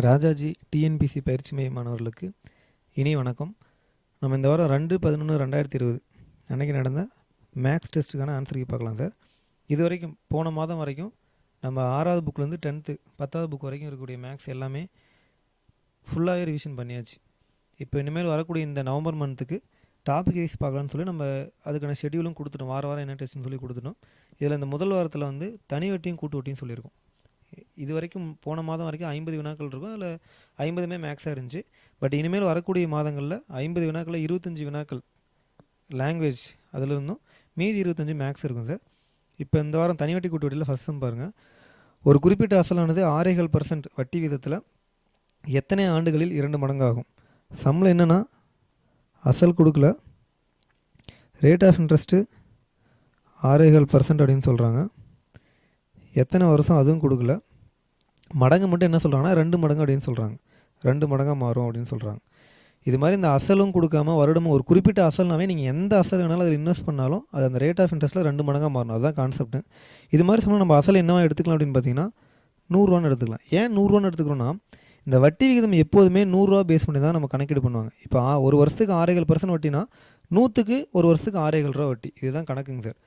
Rajaji TNPSC பயிற்சி மைய மாணவர்களுக்கு இனி வணக்கம். நம்ம இந்த வாரம் 2/11/2020 அன்றைக்கி நடந்த மேக்ஸ் டெஸ்ட்டுக்கான ஆன்சருக்கு பார்க்கலாம் சார். இது வரைக்கும் போன மாதம் வரைக்கும் நம்ம 6வது புக்லேருந்து 10th 10வது புக் வரைக்கும் இருக்கக்கூடிய மேக்ஸ் எல்லாமே ஃபுல்லாகவே ரிவிஷன் பண்ணியாச்சு. இப்போ இனிமேல் வரக்கூடிய இந்த நவம்பர் மந்த்துக்கு டாபிக் வைஸ் பார்க்கலான்னு சொல்லி நம்ம அதுக்கான ஷெடியூலும் கொடுத்துட்டோம். வாரம் என்ன டெஸ்ட்னு சொல்லி கொடுத்துட்டோம். இதில் இந்த முதல் வாரத்தில் வந்து தனி வட்டியும் கூட்டு வட்டியும் சொல்லியிருக்கோம். இது வரைக்கும் போன மாதம் வரைக்கும் 50 வினாக்கள் இருக்கும். அதில் 50மே மேக்ஸாக இருந்துச்சு. பட் இனிமேல் வரக்கூடிய மாதங்களில் 50 வினாக்களில் 25 வினாக்கள் லாங்குவேஜ் அதில் இருந்தும் மீதி 25 மேக்ஸ் இருக்கும் சார். இப்போ இந்த வாரம் தனி வட்டி கூட்டு வட்டியில் ஃபஸ்ட் சம் பாருங்கள். ஒரு குறிப்பிட்ட அசலானது 6.5% வட்டி வீதத்தில் எத்தனை ஆண்டுகளில் 2 மடங்காகும்? சம்மில் என்னென்னா அசல் கொடுக்கல, ரேட் ஆஃப் இன்ட்ரெஸ்ட்டு 6.5% அப்படின்னு சொல்கிறாங்க. எத்தனை வருஷம் அதுவும் கொடுக்கல. மடங்கு மட்டும் என்ன சொல்கிறாங்கன்னா 2 மடங்கு அப்படின்னு சொல்கிறாங்க. 2 மடங்காக மாறும் அப்படின்னு சொல்கிறாங்க. இது மாதிரி இந்த அசலும் கொடுக்காம வருடமும் ஒரு குறிப்பிட்ட அசல்னாவே நீங்கள் எந்த அசல் வேணாலும் அதில் இன்வெஸ்ட் பண்ணாலும் அது அந்த ரேட் ஆஃப் இன்ட்ரெஸ்ட்டில் 2 மடங்காக மாறணும். அதுதான் கான்செப்ட்டு. இது மாதிரி சொன்னால் நம்ம அசல் என்னவா எடுத்துக்கலாம் அப்படின்னு பார்த்தீங்கன்னா 100 எடுத்துக்கலாம். ஏன் 100 எடுத்துக்கிறோன்னா இந்த வட்டி விகிதம் எப்போதுமே 100 பேஸ் பண்ணி தான் நம்ம கணக்கீடு பண்ணுவாங்க. இப்போ ஒரு வருஷத்துக்கு 6.5% வட்டினா 100க்கு ஒரு வருஷத்துக்கு 6.5 வட்டி. இதுதான் கணக்குங்க சார்.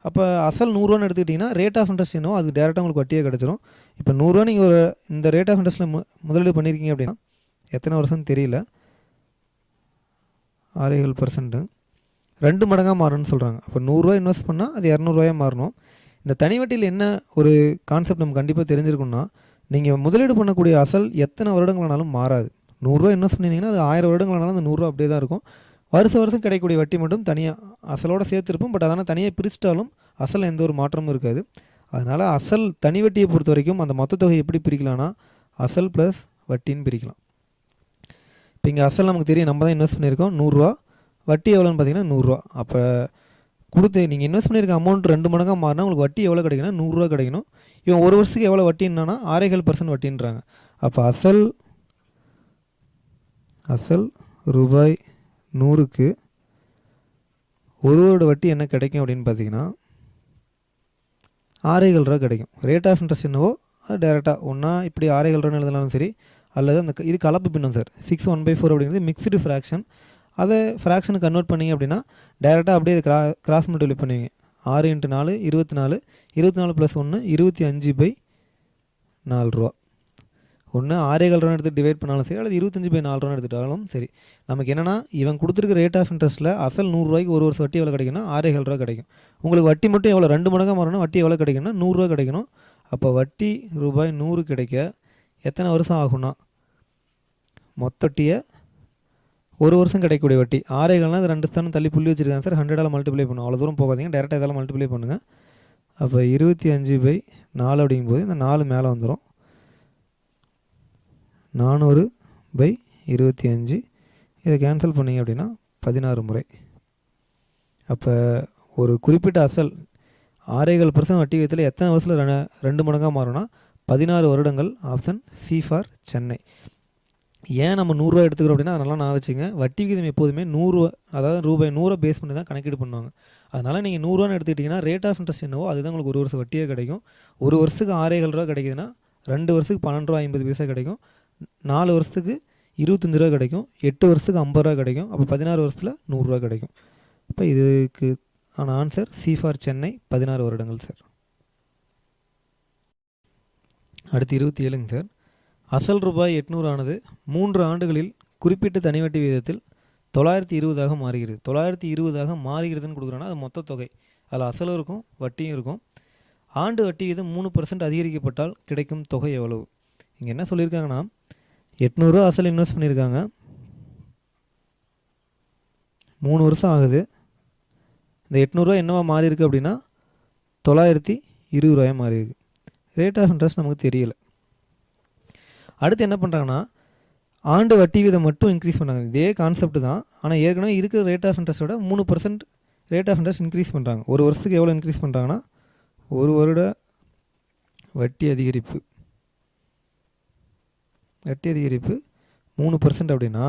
அப்போ அசல் 100 எடுத்துக்கிட்டிங்கன்னா ரேட் ஆஃப் இன்ட்ரெஸ்ட் என்னவோ அது டேரெக்டாக உங்களுக்கு வட்டியே கிடச்சிரும். இப்போ 100 நீங்கள் ஒரு இந்த ரேட் ஆஃப் இன்ட்ரெஸ்ட்டில் முதலீடு பண்ணியிருக்கீங்க அப்படின்னா எத்தனை வருஷம்னு தெரியல, 6.5% 2 மடங்காக மாறணும்னு சொல்கிறாங்க. அப்போ 100 இன்வெஸ்ட் பண்ணால் அது 200 மாறணும். இந்த தனி வட்டியில் என்ன ஒரு கான்செப்ட் நம்ம கண்டிப்பாக தெரிஞ்சிருக்கணும்னா, நீங்கள் முதலீடு பண்ணக்கூடிய அசல் எத்தனை வருடங்களானாலும் மாறாது. 100 இன்வெஸ்ட் பண்ணியிருந்தீங்கன்னா அது 1000 வருடங்களானாலும் அந்த 100 அப்படியே தான் இருக்கும். வருஷம் கிடைக்கக்கூடிய வட்டி மட்டும் தனியாக அசலோடு சேர்த்துருப்போம். பட் அதனால் தனியாக பிரிச்சிட்டாலும் அசல் எந்த ஒரு மாற்றமும் இருக்காது. அதனால் அசல் தனி வட்டியை பொறுத்த வரைக்கும் அந்த மொத்த தொகை எப்படி பிரிக்கலாம்னா அசல் ப்ளஸ் வட்டின்னு பிரிக்கலாம். இப்போ இங்கே அசல் நமக்கு தெரியும், நம்ம தான் இன்வெஸ்ட் பண்ணியிருக்கோம் 100 வட்டி எவ்வளோன்னு பார்த்தீங்கன்னா 100. அப்போ கொடுத்து நீங்கள் இன்வெஸ்ட் பண்ணியிருக்க அமௌண்ட் 2 மடங்காக மாறினா உங்களுக்கு வட்டி எவ்வளோ கிடைக்குன்னா 100 கிடைக்கணும். இவன் ஒரு வருஷத்துக்கு எவ்வளோ வட்டி என்னன்னா 6.5% வட்டின்றாங்க. அப்போ அசல் ரூபாய் 100க்கு ஒரு வட்டி என்ன கிடைக்கும் அப்படின்னு பார்த்தீங்கன்னா 6.5 கிடைக்கும். ரேட் ஆஃப் இன்ட்ரெஸ்ட் என்னவோ அது டேரெக்டாக ஒன்றா இப்படி 6.5 எழுதலாலும் சரி, அல்லது அந்த இது கலப்பு பின்னம் சார். 6/1/4 அப்படிங்கிறது மிக்ஸ்டு ஃப்ராக்ஷன். அதை ஃப்ராக்ஷனுக்கு கன்வெர்ட் பண்ணிங்க அப்படின்னா டேரெக்டாக அப்படியே கிராஸ் மல்டிப்ளை பண்ணுவீங்க. 6 × 4 24, 24 + 1 25/4 ரூபா. ஒன்று 6.5 எடுத்து டிவைட் பண்ணாலும் சரி, அல்லது 25/4 எடுத்துட்டாலும் சரி. நமக்கு என்னென்னா இவன் கொடுத்துருக்க ரேட் ஆஃப் இன்ட்ரெஸ்ட்டில் அசல் 100 ஒரு வருஷம் வட்டி எவ்வளோ கிடைக்குன்னா 6.5 கிடைக்கும். உங்களுக்கு வட்டி மட்டும் எவ்வளோ 2 மடங்காக மாறணும், வட்டி எவ்வளோ கிடைக்குன்னா 100 கிடைக்கணும். அப்போ வட்டி ரூபாய் 100 கிடைக்க எத்தனை வருஷம் ஆகும்னா மொத்த வட்டியை ஒரு வருஷம் கிடைக்கக்கூடிய வட்டி 6.5 அது 2 ஸ்தானம் தள்ளி புள்ளி வச்சுருக்காங்க சார். 100ஆல் மல்டிப்ளை பண்ணும். அவ்வளோ தூரம் போகாதீங்க, டேரெக்டாக இதால் மல்டிப்ளை பண்ணுங்கள். அப்போ 25/4 அப்படிங்கும்போது இந்த 4 மேலே வந்துடும். 400/25 இதை கேன்சல் பண்ணிங்க அப்படின்னா 16 முறை. அப்போ ஒரு குறிப்பிட்ட அசல் 6.5% வட்டி விகிதத்தில் எத்தனை வருஷத்தில் 2 மடங்காக மாறும்னா 16 வருடங்கள். Option C for Chennai. ஏன் நம்ம 100 எடுத்துக்கிறோம் அப்படின்னா அதனால நான் வச்சுங்க, வட்டி விகிதம் எப்போதுமே 100 அதாவது ரூபாய் 100 பேஸ் பண்ணி தான் கணக்கீடு பண்ணுவாங்க. அதனால் நீங்கள் 100 எடுத்துக்கிட்டிங்கன்னா ரேட் ஆஃப் இன்ட்ரெஸ்ட் என்னவோ அதுதான் உங்களுக்கு ஒரு வருஷம் வட்டியே கிடைக்கும். ஒரு வருஷத்துக்கு 6.5 கிடைக்குதுன்னா 2 வருஷத்துக்கு 12.50 கிடைக்கும். 4 வருஷத்துக்கு 25 கிடைக்கும். 8 வருஷத்துக்கு 50 கிடைக்கும். அப்போ 16 வருஷத்தில் 100 கிடைக்கும். இப்போ இதுக்கு ஆன ஆன்சர் சி ஃபார் சென்னை 16 வருடங்கள் சார். அடுத்து 27ங்க சார். அசல் ரூபாய் 800 ஆனது 3 ஆண்டுகளில் குறிப்பிட்ட தனி வட்டி விகிதத்தில் 920 மாறுகிறது. 920 மாறுகிறதுன்னு கொடுக்குறோன்னா அது மொத்த தொகை. அதில் அசலும் இருக்கும் வட்டியும் இருக்கும். ஆண்டு வட்டி விகிதம் 3% அதிகரிக்கப்பட்டால் கிடைக்கும் தொகை எவ்வளவு? இங்கே என்ன சொல்லியிருக்காங்கன்னா 800 அசல் இன்வெஸ்ட் பண்ணியிருக்காங்க, 3 வருஷம் ஆகுது. இந்த 800 என்னவா மாறி இருக்குது அப்படின்னா 920 மாறி இருக்குது. ரேட் ஆஃப் இன்ட்ரெஸ்ட் நமக்கு தெரியல. அடுத்து என்ன பண்ணுறாங்கன்னா ஆண்டு வட்டி வீதம் மட்டும் இன்க்ரீஸ் பண்ணுறாங்க. இதே கான்செப்ட் தான், ஆனால் ஏற்கனவே இருக்கிற ரேட் ஆஃப் இன்ட்ரெஸ்ட்டோட 3% ரேட் ஆஃப் இன்ட்ரெஸ்ட் இன்க்ரீஸ் பண்ணுறாங்க. ஒரு வருஷத்துக்கு எவ்வளோ இன்க்ரீஸ் பண்ணுறாங்கன்னா ஒரு வருட வட்டி அதிகரிப்பு 3% அப்படின்னா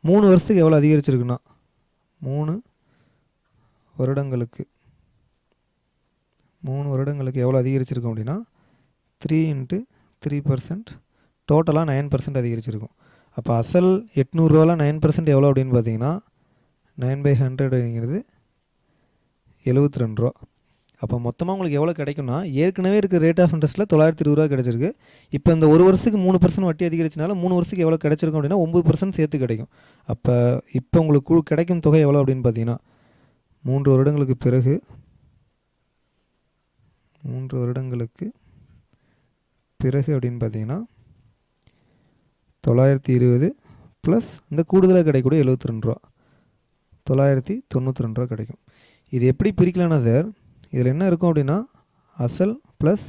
3 வருஷத்துக்கு எவ்வளோ அதிகரிச்சிருக்குன்னா 3 வருடங்களுக்கு எவ்வளோ அதிகரிச்சிருக்கும் அப்படின்னா 3 × 3% டோட்டலாக 9% அதிகரிச்சிருக்கும். அப்போ அசல் 800 9% எவ்வளோ அப்படின்னு பார்த்தீங்கன்னா 9/100 அப்படிங்கிறது 72 அப்போ மொத்தமாக உங்களுக்கு எவ்வளோ கிடைக்கும்னா ஏற்கனவே இருக்க ரேட் ஆஃப் இன்ட்ரெஸ்ட்டில் 920 கிடச்சிருக்கு. இப்போ இந்த ஒரு வருஷத்துக்கு 3% வட்டி அதிகரிச்சனால 3 வருஷத்துக்கு எவ்வளோ கிடச்சிருக்கும் அப்படின்னா 9% சேர்த்து கிடைக்கும். அப்போ இப்போ உங்களுக்கு கிடைக்கும் தொகை எவ்வளோ அப்படின்னு பார்த்தீங்கன்னா 3 வருடங்களுக்கு பிறகு 3 வருடங்களுக்கு பிறகு அப்படின்னு பார்த்தீங்கன்னா 920 ப்ளஸ் இந்த கூடுதலாக கிடைக்கக்கூடிய 72 992 கிடைக்கும். இது எப்படி பிரிக்கலாம்னா சார், இதில் என்ன இருக்கும் அப்படின்னா அசல் ப்ளஸ்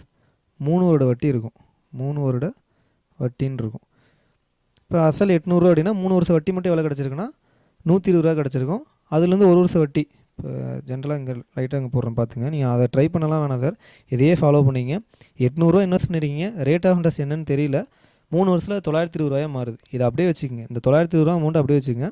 3 வருட வட்டி இருக்கும். 3 வருட வட்டின்னு இருக்கும். இப்போ அசல் 800 அப்படின்னா 3 வருஷம் வட்டி மட்டும் எவ்வளோ கிடச்சிருக்குன்னா 120 கிடச்சிருக்கும். அதுலேருந்து ஒரு வருஷம் வட்டி இப்போ ஜென்ரலாக இங்கே லைட்டாக இங்கே போடுறேன் பார்த்துங்க. நீங்கள் அதை ட்ரை பண்ணலாம் வேணாம் சார், இதையே ஃபாலோ பண்ணிங்க. 800 இன்வெஸ்ட் பண்ணியிருக்கீங்க, ரேட் ஆஃப் இன்ட்ரெஸ்ட் என்னன்னு தெரியல, 3 வருஷத்தில் 920 மாறுது. இதை அப்படியே வச்சுக்கோங்க, இந்த 920 அமௌண்ட் அப்படியே வச்சுக்கோங்க.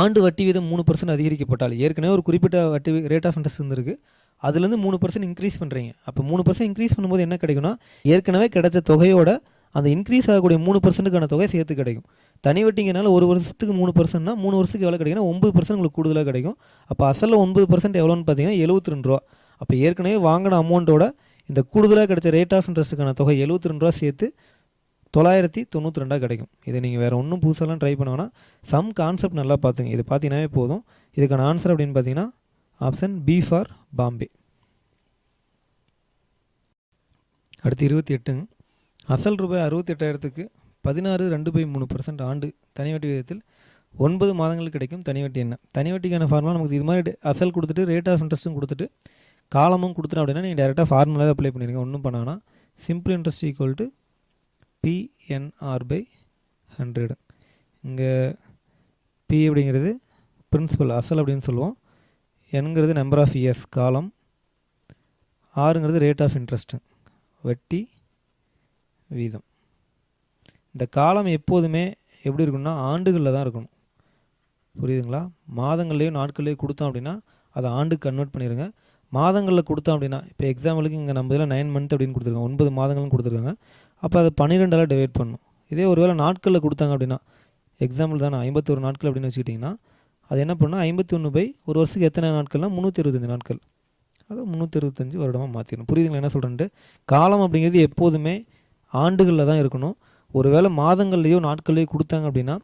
ஆண்டு வட்டி வீதம் 3% அதிகரிக்கப்பட்டால், ஏற்கனவே ஒரு குறிப்பிட்ட வட்டி ரேட் ஆஃப் இன்ட்ரெஸ்ட் இருந்திருக்கு, அதுலேருந்து 3% இன்க்ரீஸ் பண்ணுறீங்க. அப்போ 3% இன்க்ரீஸ் பண்ணும்போது என்ன கிடைக்கும்னா ஏற்கனவே கிடைச்ச தொகையோட அந்த இன்க்ரீஸ் ஆகக்கூடிய 3%க்கான தொகை சேர்த்து கிடைக்கும். தனி வட்டிங்கனால ஒரு வருஷத்துக்கு 3%னா 3 வருஷத்துக்கு எவ்வளோ கிடைக்குன்னா 9% உங்களுக்கு கூடுதலாக கிடைக்கும். அப்போ அசலில் 9% எவ்வளோன்னு பார்த்தீங்கன்னா 72. அப்போ ஏற்கனவே வாங்கின அமௌண்ட்டோட இந்த கூடுதலாக கிடைச்ச ரேட் ஆஃப் இன்ட்ரெஸ்ட்டுக்கான தொகை 72 சேர்த்து 992 கிடைக்கும். இதை நீங்கள் வேறு ஒன்றும் புதுசாலாம் ட்ரை பண்ண வேணாம், சம் கான்செப்ட் நல்லா பார்த்துங்க. இது பார்த்தீங்கன்னாவே போதும். இதுக்கான ஆன்சர் அப்படின்னு பார்த்தீங்கன்னா ஆப்ஷன் பி ஃபார் பாம்பே. அடுத்து 28. அசல் ரூபாய் 68,000க்கு 16.2/3% ஆண்டு தனி வட்டி விகிதத்தில் 9 மாதங்களுக்கு கிடைக்கும் தனி வட்டி என்ன? தனி வட்டிக்கான ஃபார்முலா நமக்கு இது மாதிரி அசல் கொடுத்துட்டு ரேட் ஆஃப் இன்ட்ரெஸ்ட்டும் கொடுத்துட்டு காலமும் கொடுத்துட்டோம் அப்படின்னா நீங்கள் டேரெக்டாக ஃபார்முலாவே அப்ளை பண்ணிடுங்க. ஒன்றும் பண்ணாங்கன்னா simple interest equal to PNR/100. இங்கே P அப்படிங்கிறது பிரின்சிபல் அசல் அப்படின்னு சொல்லுவோம், Nங்கிறது நம்பர் ஆஃப் இயர்ஸ் காலம், Rங்கிறது ரேட் ஆஃப் இன்ட்ரெஸ்ட்டு வட்டி வீதம். இந்த காலம் எப்போதுமே எப்படி இருக்குன்னா ஆண்டுகளில் தான் இருக்கணும், புரியுதுங்களா? மாதங்கள்லேயோ நாட்கள்லேயோ கொடுத்தோம் அப்படின்னா அதை ஆண்டுக்கு கன்வெர்ட் பண்ணிடுங்க. மாதங்களில் கொடுத்தோம் அப்படின்னா இப்போ எக்ஸாம்பிளுக்கு இங்கே நம்ம இதில் 9 மந்த் அப்படின்னு கொடுத்துருக்காங்க, 9 மாதங்கள்னு கொடுத்துருக்காங்க. அப்போ அதை 12ஆல் டிவைட் பண்ணணும். இதே ஒரு வேளை நாட்களில் கொடுத்தாங்க அப்படின்னா எக்ஸாம்பிள் தானே 51 நாட்கள் அப்படின்னு வச்சுக்கிட்டிங்கன்னா அது என்ன பண்ணால் 51 ஒரு வருஷத்துக்கு எத்தனை நாட்கள்னால் 365 நாட்கள், அது 365 வருடமாக மாற்றிடணும். புரியுதுங்களா என்ன சொல்கிறேன்ட்டு? காலம் அப்படிங்கிறது எப்போதுமே ஆண்டுகளில் தான் இருக்கணும். ஒரு வேளை மாதங்கள்லேயோ நாட்கள்லேயோ கொடுத்தாங்க அப்படின்னா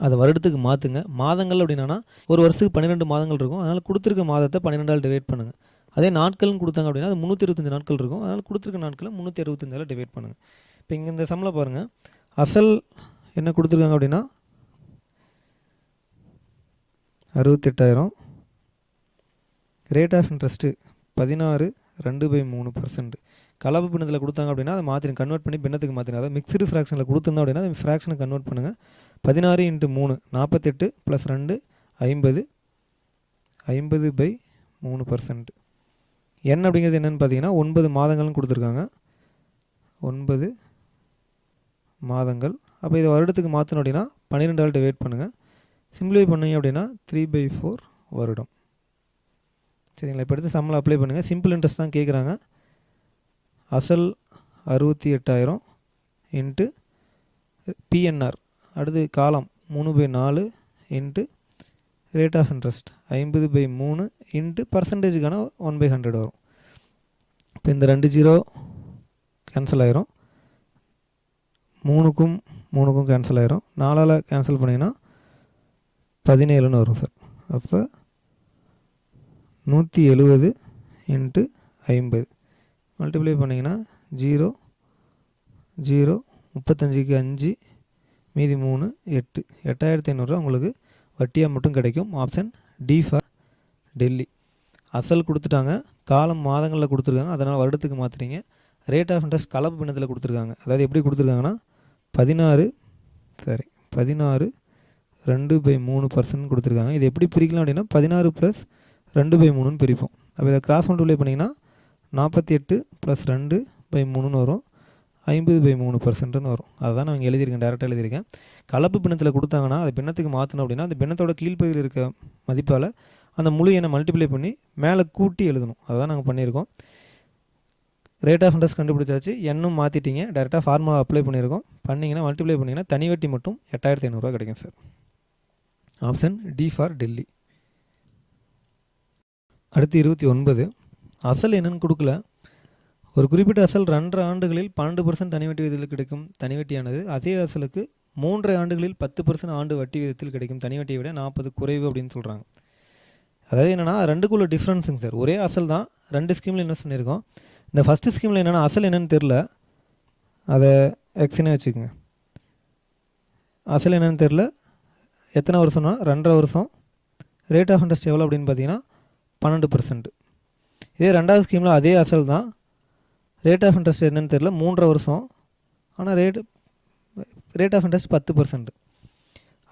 அதை வருடத்துக்கு மாற்றுங்க. மாதங்கள் அப்படின்னா ஒரு வருஷத்துக்கு 12 மாதங்கள் இருக்கும், அதனால் கொடுத்துருக்க மாதத்தை 12ஆல் டிவைட் பண்ணுங்கள். அதே நாட்கள்னு கொடுத்தாங்க அப்படின்னா அது 365 நாட்கள் இருக்கும், அதனால் கொடுத்துருக்க நாட்களை 365ஆல் டிவைட் பண்ணுங்கள். இப்போ இங்கே இந்த சம்மில் பாருங்கள், அசல் என்ன கொடுத்துருக்காங்க அப்படின்னா 68,000, ரேட் ஆஃப் இன்ட்ரெஸ்ட்டு 16.2/3%. கலப்பு பின்னத்தில் கொடுத்தாங்க அப்படின்னா அதை மாற்றி கன்வெர்ட் பண்ணி பின்னத்துக்கு மாற்றினா, அதாவது மிக்சடு ஃப்ராக்ஷனில் கொடுத்துருந்தோம் அப்படின்னா அதை ஃப்ராக்ஷனை கன்வெர்ட் பண்ணுங்கள். 16 × 3 48 + 2 50, 50/3%. N அப்படிங்கிறது என்னென்னு பார்த்தீங்கன்னா 9 மாதங்கள்னு கொடுத்துருக்காங்க, 9 மாதங்கள். அப்போ இதை வருடத்துக்கு மாற்றணும் அப்படின்னா 12ஆல் டிவைட் பண்ணுங்கள். சிம்பிளிஃபை பண்ணிங்க அப்படின்னா 3/4 வருடம். சரிங்களா? இப்போ எடுத்து சம்மில் அப்ளை பண்ணுங்கள். சிம்பிள் இன்ட்ரெஸ்ட் தான் கேட்குறாங்க. அசல் 68,000 இன்ட்டு PNR, அடுத்து காலம் 3/4 into rate of interest 50/3 into பர்சன்டேஜுக்கான 1/100 வரும். இப்போ இந்த 2 0 கேன்சல் ஆயிரும், 3க்கும் 3க்கும் கேன்சல் ஆயிரும், 4ஆல் கேன்சல் பண்ணிங்கன்னா 17ன்னு வரும் சார். அப்போ 170 இன்ட்டு 50 மல்டிப்ளை பண்ணிங்கன்னா 0 0 35க்கு 5 மீதி 3 8, 8,500 உங்களுக்கு வட்டியாக மட்டும் கிடைக்கும். Option D for Delhi. அசல் கொடுத்துட்டாங்க, காலம் மாதங்களில் கொடுத்துருக்காங்க, அதனால் வருடத்துக்கு மாற்றுறீங்க. ரேட் ஆஃப் இன்ட்ரெஸ்ட் கலப்பு பின்னத்தில் கொடுத்துருக்காங்க, அதாவது எப்படி கொடுத்துருக்காங்கன்னா 16.2/3% கொடுத்துருக்காங்க. இது எப்படி பிரிக்கலாம் அப்படின்னா 16 + 2/3ன்னு பிரிப்போம். அப்போ இதை கிராஸ் மல்டிப்ளை பண்ணிங்கன்னா 48 + 2/3ன்னு வரும், 50/3%ன்னு வரும். அதுதான் நான் இங்கே எழுதியிருக்கேன், டேரெக்டாக எழுதியிருக்கேன். கலப்பு பின்னத்தில் கொடுத்தாங்கன்னா அது பின்னத்துக்கு மாற்றணும் அப்படின்னா அந்த பின்னத்தோட கீழ்ப்பகுதியில் இருக்க மதிப்பால் அந்த முழு எண்ணை மல்டிப்ளை பண்ணி மேலே கூட்டி எழுதணும். அதுதான் நாங்கள் பண்ணியிருக்கோம். ரேட் ஆஃப் இன்ட்ரெஸ்ட் கண்டுபிடிச்சாச்சு, எண்ணும் மாற்றிட்டீங்க, டேரெக்டாக ஃபார்முலா அப்ளை பண்ணியிருக்கோம். பண்ணிங்கன்னா மல்டிப்ளை பண்ணிங்கன்னா தனி வட்டி மட்டும் 8500 கிடைக்கும் sir. Option D for Delhi. அடுத்து 29. அசல் என்னன்னு கொடுக்கல. ஒரு குறிப்பிட்ட அசல் 2 ஆண்டுகளில் 12% தனி வட்டி விகிதத்தில் கிடைக்கும் தனி வட்டியானது அதே அசலுக்கு 3 ஆண்டுகளில் 10% ஆண்டு வட்டி விகிதத்தில் கிடைக்கும் தனி வட்டியை விட 40 குறைவு அப்படின்னு சொல்கிறாங்க. அதாவது என்னென்னா ரெண்டுக்குள்ள டிஃப்ரென்ஸுங்க சார். ஒரே அசல் தான், 2 ஸ்கீமில் இன்வெஸ்ட் பண்ணியிருக்கோம். இந்த ஃபஸ்ட்டு ஸ்கீமில் என்னென்னா அசல் என்னென்னு தெரில, அதை எக்ஸ்னே வச்சுக்கோங்க. அசல் என்னென்னு தெரில, எத்தனை வருஷம்னா 2.5 வருஷம். ரேட் ஆஃப் இன்ட்ரெஸ்ட் எவ்வளோ அப்படின்னு பார்த்தீங்கன்னா 12%. இதே ரெண்டாவது ஸ்கீமில் அதே அசல் தான், ரேட் ஆஃப் இன்ட்ரெஸ்ட் என்னென்னு தெரில, 3.5 வருஷம். ஆனால் ரேட் ஆஃப் இன்ட்ரெஸ்ட் 10%.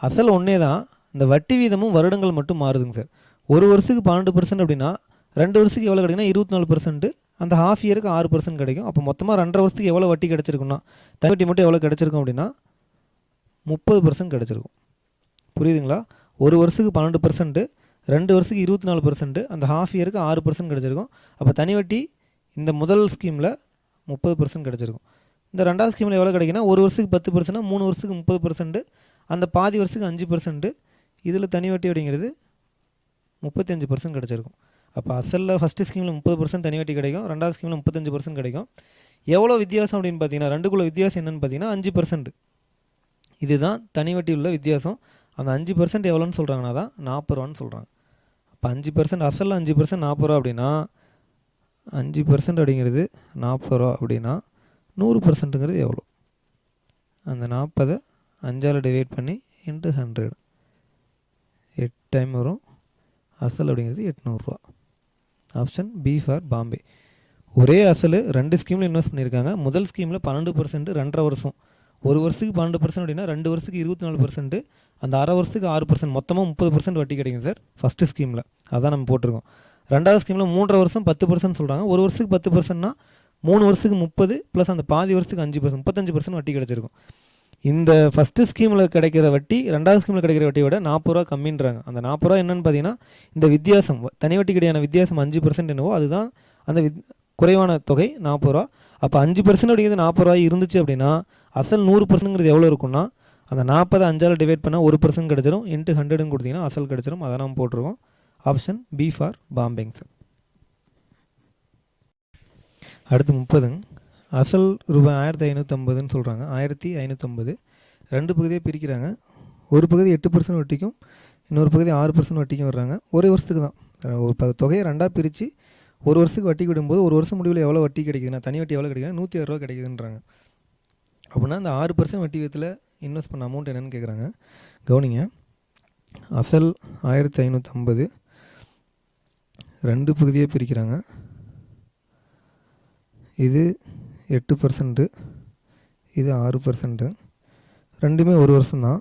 அசல் ஒன்றே தான், இந்த வட்டி வீதமும் வருடங்கள் மட்டும் மாறுதுங்க சார். ஒரு வருஷத்துக்கு 12% அப்படின்னா 2 வருஷத்துக்கு எவ்வளோ கிடைக்குன்னா 24%. அந்த ஹாஃப் இயருக்கு 6% கிடைக்கும். அப்போ மொத்தமாக 2.5 வருஷத்துக்கு எவ்வளோ வட்டி கிடச்சிருக்குன்னா தனி வட்டி மட்டும் எவ்வளோ கிடச்சிருக்கும் அப்படின்னா 30% கிடச்சிருக்கும். புரியுதுங்களா? ஒரு வருஷத்துக்கு 12%, 2 வருஷத்துக்கு 24%, அந்த ஹாஃப் இயருக்கு 6% கிடச்சிருக்கும். அப்போ தனி வட்டி இந்த முதல் ஸ்கீமில் 30% கிடச்சிருக்கும். இந்த ரெண்டாவது ஸ்கீமில் எவ்வளோ கிடைக்குன்னா ஒரு வருஷத்துக்கு 10%, 3 வருஷத்துக்கு 30%, அந்த பாதி வருஷத்துக்கு 5%. இதில் தனி வட்டி அப்படிங்கிறது 35% கிடச்சிருக்கும். அப்போ அசலில் ஃபஸ்ட்டு ஸ்கீமில் 30% தனி வட்டி கிடைக்கும், ரெண்டாவது ஸ்கீமில் 35% கிடைக்கும். எவ்வளோ வித்தியாசம் அப்படின்னு பார்த்தீங்கன்னா ரெண்டுக்குள்ள வித்தியாசம் என்னென்னு பார்த்தீங்கன்னா 5%. இதுதான் தனி வட்டி உள்ள வித்தியாசம். அந்த 5% எவ்வளோன்னு சொல்கிறாங்கன்னா தான் 40 ரூபான்னு சொல்கிறாங்க. அப்போ 5% அசலில் 5% 40 ரூபா அப்படின்னா 5% அப்படிங்கிறது 40 ரூபா அப்படின்னா 100%ங்கிறது எவ்வளோ? அந்த 40 5ஆல் டிவைட் பண்ணி இன்ட்டு 100, 8 டைம் வரும். அசல் அப்படிங்கிறது 800 ரூபா. Option B for Bombay. ஒரே அசல் 2 ஸ்கீமில் இன்வெஸ்ட் பண்ணியிருக்காங்க. முதல் ஸ்கீமில் 12%, 2.5 வருஷம். ஒரு வருஷத்துக்கு 12% அப்படின்னா 2 வருஷத்துக்கு 24%, அந்த அரை வருஷத்துக்கு 6%, மொத்தமாக 30% வட்டி கிடைக்கும் சார் ஃபஸ்ட்டு ஸ்கீமில். அதான் நம்ம போட்டிருக்கோம். ரெண்டாவது ஸ்கீமில் 3.5 வருஷம் 10% சொல்கிறாங்க. ஒரு வருஷத்துக்கு 10%னா 3 வருஷத்துக்கு 30 ப்ளஸ் அந்த பாதி வருஷத்துக்கு 5%, 35% வட்டி கிடச்சிருக்கும். இந்த ஃபஸ்ட்டு ஸ்கீமில் கிடைக்கிற வட்டி ரெண்டாவது ஸ்கீமில் கிடைக்கிற வட்டியை விட 40 ரூபா கம்மின்றாங்க. அந்த 40 ரூபா என்னென்னு பார்த்தீங்கன்னா இந்த வித்தியாசம், தனி வட்டி கிடையான வித்தியாசம் 5% என்னவோ அதுதான் அந்த குறைவான தொகை 40 ரூபா. அப்போ 5% அப்படிங்கிறது 40 ரூபாய் இருந்துச்சு அப்படின்னா அசல் 100%ங்கிறது எவ்வளோ இருக்குன்னா அந்த 40 5ஆல் டிவைட் பண்ணால் 1% கிடச்சிரும். இன்ட்டு 100ன்னு கொடுத்தீங்கன்னா அசல் கிடச்சிரும். அதை நம்ம போட்டிருக்கோம். ஆப்ஷன் பி ஃபார் பாம்பேங்க சார். அடுத்து 30. அசல் ரூபாய் 1550ன்னு சொல்கிறாங்க. 1550 2 பகுதியாக பிரிக்கிறாங்க. ஒரு பகுதி 8% வட்டிக்கும், இன்னொரு பகுதி 6% வட்டிக்கும் வர்றாங்க. ஒரே வருஷத்துக்கு தான். ஒரு தொகையை 2ஆக பிரித்து ஒரு வருஷத்துக்கு வட்டி விடும்போது ஒரு வருஷம் முடிவில் எவ்வளோ வட்டி கிடைக்குதுன்னா தனி வட்டி எவ்வளோ கிடைக்குதுன்னா 106 ரூபா கிடைக்குதுன்றாங்க. அப்படின்னா அந்த 6% வட்டி விதத்தில் இன்வெஸ்ட் பண்ண அமௌண்ட் என்னென்னு கேட்குறாங்க. கவனிங்க, அசல் 1550 2 பகுதியாக பிரிக்கிறாங்க. இது 8%, இது 6%, ரெண்டுமே ஒரு வருஷம்தான்.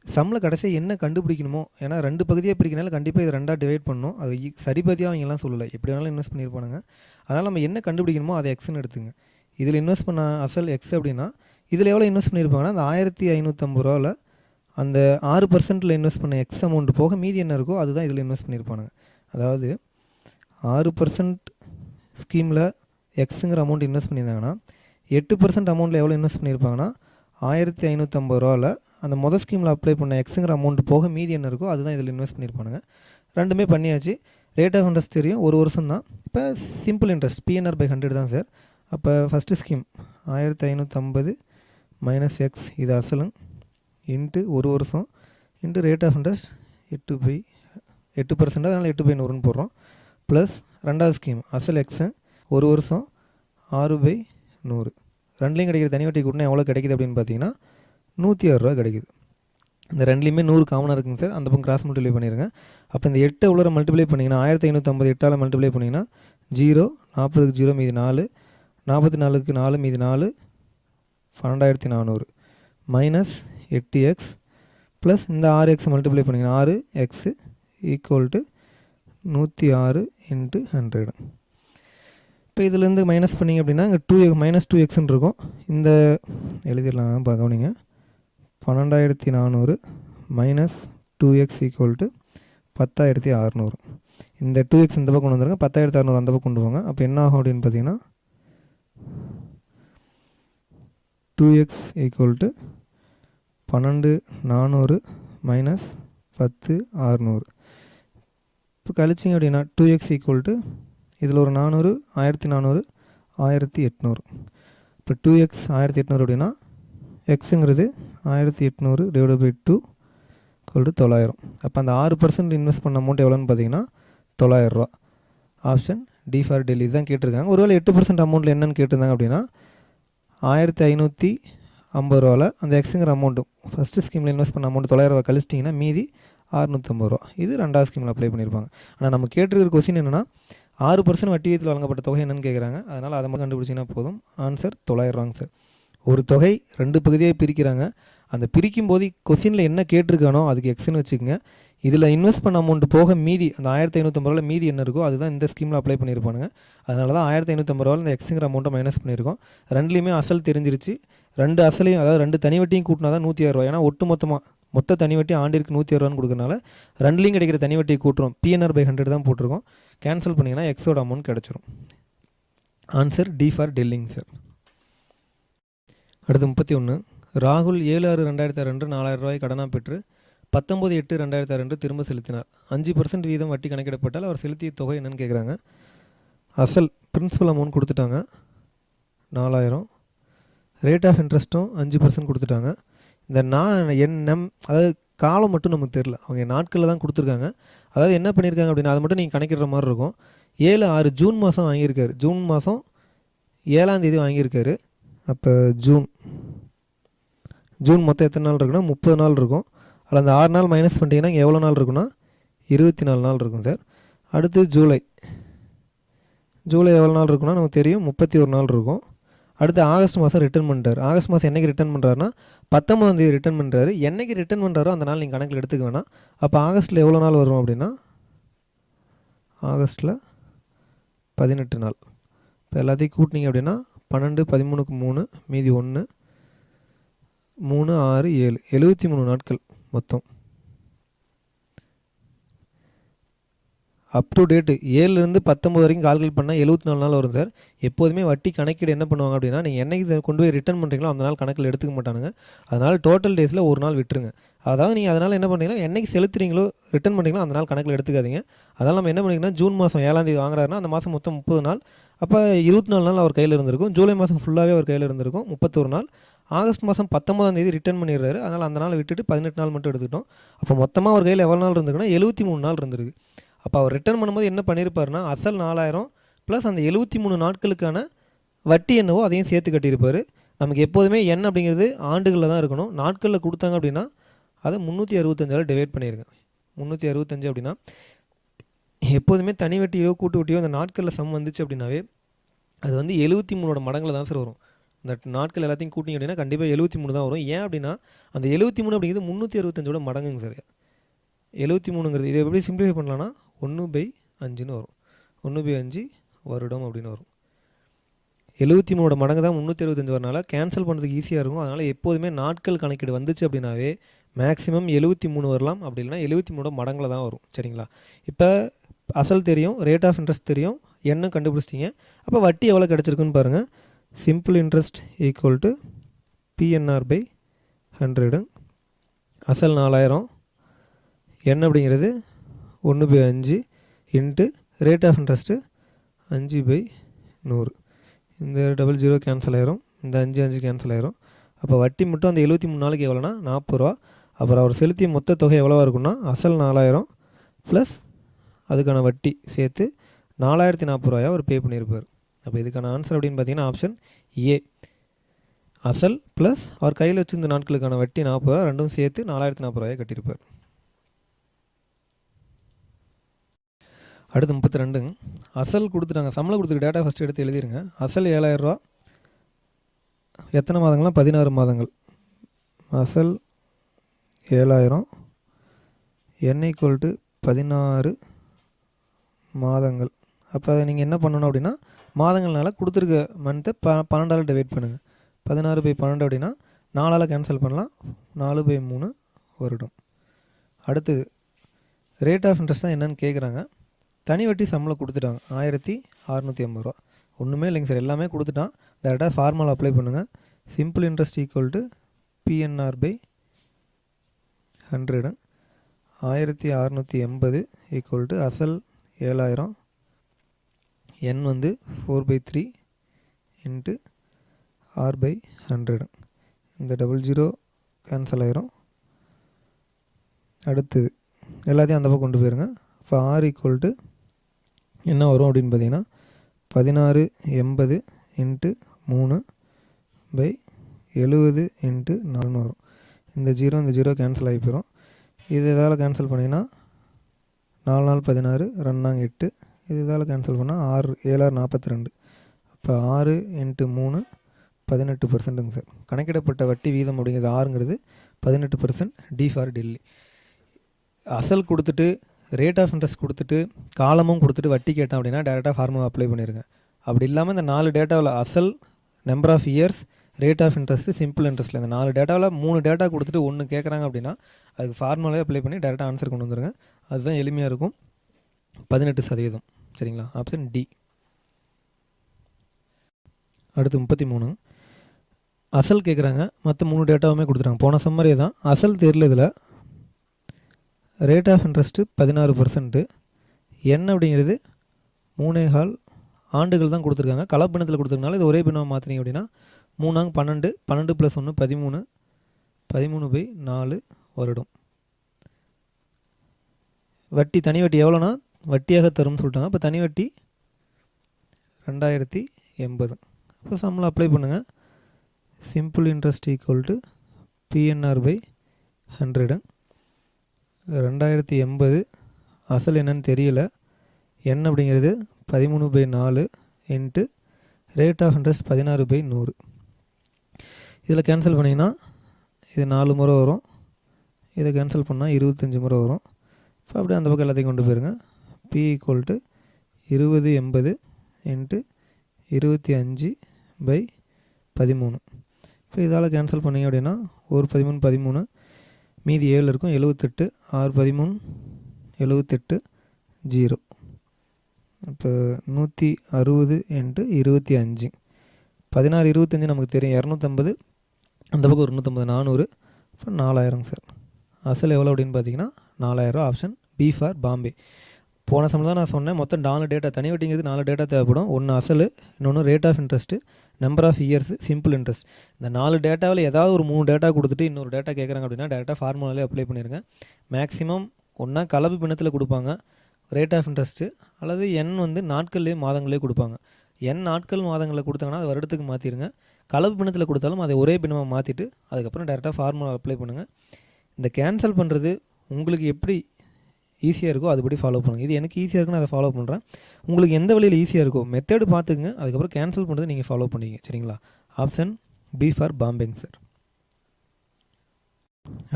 சம்மில் கடைசியாக என்ன கண்டுபிடிக்கணுமோ, ஏன்னா 2 பகுதியாக பிரிக்கிறனால கண்டிப்பாக இது 2ஆக டிவைட் பண்ணணும். அது சரிபதியாக அவங்கெல்லாம் சொல்லலை, எப்படி வேணாலும் இன்வெஸ்ட் பண்ணியிருப்பானுங்க. அதனால் நம்ம என்ன கண்டுபிடிக்கணுமோ அதை எக்ஸ்ன்னு எடுத்துங்க. இதில் இன்வெஸ்ட் பண்ண அசல் எக்ஸ் அப்படின்னா இதில் எவ்வளோ இன்வெஸ்ட் பண்ணியிருப்பாங்கன்னா அந்த 1550 ரூபாவில் அந்த 6%ல் இன்வெஸ்ட் பண்ண எக்ஸ் அமௌண்ட் போக மீதி என்ன இருக்கோ அதுதான் இதில் இன்வெஸ்ட் பண்ணியிருப்பானுங்க. அதாவது 6% ஸ்கீமில் எக்ஸுங்கிற அமௌண்ட் இன்வெஸ்ட் பண்ணியிருந்தாங்கன்னா 8% அமௌண்ட்டில் எவ்வளோ இன்வெஸ்ட் பண்ணியிருப்பாங்கன்னா 1550 ரூபாவில் அந்த மொதல் ஸ்கீமில் அப்ளை பண்ண எக்ஸுங்கிற அமௌண்ட் போக மீதி என்ன இருக்கோ அதுதான் இதில் இன்வெஸ்ட் பண்ணியிருப்பானுங்க. ரெண்டுமே பண்ணியாச்சு. ரேட் ஆஃப் இன்ட்ரெஸ்ட் தெரியும், ஒரு வருஷம் தான். இப்போ சிம்பிள் இன்ட்ரெஸ்ட் PNR/100 தான் சார். அப்போ ஃபஸ்ட்டு ஸ்கீம் 1550 மைனஸ் எக்ஸ், இது அசலுங்க, இன்ட்டு ஒரு வருஷம், இன்ட்டு ரேட் ஆஃப் இன்ட்ரெஸ்ட் 8%, அதனால் 8/100ன்னு போடுறோம். ப்ளஸ் ரெண்டாவது ஸ்கீம் அசல் எக்ஸு, ஒரு வருஷம் 6/100. ரெண்டுலேயும் கிடைக்கிற தனி வட்டி கூட்டினா எவ்வளோ கிடைக்குது அப்படின்னு பார்த்தீங்கன்னா 106 ரூபா கிடைக்குது. இந்த ரெண்டுலேயுமே 100 காமனாக இருக்குங்க சார். அந்த பக்கம் கிராஸ் மல்டிப்ளை பண்ணிடுங்க. அப்போ இந்த 8 எவ்வளோ மல்டிப்ளை பண்ணிங்கன்னா 1550 8ஆல் மல்டிப்ளை பண்ணிங்கன்னா 0, 40க்கு 0 மீதி 4, 44க்கு 4 மீதி 4, 12400 மைனஸ் 8x ப்ளஸ் இந்த 6x மல்டிப்ளை பண்ணிங்கன்னா 6x ஈக்குவல் டு 106 இன்ட்டு 100. இப்போ இதிலேருந்து மைனஸ் பண்ணிங்க அப்படின்னா இங்கே -2xன்னு இருக்கும். இந்த எழுதிடலாம் கவனிங்க. 12400 மைனஸ் 2x ஈக்குவல் டு 10600. இந்த 2x இந்த பக்கம் கொண்டு வந்துருங்க, 10,600 அந்த பக்கம் கொண்டு போங்க. அப்போ என்ன ஆகும் அப்படின்னு பார்த்தீங்கன்னா 2x ஈக்குவல் டு 12,400 மைனஸ் 10,600. இப்போ கழிச்சிங்க அப்படின்னா 2x ஈக்குவல் டு இதில் ஒரு 400, 1400, 1800. இப்போ 2x 1800 அப்படின்னா எக்ஸுங்கிறது 1800 டிவைட் பை 2 ஈக்குவல் டு 900. அப்போ அந்த 6% இன்வெஸ்ட் பண்ண அமௌண்ட் எவ்வளோன்னு பார்த்தீங்கன்னா 900 ரூபா. ஆப்ஷன் டி ஃபார் டெல்லி தான் கேட்டிருக்காங்க. ஒருவேளை 8% அமௌண்ட்டில் என்னென்னு கேட்டிருந்தாங்க அப்படின்னா 1550 ரூபாவில் அந்த எக்ஸுங்கிற அமௌண்ட்டு ஃபஸ்ட்டு ஸ்கீமில் இன்வெஸ்ட் பண்ண அமௌண்ட் 900 ரூபா கழிச்சிட்டிங்கன்னா மீதி 650 ரூபா. இது ரெண்டாவது ஸ்கீமில் அப்ளை பண்ணியிருப்பாங்க. ஆனால் நம்ம கேட்டிருக்கிற கொஸ்டின் என்னென்னா 6% வட்டி வீதத்தில் வழங்கப்பட்ட தொகை என்னென்னு கேட்குறாங்க. அதனால் அதை மட்டும் கண்டுபிடிச்சிங்கன்னா போதும். ஆன்சர் 900 ரூபாங்க சார். ஒரு தொகை 2 பகுதியாக பிரிக்கிறாங்க. அந்த பிரிக்கும் போது கொஸ்டினில் என்ன கேட்டிருக்கானோ அதுக்கு எக்ஸ்ன்னு வச்சுக்கோங்க. இதில் இன்வெஸ்ட் பண்ண அமௌண்ட் போக மீதி அந்த 1550 ரூபாவில் மீதி என்ன இருக்கோ அதுதான் இந்த ஸ்கீமில் அப்ளை பண்ணியிருப்பானுங்க. அதனால தான் 1550 ரூபாவில் இந்த எக்ஸுங்கிற அமௌண்ட்டை மைனஸ் பண்ணியிருக்கோம். ரெண்டுலேயுமே அசல் தெரிஞ்சிருச்சு. 2 அசலையும் அதாவது 2 தனி வட்டியும் கூட்டினா தான் 106 ரூபா. ஏன்னா மொத்த தனி வட்டி ஆண்டிற்கு 106 ரூபான்னு கொடுக்கறனால ரெண்டுலேயும் கிடைக்கிற தனி வட்டியை கூட்டுறோம். பிஎன்ஆர் பை 100 தான் போட்டிருக்கோம். கேன்சல் பண்ணிங்கன்னா எக்ஸோட அமௌண்ட் கிடச்சிரும். ஆன்சர் டி ஃபார் டெல்லிங் சார். அடுத்து 31. ராகுல் 7/6/2006 4000 ரூபாய் கடனாக பெற்று 19/8/2006 திரும்ப செலுத்தினார். 5% வீதம் வட்டி கணக்கிடப்பட்டால் அவர் செலுத்திய தொகை என்னன்னு கேட்குறாங்க. அசல் பிரின்சிபல் அமௌண்ட் கொடுத்துட்டாங்க 4000. ரேட் ஆஃப் இன்ட்ரெஸ்ட்டும் 5% கொடுத்துட்டாங்க. இந்த அதாவது காலம் மட்டும் நமக்கு தெரில, அவங்க நாட்களில் தான் கொடுத்துருக்காங்க. அதாவது என்ன பண்ணியிருக்காங்க அப்படின்னா அதை மட்டும் நீங்கள் கணக்கிடுற மாதிரி இருக்கும். 7/6 ஜூன் மாதம் வாங்கியிருக்காரு. ஜூன் மாதம் 7ஆம் தேதி வாங்கியிருக்காரு. அப்போ ஜூன் மொத்தம் எத்தனை நாள் இருக்குன்னா 30 நாள் இருக்கும். அதில் அந்த 6 நாள் மைனஸ் பண்ணிட்டீங்கன்னா இங்கே எவ்வளோ நாள் இருக்குன்னா 24 நாள் இருக்கும் சார். அடுத்து ஜூலை எவ்வளோ நாள் இருக்குன்னா நமக்கு தெரியும் 31 நாள் இருக்கும். அடுத்து ஆகஸ்ட் மாதம் ரிட்டர்ன் பண்ணுறாரு. ஆகஸ்ட் மாதம் என்றைக்கு ரிட்டர்ன் பண்ணுறாருன்னா 19ஆம் தேதி ரிட்டர்ன் பண்ணுறாரு. என்றைக்கு ரிட்டர்ன் பண்ணுறாரோ அந்த நாள் நீங்கள் கணக்கில் எடுத்துக்க வேணாம். அப்போ ஆகஸ்ட்டில் எவ்வளோ நாள் வரும் அப்படின்னா ஆகஸ்ட்டில் 18 நாள். இப்போ எல்லாத்தையும் கூட்டினீங்க அப்படின்னா 12, 13க்கு 3 மீதி 1, 3, 6, 7 73 நாட்கள் மொத்தம். அப் டு டேட்டு 7லேருந்து 19 வரைக்கும் கால்குலேட் பண்ணால் 74 நாள் வரும் சார். எப்போதுமே வட்டி கணக்கீடு என்ன பண்ணுவாங்க அப்படின்னா நீங்கள் என்றைக்கு கொண்டு போய் ரிட்டர்ன் பண்ணுறீங்களோ அந்த நாள் கணக்கில் எடுத்துக்க மாட்டானுங்க. அதனால் டோட்டல் டேஸில் ஒரு நாள் விட்டுருங்க. அதாவது நீங்கள் அதனால் என்ன பண்ணுறீங்கன்னா என்றைக்கு செலுத்துறீங்களோ ரிட்டர்ன் பண்ணுறீங்களோ அந்த நாள் கணக்கில் எடுத்துக்காதீங்க. அதனால் நம்ம என்ன பண்ணிங்கன்னா ஜூன் மாதம் 7ஆம் தேதி வாங்குறாருன்னா அந்த மாதம் மொத்தம் 30 நாள். அப்போ 24 நாள் அவர் கையில் இருந்திருக்கும். ஜூலை மாதம் ஃபுல்லாகவே அவர் கையில் இருந்திருக்கும் 31 நாள். ஆகஸ்ட் மாதம் 19ஆம் தேதி ரிட்டர்ன் பண்ணிடுறாரு. அதனால் அந்த நாள் விட்டுட்டு 18 நாள் மட்டும் எடுத்துக்கிட்டோம். அப்போ மொத்தமாக அவர் கையில் எவ்வளோ நாள் இருந்திருக்குன்னா 73 நாள் இருந்திருக்கு. அப்போ அவர் ரிட்டர்ன் பண்ணும்போது என்ன பண்ணியிருப்பாருன்னா அசல் 4000 ப்ளஸ் அந்த 73 நாட்களுக்கான வட்டி என்னவோ அதையும் சேர்த்து கட்டியிருப்பார். நமக்கு எப்போதுமே எண் அப்படிங்கிறது ஆண்டுகளில் தான் இருக்கணும். நாட்களில் கொடுத்தாங்க அப்படின்னா அதை 365 டிவைட் பண்ணியிருக்கேன். 365 அப்படின்னா எப்போதுமே தனி வட்டியோ கூட்டு வட்டியோ அந்த நாட்களில் சம் வந்துச்சு அப்படின்னாவே அது வந்து 73 மடங்கில் தான் சார் வரும். இந்த நாட்கள் எல்லாத்தையும் கூட்டிங்க அப்படின்னா கண்டிப்பாக 73 தான் வரும். ஏன் அப்படின்னா அந்த 73 அப்படிங்கிறது 365 மடங்குங்க சார். 73ங்கிறது இதை எப்படி சிம்பிளிஃபை பண்ணலான்னா 1/5ன்னு வரும். 1/5 வருடம் அப்படின்னு வரும். 73 மடங்கு தான் 365 வரனால கேன்சல் பண்ணுறதுக்கு ஈஸியாக இருக்கும். அதனால் எப்போதுமே நாட்கள் கணக்கீடு வந்துச்சு அப்படின்னாவே மேக்ஸிமம் 73 வரலாம். அப்படி இல்லைனா 73 மடங்கில் தான் வரும். சரிங்களா? இப்போ அசல் தெரியும், ரேட் ஆஃப் இன்ட்ரெஸ்ட் தெரியும், எண்ணும் கண்டுபிடிச்சிட்டிங்க. அப்போ வட்டி எவ்வளோ கிடச்சிருக்குன்னு பாருங்கள். Simple interest equal to PNR by 100. அசல் 4000, எண் அப்படிங்கிறது 1/5 இன்ட்டு ரேட் ஆஃப் இன்ட்ரெஸ்ட்டு 5/100. இந்த 00 கேன்சல் ஆயிரும், இந்த 5 கேன்சல் ஆயிரும். அப்போ வட்டி மட்டும் அந்த 73 நாளைக்கு எவ்வளோனா 40 ரூபா. அப்புறம் அவர் செலுத்திய மொத்த தொகை எவ்வளோவா இருக்குன்னா அசல் 4000 ப்ளஸ் அதுக்கான வட்டி சேர்த்து 4040 ரூபாயை அவர் பே பண்ணியிருப்பார். அப்போ இதுக்கான ஆன்சர் அப்படின்னு பார்த்தீங்கன்னா ஆப்ஷன் ஏ. அசல் ப்ளஸ் அவர் கையில் வச்சிருந்த நாட்களுக்கான வட்டி 40 ரூபா, ரெண்டும் சேர்த்து 4040 ரூபாயை கட்டியிருப்பார். அடுத்து 32. அசல் கொடுத்துட்டாங்க, சம்பளம் கொடுத்துருக்கு. டேட்டா ஃபஸ்ட்டு எடுத்து எழுதிருங்க. அசல் 7000 ரூபா, எத்தனை மாதங்கள்லாம் 16 மாதங்கள். அசல் 7000, என் ஈக்குவல் டு 16 மாதங்கள். அப்போ அதை நீங்கள் என்ன பண்ணணும் அப்படின்னா மாதங்கள்னால கொடுத்துருக்க மந்த்தை 12ஆல் டிவைட் பண்ணுங்கள். 16/12 அப்படின்னா 4ஆல் கேன்சல் பண்ணலாம். 4/3 வருடம். அடுத்தது ரேட் ஆஃப் இன்ட்ரெஸ்ட் தான் என்னென்னு கேட்குறாங்க. தனி வட்டி சம்பளம் கொடுத்துட்டாங்க 1650 ரூபா. ஒன்றுமே இல்லைங்க சார், எல்லாமே கொடுத்துட்டான். டேரெக்டாக ஃபார்முலா அப்ளை பண்ணுங்கள். Simple interest equal to PNR by 100. 1680 equal to அசல் 7000, n வந்து 4/3 இன்ட்டு ஆர் பை 100. இந்த 00 கேன்சல் ஆயிரும். அடுத்தது எல்லாத்தையும் அந்த பக்கம் கொண்டு போயிருங்க. இப்போ ஆர் ஈக்குவல் டு என்ன வரும் அப்படின்னு பார்த்தீங்கன்னா 1680 இன்ட்டு 3 பை 70 இன்ட்டு 4 வரும். இந்த 0 கேன்சல் ஆகி போயிடும். இது இதால் கேன்சல் பண்ணிங்கன்னா 4 4 16, 2 8. இது இதால் கேன்சல் பண்ணால் 6 7 42. அப்போ 6 இன்ட்டு 3 18%ங்க சார். கணக்கிடப்பட்ட வட்டி வீதம் அப்படிங்கிறது 6ங்கிறது 18%. D for Delhi. அசல் கொடுத்துட்டு ரேட் ஆஃப் இன்ட்ரெஸ்ட் கொடுத்துட்டு காலமும் கொடுத்துட்டு வட்டி கேட்டேன் அப்படின்னா டேரெக்டாக ஃபார்முலா அப்ளை பண்ணிடுங்க. அப்படி இல்லாமல் இந்த 4 டேட்டாவில் அசல், number of years, rate of interest, simple இன்ட்ரெஸ்ட்டில் இந்த 4 டேட்டாவில் 3 டேட்டா கொடுத்துட்டு 1 கேட்குறாங்க அப்படின்னா அதுக்கு ஃபார்முலாவே அப்ளை பண்ணி டேரெக்டாக ஆன்சர் கொண்டு வந்துடுங்க. அதுதான் எளிமையாக இருக்கும். 18%. சரிங்களா? Option D. அடுத்து 33. அசல் கேட்குறாங்க, மற்ற 3 டேட்டாவுமே கொடுத்துட்டாங்க. போன சம்மரியே தான். அசல் தெரியல. இதில் ரேட் ஆஃப் இன்ட்ரெஸ்ட்டு 16%, என் அப்படிங்கிறது 3.25 ஆண்டுகள் தான் கொடுத்துருக்காங்க. கலப்பினத்தில் கொடுத்துருக்கனால இது ஒரே பின்னமாக மாற்றினீங்க அப்படின்னா 3 12, 12 + 1 13, 13/4 வருடம். வட்டி தனி வட்டி எவ்வளோனா வட்டியாக தரும்னு சொல்லிட்டாங்க. இப்போ தனி வட்டி 2080. இப்போ சம்பளம் அப்ளை பண்ணுங்கள். Simple interest equal to PNR by 100. 2080 அசல் என்னன்னு தெரியல. என் அப்படிங்கிறது 13/4 இன்ட்டு ரேட் ஆஃப் இன்ட்ரெஸ்ட் 16/100. இதில் கேன்சல் பண்ணிங்கன்னா இது 4 முறை வரும். இதை கேன்சல் பண்ணால் 25 முறை வரும். இப்போ அப்படியே அந்த பக்கம் எல்லாத்தையும் கொண்டு போயிருங்க. P equal to 2080 into 25/13. இப்போ இதால் கேன்சல் பண்ணிங்க அப்படின்னா ஒரு 13 மீதி 7 இருக்கும். 78, 6 13, 78, 0. இப்போ 160 இன்ட்டு 25. 16 25 நமக்கு தெரியும் 250. அந்த பக்கம் ஒரு 150, 400. இப்போ 4000 சார். அசல் எவ்வளோ அப்படின்னு பார்த்தீங்கன்னா 4000. Option B for Bombay. போன சம்பளம் தான் நான் சொன்னேன். மொத்தம் 4 டேட்டா. தனி வட்டிங்கிறது 4 டேட்டா தேவைப்படும். ஒன்று அசல், இன்னொன்று rate of interest, number of years, simple interest. இந்த 4 டேட்டாவில் ஏதாவது ஒரு 3 டேட்டா கொடுத்துட்டு இன்னொரு டேட்டா கேட்குறாங்க அப்படின்னா டேரெக்டாக ஃபார்முலாலே அப்ளை பண்ணிடுங்க. மேக்ஸிமம் ஒன்றா கலப்பு பின்னத்தில் கொடுப்பாங்க ரேட் ஆஃப் இன்ட்ரெஸ்ட்டு, அல்லது எண் வந்து நாட்கள்லேயே மாதங்களே கொடுப்பாங்க. எண் நாட்கள் மாதங்களில் கொடுத்தாங்கன்னா அது வருடத்துக்கு மாற்றிடுங்க. கலப்பு பின்னத்தில் கொடுத்தாலும் அதை ஒரே பின்னமாக மாற்றிட்டு அதுக்கப்புறம் டேரெக்டாக ஃபார்முலா அப்ளை பண்ணுங்கள். இந்த கேன்சல் பண்ணுறது உங்களுக்கு எப்படி ஈஸியாக இருக்கோ அதுபடி ஃபாலோ பண்ணுங்கள். இது எனக்கு ஈஸியாக இருக்குன்னு அதை ஃபாலோ பண்ணுறேன். உங்களுக்கு எந்த வழியில் ஈஸியாக இருக்கோ மெத்தேடு பார்த்துக்குங்க. அதுக்கப்புறம் கேன்சல் பண்ணுறது நீங்கள் ஃபாலோ பண்ணிங்க. சரிங்களா? ஆப்ஷன் பி ஃபார் பாம்பேங்க சார்.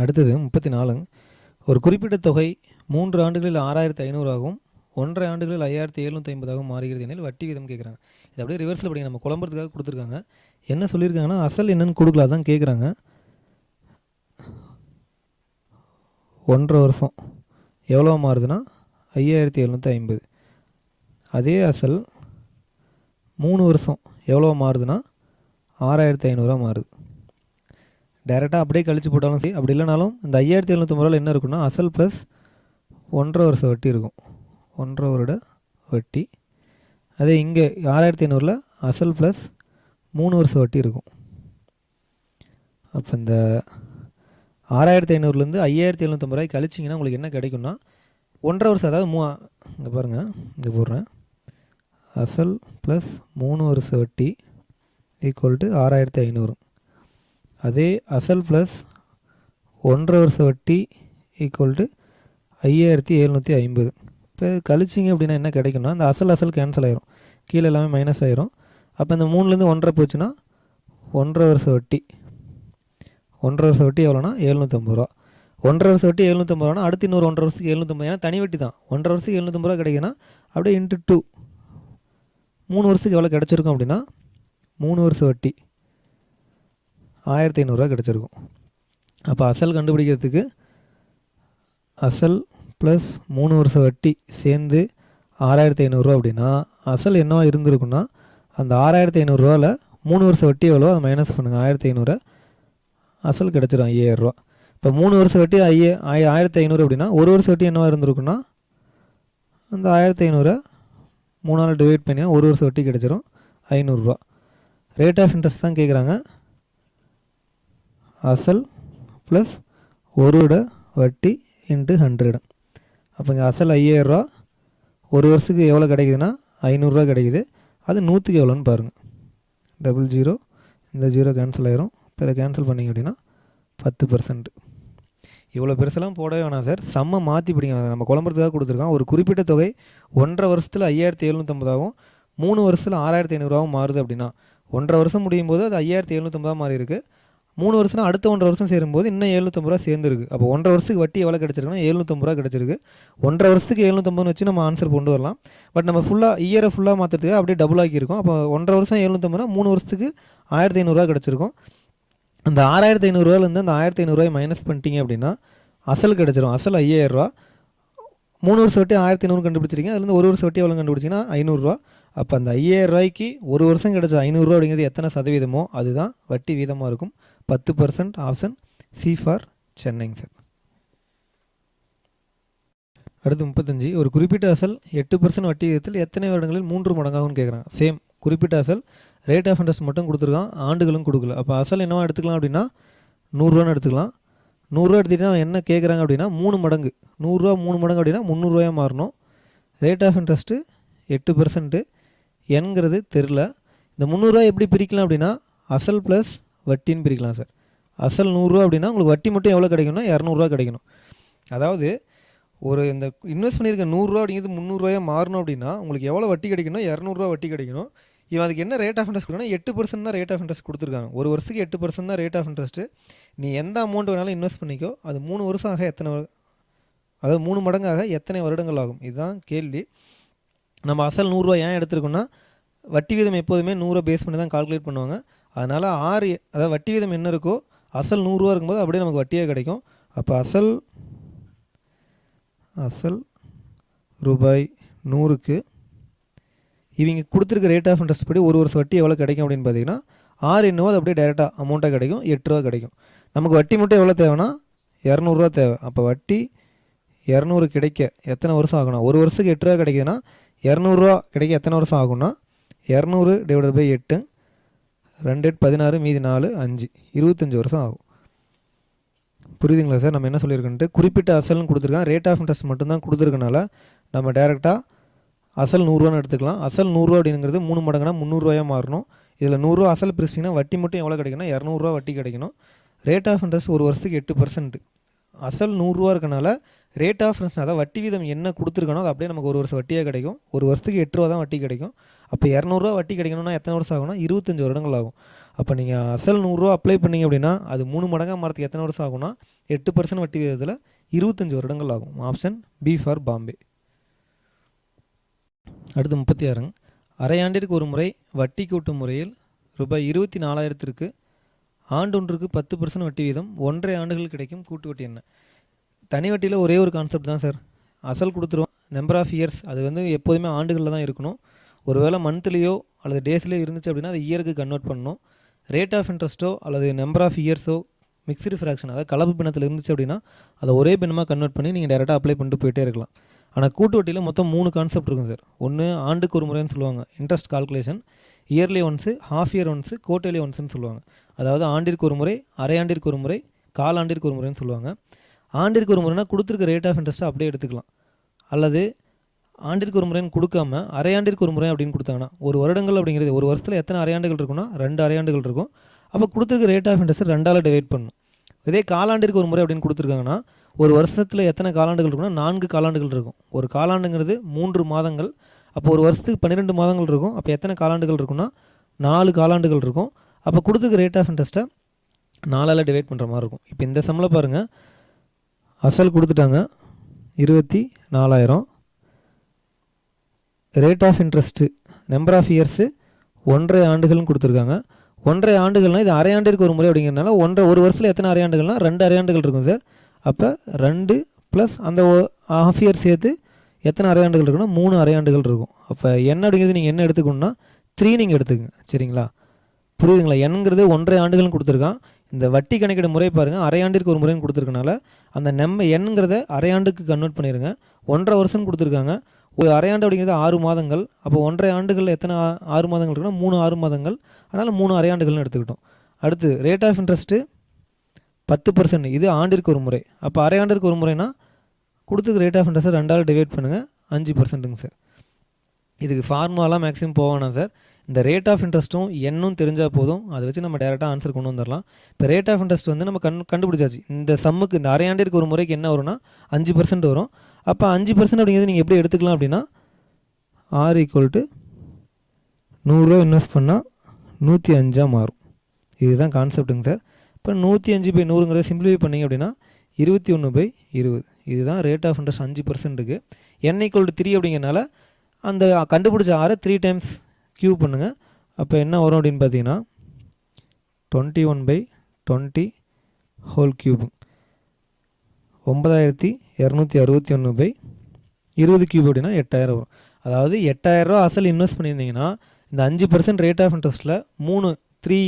அடுத்தது 34. ஒரு குறிப்பிட்ட தொகை 3 ஆண்டுகளில் 6500 ஆகும், 1.5 ஆண்டுகளில் 5750 மாறுகிறது எனில் வட்டி வீதம் கேட்குறாங்க. இது அப்படியே ரிவர்ஸில் படிங்க. நம்ம குழம்புறதுக்காக கொடுத்துருக்காங்க. என்ன சொல்லியிருக்காங்கன்னா அசல் என்னென்னு கொடுக்கல, தான் கேட்குறாங்க. 1.5 வருஷம் எவ்வளோ மாறுதுன்னா 5750. அதே அசல் 3 வருஷம் எவ்வளோ மாறுதுன்னா 6500 மாறுது. டைரெக்டாக அப்படியே கழிச்சு போட்டாலும் சரி, அப்படி இல்லைனாலும் இந்த 5750 என்ன இருக்குன்னா அசல் ப்ளஸ் 1.5 வருஷம் வட்டி இருக்கும். 1.5 வருட வட்டி. அதே இங்கே 6500 அசல் ப்ளஸ் 3 வருஷம் வட்டி இருக்கும். அப்போ இந்த 6500 5750 கழிச்சிங்கன்னா உங்களுக்கு என்ன கிடைக்கும்னா 1.5 வருஷம், அதாவது இங்கே பாருங்கள், இங்கே போடுறேன். அசல் ப்ளஸ் 3 வருஷ வட்டி ஈக்குவல் டு 6500. அதே அசல் ப்ளஸ் 1.5 வருஷ வட்டி ஈக்குவல் டு 5750. இப்போ கழிச்சிங்க அப்படின்னா என்ன கிடைக்கும்னா இந்த அசல் கேன்சல் ஆயிரும், கீழே எல்லாமே மைனஸ் ஆயிரும். அப்போ இந்த 3லேருந்து 1.5 போச்சுன்னா 1.5 வருஷ வட்டி. 1.5 வருஷ வட்டி எவ்வளோனா 750 ரூபா. 1.5 வருஷ வட்டி 750 ரூபானா அடுத்து இன்னொரு 1.5 வருஷத்துக்கு 750. ஏன்னா தனி வட்டி தான். 1.5 வருஷத்துக்கு 750 ரூபா கிடைக்குன்னா அப்படியே இன்ட்டு 2 3 வருஷத்துக்கு எவ்வளோ கிடச்சிருக்கும் அப்படின்னா 3 வருஷ வட்டி 1500 கிடச்சிருக்கும். அப்போ அசல் கண்டுபிடிக்கிறதுக்கு அசல் ப்ளஸ் 3 வருஷ வட்டி சேர்ந்து 6500 அப்படின்னா அசல் என்னவா இருந்திருக்குன்னா அந்த 6500 3 வருஷம் வட்டி எவ்வளோ அதை மைனஸ் பண்ணுங்கள். 1500 அசல் கிடச்சிடும் 5000. இப்போ 3 வருஷம் வட்டி 1500 அப்படின்னா ஒரு வருஷம் வட்டி என்னவா இருந்திருக்குன்னா அந்த 1500 3 டிவைட் பண்ணி ஒரு வருஷம் வட்டி கிடச்சிரும் 500. ரேட் ஆஃப் இன்ட்ரெஸ்ட் தான் கேட்குறாங்க. அசல் ப்ளஸ் ஒருட வட்டி இன்ட்டு 100. அப்போ இங்கே அசல் 5000, ஒரு வருஷத்துக்கு எவ்வளோ கிடைக்குதுன்னா 500 கிடைக்குது. அது 100க்கு எவ்வளோன்னு பாருங்கள். 00 இந்த 0 கேன்சல் ஆயிரும். இப்போ இதை கேன்சல் பண்ணிங்க அப்படின்னா 10%. இவ்வளோ பெருசெல்லாம் போடவே வேணாம் சார். செம்ம மாற்றி பிடிங்க. நம்ம குழம்புறதுக்காக கொடுத்துருக்கோம். ஒரு குறிப்பிட்ட தொகை 1.5 வருஷத்தில் 5750 3 வருஷத்தில் 6500 மாறுது அப்படின்னா 1.5 வருஷம் முடியும் போது அது 5750 மாறி இருக்குது. 3 வருஷம்னா அடுத்த 1.5 வருஷம் சேரும்போது இன்னும் 750 சேர்ந்துருக்கு. அப்போ 1.5 வருஷத்துக்கு வட்டி எவ்வளோ கிடச்சிருக்குன்னா 750 கிடச்சிருக்கு. 1.5 வருஷத்துக்கு 750 வச்சு நம்ம ஆன்சர் கொண்டு வரலாம். பட் நம்ம இயரை ஃபுல்லாக மாற்றுறதுக்கு அப்படியே டபுள் ஆக்கியிருக்கோம். அப்போ 1.5 வருஷம் 750, 3 வருஷத்துக்கு 1500 கிடச்சிருக்கும். அந்த 6500 அந்த 1500 மைனஸ் பண்ணிட்டீங்க அப்படின்னா அசல் கிடச்சிரும். அசல் 5000. 3 வருஷம் வட்டி 1500 கண்டுபிடிச்சிருக்கீங்க. அதுலேருந்து ஒரு வருஷம் வட்டி எவ்வளோ கண்டுபிடிச்சிங்கன்னா 500. அப்போ அந்த 5000 ஒரு வருஷம் கிடச்ச 500 அப்படிங்கிறது எத்தனை சதவீதமோ அதுதான் வட்டி வீதமாக இருக்கும். 10%. ஆப்ஷன் சி ஃபார் சென்னைங்க சார். அடுத்து 35. ஒரு குறிப்பிட்ட அசல் 8% வட்டி விகிதத்தில் எத்தனை வருடங்களில் 3 மடங்காகும்னு கேட்குறாங்க. சேம் குறிப்பிட்ட அசல் ரேட் ஆஃப் இன்ட்ரெஸ்ட் மட்டும் கொடுத்துருக்கான், ஆண்டுகளும் கொடுக்கல. அப்போ அசல் என்னவா எடுத்துக்கலாம் அப்படின்னா 100 எடுத்துக்கலாம். 100 எடுத்துக்கிட்டா என்ன கேட்குறாங்க அப்படின்னா 3 மடங்கு. 100 3 மடங்கு அப்படின்னா 300 மாறணும். Rate of interest 8%. என்கிறது தெரில. இந்த 300 எப்படி பிரிக்கலாம் அப்படின்னா அசல் ப்ளஸ் வட்டின்னு பிரிக்கலாம் சார். அசல் 100 அப்படின்னா உங்களுக்கு வட்டி மட்டும் எவ்வளோ கிடைக்கும்னா 200 கிடைக்கணும். அதாவது ஒரு இந்த இன்வெஸ்ட் பண்ணியிருக்க 100 அப்படிங்கிறது 300 மாறணும் அப்படின்னா உங்களுக்கு எவ்வளோ வட்டி கிடைக்கணும்? 200 வட்டி கிடைக்கணும். இவன் அதுக்கு என்ன ரேட் ஆஃப் இன்ட்ரெஸ்ட் கொடுக்கணும்? 8% தான் ரேட் ஆஃப் இன்ட்ரெஸ்ட் கொடுத்துருக்காங்க. ஒரு வருஷத்துக்கு 8% தான் ரேட் ஆஃப் இன்ட்ரெஸ்ட்டு. நீ எந்த அமௌண்ட் வேணாலும் இன்வெஸ்ட் பண்ணிக்கோ, அது 3 வருஷம் ஆக அதாவது 3 மடங்காக எத்தனை வருடங்கள் ஆகும்? இதுதான் கேள்வி. நம்ம அசல் 100 ஏன் எடுத்துருக்கோன்னா வட்டி வீதம் எப்போதுமே 100 பேஸ் பண்ணி தான் கால்குலேட் பண்ணுவாங்க. அதனால் அதாவது வட்டி வீதம் என்ன இருக்கோ அசல் 100 இருக்கும்போது அப்படியே நமக்கு வட்டியாக கிடைக்கும். அப்போ அசல் ரூபாய் 100க்கு இவங்க கொடுத்துருக்க ரேட் ஆஃப் இன்ட்ரெஸ்ட் படி ஒரு வருஷம் வட்டி எவ்வளோ கிடைக்கும் அப்படின்னு பார்த்தீங்கன்னா 6 என்னவோ அது அப்படியே டைரெக்டாக அமௌண்ட்டாக கிடைக்கும். 8 ரூபா கிடைக்கும். நமக்கு வட்டி மட்டும் எவ்வளோ தேவைன்னா 200 தேவை. அப்போ வட்டி 200 கிடைக்க எத்தனை வருஷம் ஆகும்னா ஒரு வருஷத்துக்கு 8 ரூபா கிடைக்குதுன்னா 200 கிடைக்க எத்தனை வருஷம் ஆகும்னா 200 டிவைடட் பை 8 2 8 16 மீதி 4 5 25 வருஷம் ஆகும். புரியுதுங்களா சார்? நம்ம என்ன சொல்லியிருக்கோன்ட்டு குறிப்பிட்ட அசல்னு கொடுத்துருக்கான், ரேட் ஆஃப் இன்ட்ரெஸ்ட் மட்டும்தான் கொடுத்துருக்கனால நம்ம டேரெக்டாக அசல் 100 எடுத்துக்கலாம். அசல் 100 அப்படிங்கிறது 3 மடங்குனா 300 மாறணும். இதில் 100 அசல் பிரிச்சிங்கன்னா வட்டி மட்டும் எவ்வளோ கிடைக்குன்னா 200 வட்டி கிடைக்கணும். ரேட் ஆஃப் இன்ட்ரெஸ்ட் ஒரு வருஷத்துக்கு 8%. அசல் 100 இருக்கனால ரேட் ஆஃப் இன்ட்ரெஸ்ட் அதாவது வட்டி வீதம் என்ன கொடுத்துருக்கணும் அது அப்படியே நமக்கு ஒரு வருஷம் வட்டியாக கிடைக்கும். ஒரு வருஷத்துக்கு 8 ரூபா தான் வட்டி கிடைக்கும். அப்போ 200 வட்டி கிடைக்கணும்னா எத்தனை வருஷம் ஆகும்னா 25 வருடங்கள் ஆகும். அப்போ நீங்கள் அசல் 100 அப்ளை பண்ணிங்க அப்படின்னா அது 3 மடங்காக மாறத்துக்கு எத்தனை வருஷம் ஆகும்னா 8% வட்டி வீதத்தில் 25 வருடங்கள் ஆகும். Option B for Bombay. அடுத்து 36. அரையாண்டிற்கு ஒரு முறை வட்டி கூட்டும் முறையில் ரூபாய் 24,000க்கு ஆண்டொன்றுக்கு 10% வட்டி வீதம் 1.5 ஆண்டுகள் கிடைக்கும் கூட்டு வட்டி என்ன? தனி வட்டியில் ஒரே ஒரு கான்செப்ட் தான் சார். அசல் கொடுத்துருவோம், நம்பர் ஆஃப் இயர்ஸ் அது எப்போதுமே ஆண்டுகளில் தான் இருக்கணும். ஒருவேளை மந்த்லியோ அல்லது டேஸ்லேயோ இருந்துச்சு அப்படின்னா அது இயருக்கு கன்வெர்ட் பண்ணணும். ரேட் ஆஃப் இன்ட்ரெஸ்ட்டோ அல்லது நம்பர் ஆஃப் இயர்ஸோ மிக்சடு ஃப்ராக்ஷன் அதாவது கலப்பு பின்னத்தில் இருந்துச்சு அப்படின்னா அதை ஒரே பின்னமாக கன்வெர்ட் பண்ணி நீங்கள் டேரெக்டாக அப்ளை பண்ணிட்டு போயிட்டே இருக்கலாம். ஆனால் கூட்டு வட்டியில் மொத்தம் 3 கான்செப்ட் இருக்கும் சார். ஒன்று ஆண்டுக்கு ஒரு முறைன்னு சொல்லுவாங்க interest calculation, yearly once, half year once, quarterly ஒன்ஸுன்னு சொல்லுவாங்க. அதாவது ஆண்டிற்கு ஒரு முறை, அரையாண்டிற்கு ஒரு முறை, காலாண்டிற்கு ஒரு முறைன்னு சொல்லுவாங்க. ஆண்டிற்கு ஒரு முறைனா கொடுத்துருக்க ரேட் ஆஃப் இன்ட்ரெஸ்ட்டை அப்படியே எடுத்துக்கலாம். அல்லது ஆண்டிற்கு ஒரு முறைன்னு கொடுக்காம அரையாண்டிற்கு ஒரு முறை அப்படின்னு கொடுத்தாங்கன்னா ஒரு வருடங்கள் அப்படிங்கிறது ஒரு வருஷத்தில் எத்தனை அரையாண்டுகள் இருக்குன்னா 2 அரையாண்டுகள் இருக்கும். அப்போ கொடுத்துருக்க ரேட் ஆஃப் இன்ட்ரெஸ்ட் 2ஆல் டிவைட் பண்ணணும். இதே காலாண்டிற்கு ஒரு முறை அப்படின்னு கொடுத்துருக்காங்கன்னா ஒரு வருஷத்தில் எத்தனை காலாண்டுகள் இருக்குன்னா 4 காலாண்டுகள் இருக்கும். ஒரு காலாண்டுங்கிறது 3 மாதங்கள். அப்போ ஒரு வருஷத்துக்கு 12 மாதங்கள் இருக்கும். அப்போ எத்தனை காலாண்டுகள் இருக்குன்னா 4 காலாண்டுகள் இருக்கும். அப்போ கொடுத்துருக்க ரேட் ஆஃப் இன்ட்ரெஸ்ட்டை 4ஆல் டிவைட் பண்ணுற மாதிரி இருக்கும். இப்போ இந்த சம்மில் பாருங்கள், அசல் கொடுத்துட்டாங்க 24,000, rate of interest number of years 1.5 ஆண்டுகள்னு கொடுத்துருக்காங்க. 1.5 ஆண்டுகள்னால் இது அரையாண்டிற்கு ஒரு முறை அப்படிங்கிறனால ஒரு வருஷத்தில் எத்தனை அரையாண்டுகள்னால் 2 அரையாண்டுகள் இருக்கும் சார். அப்போ 2 ப்ளஸ் அந்த ஹாஃப் இயர் சேர்த்து எத்தனை அரையாண்டுகள் இருக்குன்னா 3 அரையாண்டுகள் இருக்கும். அப்போ n அப்படிங்கிறது நீங்கள் என்ன எடுத்துக்கணும்னா 3 நீங்கள் எடுத்துக்கங்க. சரிங்களா? புரியுதுங்களா? என்கிறது 1.5 ஆண்டுகள்னு கொடுத்துருக்கான். இந்த வட்டி கணக்கிட முறை பாருங்கள், அரையாண்டிற்கு ஒரு முறைன்னு கொடுத்துருக்கனால அந்த என்கிறத அரையாண்டுக்கு கன்வெர்ட் பண்ணிடுங்க. 1.5 வருஷம் கொடுத்துருக்காங்க. ஒரு அரையாண்டு அப்படிங்கிறது 6 மாதங்கள். அப்போ 1.5 ஆண்டுகளில் எத்தனை 6 மாதங்கள் இருக்குன்னா 3 6 மாதங்கள். அதனால் 3 அரையாண்டுகள்னு எடுத்துக்கிட்டோம். அடுத்து ரேட் ஆஃப் இன்ட்ரெஸ்ட்டு 10%. இது ஆண்டிற்கு ஒரு முறை. அப்போ அரையாண்டிற்கு ஒரு முறைனா கொடுத்துக்கு ரேட் ஆஃப் இன்ட்ரெஸ்ட்டை 2ஆல் டிவைட் பண்ணுங்கள், 5%ங்க சார். இதுக்கு ஃபார்முலாலாம் மேக்ஸிமம் போவானா சார்? இந்த ரேட் ஆஃப் இன்ட்ரெஸ்ட்டும் என்னும் தெரிஞ்சால் போதும், அதை வச்சு நம்ம டேரெக்டாக ஆன்சர் கொண்டு வந்துடலாம். இப்போ ரேட் ஆஃப் இன்ட்ரெஸ்ட் வந்து நம்ம கண்டுபிடிச்சாச்சு. இந்த சம்முக்கு இந்த அரையாண்டிற்கு ஒரு முறைக்கு என்ன வரும்னா 5% வரும். அப்போ 5% அப்படிங்கிறது நீங்கள் எப்படி எடுத்துக்கலாம் அப்படின்னா R = 100 இன்வெஸ்ட் பண்ணால் 105 மாறும். இதுதான் கான்செப்ட்டுங்க சார். இப்போ 105/100ங்கிறத சிம்பிளிஃபை பண்ணிங்க அப்படின்னா 21/20. இதுதான் ரேட் ஆஃப் இன்ட்ரெஸ்ட் 5%க்கு. n = 3 அப்படிங்கிறனால அந்த கண்டுபிடிச்ச ஆரை 3 டைம்ஸ் கியூப் பண்ணுங்கள். அப்போ என்ன வரும் அப்படின்னு பார்த்தீங்கன்னா 21/20 ஹோல் கியூப் 9261/20 கியூப் அப்படின்னா 8000 வரும். அதாவது 8000 ரூபா அசல் இன்வெஸ்ட் பண்ணியிருந்தீங்கன்னா இந்த 5% ரேட் ஆஃப் இன்ட்ரெஸ்ட்டில் 3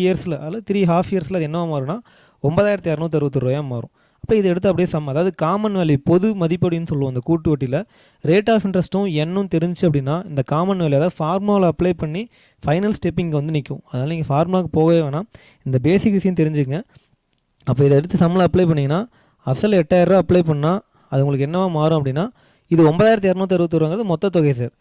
இயர்ஸில் அல்லது 3.5 இயர்ஸில் அது என்னவா மாறும்னா 9261 ரூபாயாக மாறும். அப்போ இதை எடுத்து அப்படியே அதாவது காமன் வேல்யூ பொது மதிப்பு அப்படின்னு சொல்லுவோம். அந்த கூட்டு வட்டியில் ரேட் ஆஃப் இன்ட்ரெஸ்ட்டும் என்னும் தெரிஞ்சு அப்படின்னா இந்த காமன் வேல்யூ அதாவது ஃபார்முலாவில் அப்ளை பண்ணி ஃபைனல் ஸ்டெப் இங்கே வந்து நிற்கும். அதனால் நீங்கள் ஃபார்முலாவுக்கு போகவே வேணாம், இந்த பேசிக் விஷயம் தெரிஞ்சுங்க. அப்போ இதை எடுத்து சம்மில் அப்ளை பண்ணிங்கன்னா அசல் 8000 ரூபா அப்ளை பண்ணால் அது உங்களுக்கு என்னவா மாறும் அப்படின்னா இது 9261 ரூபாங்கிறது மொத்த தொகை சார்.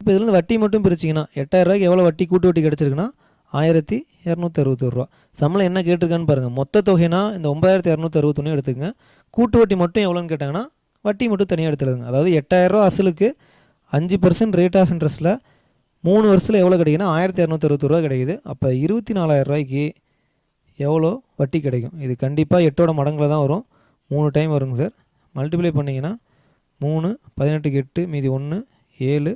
இப்போ இதுலேருந்து வட்டி மட்டும் பிரிச்சிங்கன்னா 8000 ரூபாய்க்கு எவ்வளோ வட்டி கூட்டு வட்டி கிடச்சிருக்குன்னா 1261 ரூபா. சம்பளம் என்ன கேட்டிருக்கான்னு பாருங்கள். மொத்த தொகைனா இந்த 9261 எடுத்துக்கங்க. கூட்டு வட்டி மட்டும் எவ்வளோன்னு கேட்டாங்கன்னா வட்டி மட்டும் தனியாக எடுத்துருங்க. அதாவது 8000 ரூபா அசலுக்கு 5% ரேட் ஆஃப் இன்ட்ரெஸ்ட்டில் 3 வருஷத்தில் எவ்வளோ கிடைக்குன்னா 1261 ரூபா கிடைக்குது. அப்போ 24,000 ரூபாய்க்கு எவ்வளோ வட்டி கிடைக்கும்? இது கண்டிப்பாக 8ஓட மடங்கில் தான் வரும். 3 டைம் வருங்க சார். மல்டிப்ளை பண்ணிங்கன்னா 3 18க்கு 8 மீதி 1 7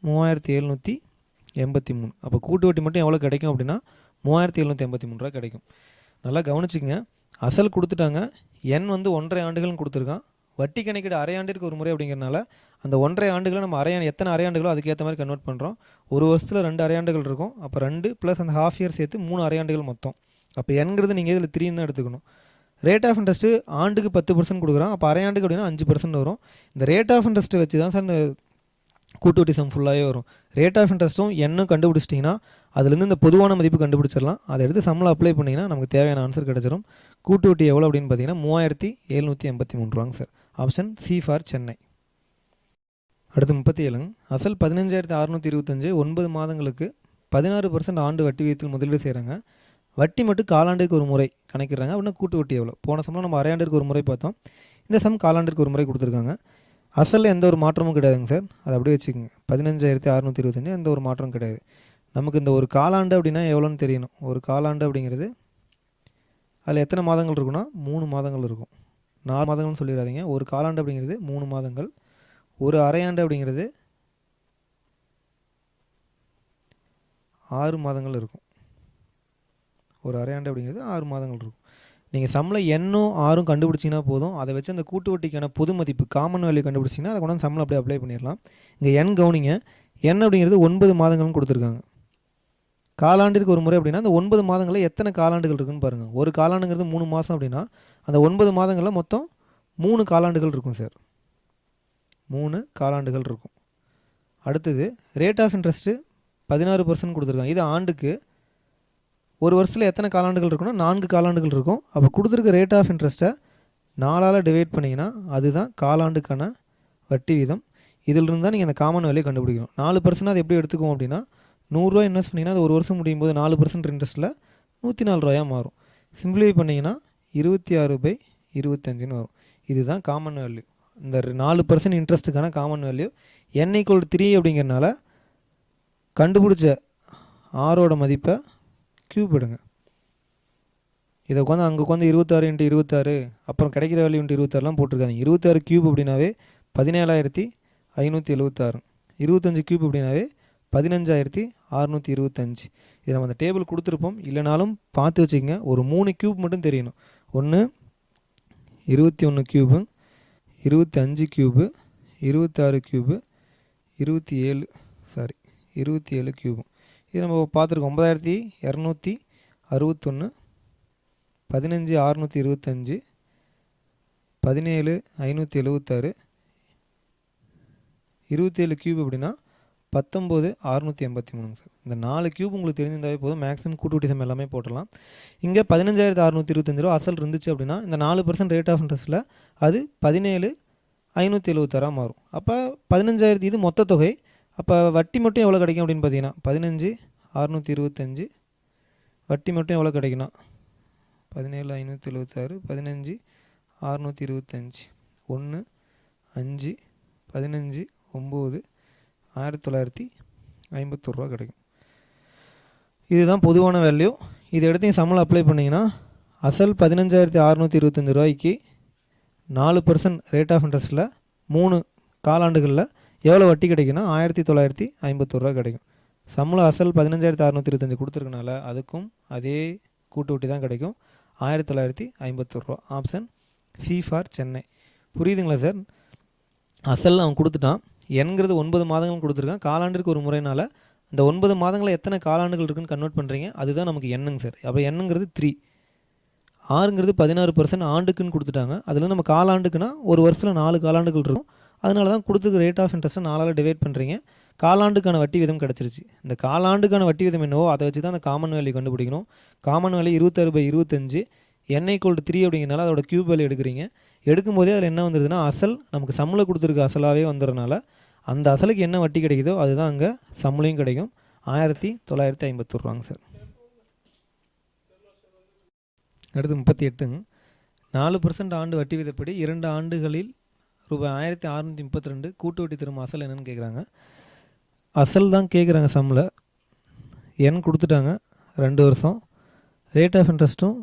3783. அப்போ கூட்டு வட்டி மட்டும் எவ்வளோ கிடைக்கும் அப்படின்னா 3783 ரூபா கிடைக்கும். நல்லா கவனிச்சிங்க. அசல் கொடுத்துட்டாங்க, எண் வந்து 1.5 ஆண்டுகள்னு கொடுத்துருக்கான். வட்டி கணக்கீடு அரையாண்டிற்கு ஒரு முறை அப்படிங்கிறனால அந்த 1.5 ஆண்டுகளை நம்ம எத்தனை அரையாண்டுகளோ அதுக்கேற்ற மாதிரி கன்வெர்ட் பண்ணுறோம். ஒரு வருஷத்தில் 2 அரையாண்டுகள் இருக்கும். அப்போ 2 + அந்த ஹாஃப் இயர் சேர்த்து 3 அரையாண்டுகள் மொத்தம். அப்போ என்கிறது நீங்கள் இதில் 3 தான் எடுத்துக்கணும். ரேட் ஆஃப் இன்ட்ரெஸ்ட்டு ஆண்டுக்கு 10% கொடுக்குறோம். அப்போ அரையாண்டுக்கு அப்படின்னா 5% வரும். இந்த ரேட் ஆஃப் இன்ட்ரெஸ்ட்டை வச்சு தான் சார் இந்த கூட்டு வட்டி சம் ஃபுல்லாகவே வரும். ரேட் ஆஃப் இன்ட்ரெஸ்ட்டும் என்னும் கண்டுபிடிச்சிட்டிங்கன்னா அதுலேருந்து இந்த பொதுவான மதிப்பு கண்டுபிடிச்சிடலாம். அதை எடுத்து சம்மில் அப்ளை பண்ணிங்கன்னா நமக்கு தேவையான ஆன்சர் கிடச்சிடும். கூட்டு வட்டி எவ்வளோ அப்படின்னு பார்த்தீங்கன்னா 3783 ரூபாங்க sir. Option C for Chennai. அடுத்து 37. அசல் 15,625 9 மாதங்களுக்கு 16% ஆண்டு வட்டி விகிதத்தில் முதலீடு செய்கிறாங்க. வட்டி மட்டும் காலாண்டுக்கு ஒரு முறை கணக்கிடுறாங்க அப்படின்னா கூட்டு வட்டி எவ்வளோ? போன சம்மில் நம்ம அரையாண்டிற்கு ஒரு முறை பார்த்தோம். இந்த சம் காலாண்டிற்கு ஒரு முறை கொடுத்துருக்காங்க. அசலில் எந்த ஒரு மாற்றமும் கிடையாதுங்க சார். அதை அப்படியே வச்சுக்கோங்க. 15,625 எந்த ஒரு மாற்றமும் கிடையாது. நமக்கு இந்த ஒரு காலாண்டு அப்படின்னா எவ்வளோன்னு தெரியணும். ஒரு காலாண்டு அப்படிங்கிறது அதில் எத்தனை மாதங்கள் இருக்குன்னா 3 மாதங்கள் இருக்கும். 4 மாதங்கள்னு சொல்லிடாதீங்க. ஒரு காலாண்டு அப்படிங்கிறது 3 மாதங்கள். ஒரு அரையாண்டு அப்படிங்கிறது 6 மாதங்கள் இருக்கும். ஒரு அரையாண்டு அப்படிங்கிறது 6 மாதங்கள் இருக்கும். நீங்கள் சம்மில் எண்ணும் 6 கண்டுபிடிச்சிங்கன்னா போதும். அதை வச்சு அந்த கூட்டு வட்டிக்கான பொது மதிப்பு காமன் வேல்யூ கண்டுபிடிச்சிங்கன்னா அதை கொண்டு சம்மில் அப்படியே அப்ளை பண்ணிடலாம். இங்கே எண் கவனிங்க. எண் அப்படிங்கிறது 9 மாதங்கள்னு கொடுத்துருக்காங்க. காலாண்டிற்கு ஒரு முறை அப்படின்னா அந்த 9 மாதங்களில் எத்தனை காலாண்டுகள் இருக்குன்னு பாருங்கள். ஒரு காலாண்டுங்கிறது 3 மாதம் அப்படின்னா அந்த 9 மாதங்களில் மொத்தம் 3 காலாண்டுகள் இருக்கும் சார். 3 காலாண்டுகள் இருக்கும். அடுத்தது ரேட் ஆஃப் இன்ட்ரெஸ்ட்டு 16% கொடுத்துருக்காங்க. இது ஆண்டுக்கு. ஒரு வருஷத்தில் எத்தனை காலாண்டுகள் இருக்குன்னா 4 காலாண்டுகள் இருக்கும். அப்போ கொடுத்துருக்க ரேட் ஆஃப் இன்ட்ரெஸ்ட்டை 4ஆல் டிவைட் பண்ணிங்கன்னா அதுதான் காலாண்டுக்கான வட்டி வீதம். இதிலிருந்து தான் நீங்கள் அந்த காமன் வேல்யூ கண்டுபிடிக்கணும். 4% அது எப்படி எடுத்துக்குவோம் அப்படின்னா 100 ரூபா இன்வெஸ்ட் பண்ணிங்கன்னா அது ஒரு வருஷம் முடியும் போது 4% இன்ட்ரெஸ்ட்டில் 104 ரூபாயாக மாறும். சிம்பிளிஃபை பண்ணிங்கன்னா 26/25 வரும். இதுதான் காமன் வேல்யூ. இந்த 4% இன்ட்ரெஸ்ட்டுக்கான காமன் வேல்யூ. n = 3 அப்படிங்கிறனால கண்டுபிடிச்ச ஆரோட மதிப்பை கியூப் எடுங்க. இதை உட்காந்து அங்கே உட்காந்து 26 × 26 அப்புறம் கிடைக்கிற வேல்யூ × 26லாம் போட்டிருக்காங்க. 26 கியூப் அப்படின்னாவே 17,576. 25 கியூப் அப்படின்னாவே 15,625. இதை நம்ம அந்த டேபிள் கொடுத்துருப்போம். இல்லைனாலும் பார்த்து வச்சுக்கோங்க. ஒரு 3 கியூப் மட்டும் தெரியணும். ஒன்று 21 கியூபு, 25 கியூபு, 26 கியூபு 27 27 கியூபும் இது நம்ம பார்த்துருக்கோம். 9261 15625 17576 27 கியூப் அப்படின்னா 19683 சார். இந்த 4 கியூப் உங்களுக்கு தெரிஞ்சிருந்தாவே போதும். மேக்ஸிமம் கூட்டுவட்டி சம் எல்லாமே போட்டலாம். இங்கே 15625 ரூபா அசல் இருந்துச்சு அப்படின்னா இந்த 4% ரேட் ஆஃப் இன்ட்ரெஸ்ட்டில் அது 17576 மாறும். அப்போ 15000 இது மொத்த தொகை. அப்போ வட்டி மட்டும் எவ்வளோ கிடைக்கும் அப்படின்னு பார்த்தீங்கன்னா 15625 வட்டி மட்டும் எவ்வளோ கிடைக்குன்னா 17576 15625 1 5 15 9 1951 ரூபா கிடைக்கும். இதுதான் பொதுவான வேல்யூ. இது எடுத்து சம்பளம் அப்ளை பண்ணிங்கன்னா அசல் 15625 ரூபாய்க்கு 4% ரேட் ஆஃப் இன்ட்ரெஸ்ட்டில் 3 காலாண்டுகளில் எவ்வளோ வட்டி கிடைக்குன்னா 1951 ரூபா கிடைக்கும். சம்பளம் அசல் 15625 கொடுத்துருக்கனால அதுக்கும் அதே கூட்டு வட்டி தான் கிடைக்கும், 1951 ரூபா. Option C for Chennai. புரியுதுங்களா சார்? அசல் அவன் கொடுத்துட்டான், என்கிறது 9 மாதங்கள் கொடுத்துருக்கான். காலாண்டிற்கு ஒரு முறைனால இந்த 9 மாதங்களில் எத்தனை காலாண்டுகள் இருக்குன்னு கன்வெர்ட் பண்ணுறீங்க, அதுதான் நமக்கு எண்ணுங்க சார். அப்போ எண்ணுங்கிறது 3, ஆறுங்கிறது 16% ஆண்டுக்குன்னு கொடுத்துட்டாங்க. அதில் நம்ம காலாண்டுக்குன்னா ஒரு வருஷத்தில் 4 காலாண்டுகள் இருக்கும். அதனால தான் கொடுத்துருக்க ரேட் ஆஃப் இன்ட்ரெஸ்ட்டை 4ஆல் டிவைட் பண்ணுறீங்க. காலாண்டுக்கான வட்டி விதம் கிடச்சிருச்சு. இந்த காலாண்டுக்கான வட்டி விதம் என்னவோ அதை வச்சு தான் அந்த காமன் வேல்யூ கண்டுபிடிக்கணும். காமன் வேல்யூ 26/25, n = 3 அப்படிங்கிறனால அதோட கியூப் வேல்யூ எடுக்கிறீங்க. எடுக்கும்போதே அதில் என்ன வந்துடுதுன்னா அசல் நமக்கு சம்பளம் கொடுத்துருக்க அசலாகவே வந்துடுறனால அந்த அசலுக்கு என்ன வட்டி கிடைக்குதோ அதுதான் அங்கே சம்பளையும் கிடைக்கும், 1951 ரூபாங்க சார். அடுத்து 38. 4% ஆண்டு வட்டி விதப்படி 2 ஆண்டுகளில் ரூபாய் 1632 கூட்டு வட்டி தரும் அசல் என்னன்னு கேட்குறாங்க. அசல் தான் கேட்குறாங்க. சம்பள என் கொடுத்துட்டாங்க, 2 வருஷம். ரேட் ஆஃப் இன்ட்ரெஸ்ட்டும்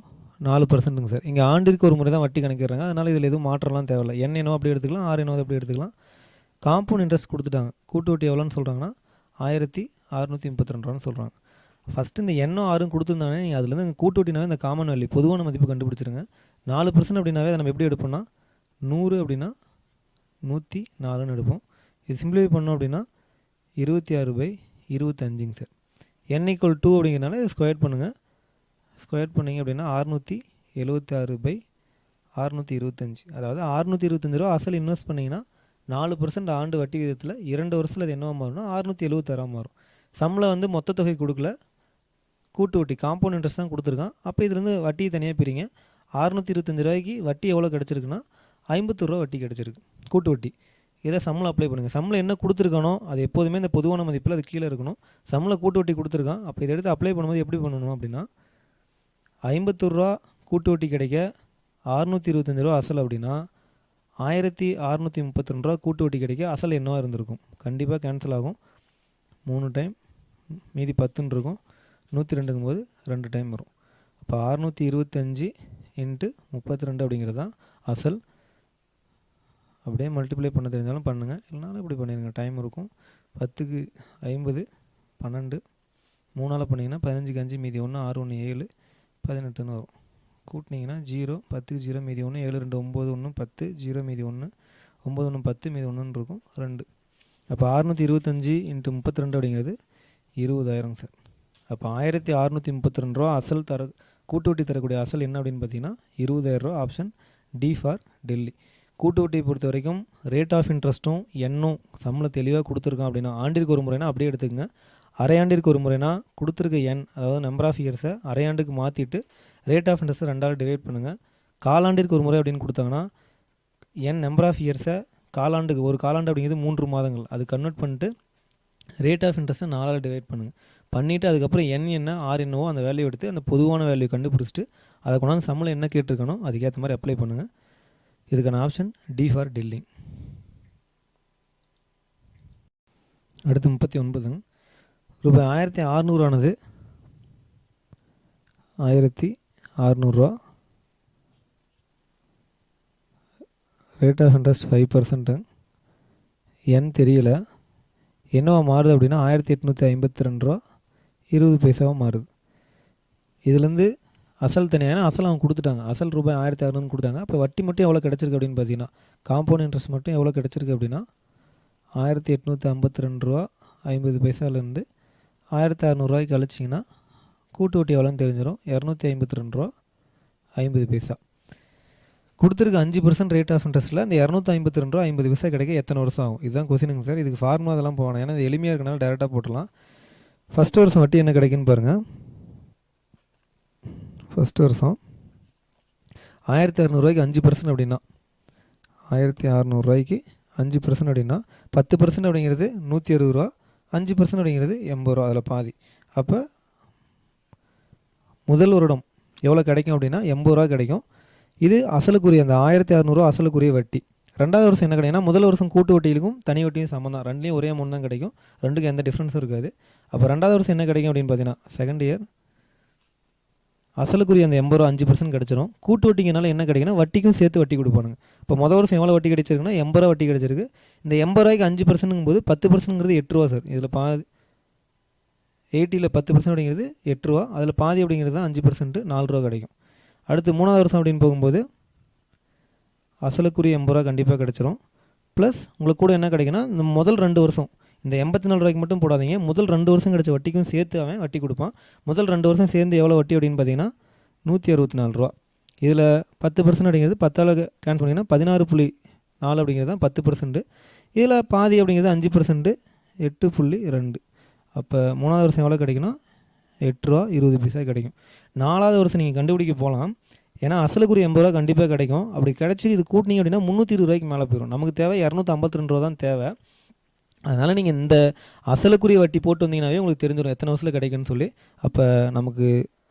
4%ங்க சார். இங்கே ஆண்டிற்கு ஒரு முறை தான் வட்டி கணக்கிடுறாங்க. அதனால் இதில் எதுவும் மாற்றம்லாம் தேவையில்லை. என் என்னவோ அப்படி எடுத்துக்கலாம், ஆர் என்னவோ அப்படி எடுத்துக்கலாம். காம்பவுண்ட் இன்ட்ரெஸ்ட் கொடுத்துட்டாங்க. கூட்டு வட்டி எவ்வளோன்னு சொல்கிறாங்கன்னா 1632 ரூபான்னு சொல்கிறாங்க. ஃபஸ்ட்டு இந்த எண்ணோ ஆறும் கொடுத்துருந்தாங்க. நீங்கள் அதுலேருந்து கூட்டு வட்டினாவே இந்த காமன் வேல்யூ பொதுவான மதிப்பு கண்டுபிடிச்சிருங்க. 4% அப்படின்னாவே அதை நம்ம எப்படி எடுப்போம்னா 100 அப்படின்னா 104ன்னு எடுப்போம். இது சிம்பிளிஃபை பண்ணோம் அப்படின்னா 26/25ங்க சார். n = 2 அப்படிங்கிறனால இதை ஸ்கொயர் பண்ணுங்கள். ஸ்கொயர் பண்ணிங்க அப்படின்னா 676/625. அதாவது 625 ரூபா அசல் இன்வெஸ்ட் பண்ணிங்கன்னா 4% ஆண்டு வட்டி விதத்தில் 2 வருஷத்தில் அது என்னவா மாறும்னா 676 மாறும். சம்பளம் வந்து மொத்த தொகை கொடுக்கல, கூட்டு வட்டி காம்பவுண்ட் இன்ட்ரெஸ்ட் தான் கொடுத்துருக்கான். அப்போ இதுலேருந்து வட்டி தனியாக பிரிங்க. 625 ரூபாய்க்கு வட்டி எவ்வளோ கிடச்சிருக்குன்னா 51 ரூபா வட்டி கிடச்சிருக்கு கூட்டு வட்டி. இதை சம்பளம் அப்ளை பண்ணுங்கள். சம்பளம் என்ன கொடுத்துருக்கானோ அது எப்போதுமே இந்த பொதுவான மதிப்பில் அது கீழே இருக்கணும். சம்பளம் கூட்டு வட்டி கொடுத்துருக்கான். அப்போ இதை எடுத்து அப்ளை பண்ணும்போது எப்படி பண்ணணும் அப்படின்னா 51 ரூபா கூட்டு வட்டி கிடைக்க 625 ரூபா அசல் அப்படின்னா 1632 ரூபா கூட்டு வட்டி கிடைக்க அசல் என்னவா இருந்திருக்கும். கண்டிப்பாக கேன்சல் ஆகும். 3 டைம் மீதி 10ன்னு இருக்கும். 102ங்கும் போது 2 டைம் வரும். அப்போ 625 × 32 அப்படிங்கிறது தான் அசல். அப்படியே மல்டிப்ளை பண்ண தெரிஞ்சாலும் பண்ணுங்கள், இல்லைனாலும் இப்படி பண்ணிடுங்க. டைம் இருக்கும். 10க்கு 50 12, 3ஆல் பண்ணிங்கன்னா 15க்கு 5 மீதி 1 6 1 7 18ன்னு வரும். கூட்டினீங்கன்னா 0 10க்கு 0 மீதி 1 7 2 9 1 10 0 மீதி 1 9 1 10 மீதி 1ன்னு இருக்கும் 2. அப்போ 625 × 32 அப்படிங்கிறது 20000 சார். அப்போ 1632 ரூபா அசல் கூட்டு வட்டி தரக்கூடிய அசல் என்ன அப்படின்னு பார்த்தீங்கன்னா 20000 ரூபா. Option D for Delhi. கூட்டு வட்டியை பொறுத்த வரைக்கும் ரேட் ஆஃப் இன்ட்ரெஸ்ட்டும் எண்ணும் சம்பளம் தெளிவாக கொடுத்துருக்கான் அப்படின்னா ஆண்டிற்கு ஒரு முறைனா அப்படியே எடுத்துக்கங்க. அரையாண்டிற்கு ஒரு முறைனா கொடுத்துருக்க எண், அதாவது நம்பர் ஆஃப் இயர்ஸை அரையாண்டுக்கு மாற்றிட்டு ரேட் ஆஃப் இன்ட்ரெஸ்ட்டை 2ஆல் டிவைட் பண்ணுங்கள். காலாண்டிற்கு ஒரு முறை அப்படின்னு கொடுத்தாங்கன்னா என் நம்பர் ஆஃப் இயர்ஸை காலாண்டுக்கு, ஒரு காலாண்டு அப்படிங்கிறது 3 மாதங்கள், அது கன்வெர்ட் பண்ணிட்டு ரேட் ஆஃப் இன்ட்ரெஸ்ட்டை 4ஆல் டிவைட் பண்ணுங்கள். பண்ணிவிட்டு அதுக்கப்புறம் என் என்ன ஆர் என்னவோ அந்த வேல்யூ எடுத்து அந்த பொதுவான வேல்யூ கண்டுபிடிச்சிட்டு அதை கொண்டாந்து சம்பளம் என்ன கேட்டிருக்கணும் அதுக்கேற்ற மாதிரி அப்ளை பண்ணுங்கள். இதுக்கான ஆப்ஷன் டி ஃபார் டெல்லி. அடுத்து 39. ரூபாய் 1600 ஆனது 1600 ரூபா. Rate of interest 5%. என் தெரியல, என்னவா மாறுது அப்படின்னா 1852 ரூபா 20 பைசாவாக மாறுது. இதுலேருந்து அசல் தனியாக, அசல் அவங்க கொடுத்துட்டாங்க. அசல் ரூபாய் 1600 கொடுத்தாங்க. அப்போ வட்டி மட்டும் எவ்வளோ கிடச்சிருக்கு அப்படின்னு பார்த்தீங்கன்னா காம்பவுண்ட் இன்ட்ரெஸ்ட் மட்டும் எவ்வளோ கிடச்சிருக்கு அப்படின்னா 1852 ரூபா 50 பைசாலேருந்து 1600 கழிச்சிங்கன்னா கூட்டு வட்டி எவ்வளோன்னு தெரிஞ்சிடும். 252 ரூபா 50 பைசா. கொடுத்துருக்க 5% ரேட் ஆஃப் இன்ட்ரெஸ்ட்டில் இந்த 252 ரூபா 50 பைசா கிடைக்க எத்தனை வருஷம் ஆகும்? இதுதான் கொஸ்டினுங்க சார். இதுக்கு ஃபார்முலா அதெல்லாம் போகணும், ஏன்னா இது எளிமையாக இருக்கனால டேரெக்டாக போட்டுடலாம். ஃபஸ்ட்டு வருஷம் வட்டி என்ன கிடைக்குன்னு பாருங்கள். ஃபஸ்ட்டு வருஷம் 1600 5% அப்படின்னா 1600 5% அப்படின்னா 10% அப்படிங்கிறது 160 ரூபா, 5% அப்படிங்கிறது 80 ரூபா, அதில் பாதி. அப்போ முதல் வருடம் எவ்வளோ கிடைக்கும் அப்படின்னா 80 ரூபா கிடைக்கும். இது அசலுக்குரிய அந்த 1600 அசலுக்குரிய வட்டி. ரெண்டாவது வருஷம் என்ன கிடைக்குன்னா முதல் வருஷம் கூட்டு வட்டியிலுக்கும் தனி வட்டியும் சமம் தான், ரெண்டுலேயும் ஒரே அமௌண்ட் தான் கிடைக்கும், ரெண்டுக்கும் எந்த டிஃப்ரென்ஸும் இருக்காது. அப்போ ரெண்டாவது வருஷம் என்ன கிடைக்கும் அப்படின்னு பார்த்தீங்கன்னா செகண்ட் இயர் அசலுக்குரிய அந்த 80 ரூபா 5% கிடச்சிரும். கூட்டு வட்டிங்கனால என்ன கிடைக்குன்னா வட்டிக்கும் சேர்த்து வட்டி கொடுப்பானுங்க. இப்போ முதல் வருஷம் எவ்வளோ வட்டி கிடைச்சிருக்குன்னா 80 ரூபா வட்டி கிடைச்சிருக்கு. இந்த 80 ரூபாய்க்கு 5%ங்கும் போது 10%ங்கிறது 8 ரூபா சார். இதில் பாதி 80ல் 10% அப்படிங்கிறது 8 ரூபா, அதில் பாதி அப்படிங்கிறது தான் 5% 4 ரூபா கிடைக்கும். அடுத்து மூணாவது வருஷம் அப்படின்னு போகும்போது அசலுக்குரிய 80 ரூபா கண்டிப்பாக கிடச்சிரும். ப்ளஸ் உங்களுக்கு கூட என்ன கிடைக்குன்னா இந்த முதல் 2 வருஷம் இந்த 84 ரூபாய்க்கு மட்டும் போடாதீங்க, முதல் 2 வருஷம் கிடச்ச வட்டிக்கும் சேர்த்து அவன் வட்டி கொடுப்பான். முதல் 2 வருஷம் சேர்ந்து எவ்வளோ வட்டி அப்படின்னு பார்த்தீங்கன்னா 164 ரூபா. இதில் 10% அப்படிங்கிறது 10ஆல் கேன்சல் பண்ணிங்கன்னா 16.4 அப்படிங்கிறது தான் 10%. இதில் பாதி அப்படிங்கிறது 5% 8.2. அப்போ மூணாவது வருஷம் எவ்வளோ கிடைக்குன்னா 8 ரூபா 20 பைசா கிடைக்கும். நாலாவது வருஷம் நீங்கள் கண்டுபிடிக்க போகலாம், ஏன்னா அசலுக்குரிய 80 ரூபா கண்டிப்பாக கிடைக்கும். அப்படி கிடச்சி இது கூட்டினீங்க அப்படின்னா 320 ரூபாய்க்கு மேலே போயிடும். நமக்கு தேவை 252 ரூபா தான் தேவை. அதனால் நீங்கள் இந்த அசலுக்குரிய வட்டி போட்டு வந்தீங்கன்னாவே உங்களுக்கு தெரிஞ்சிடும் எத்தனை வருஷத்தில் கிடைக்குன்னு சொல்லி. அப்போ நமக்கு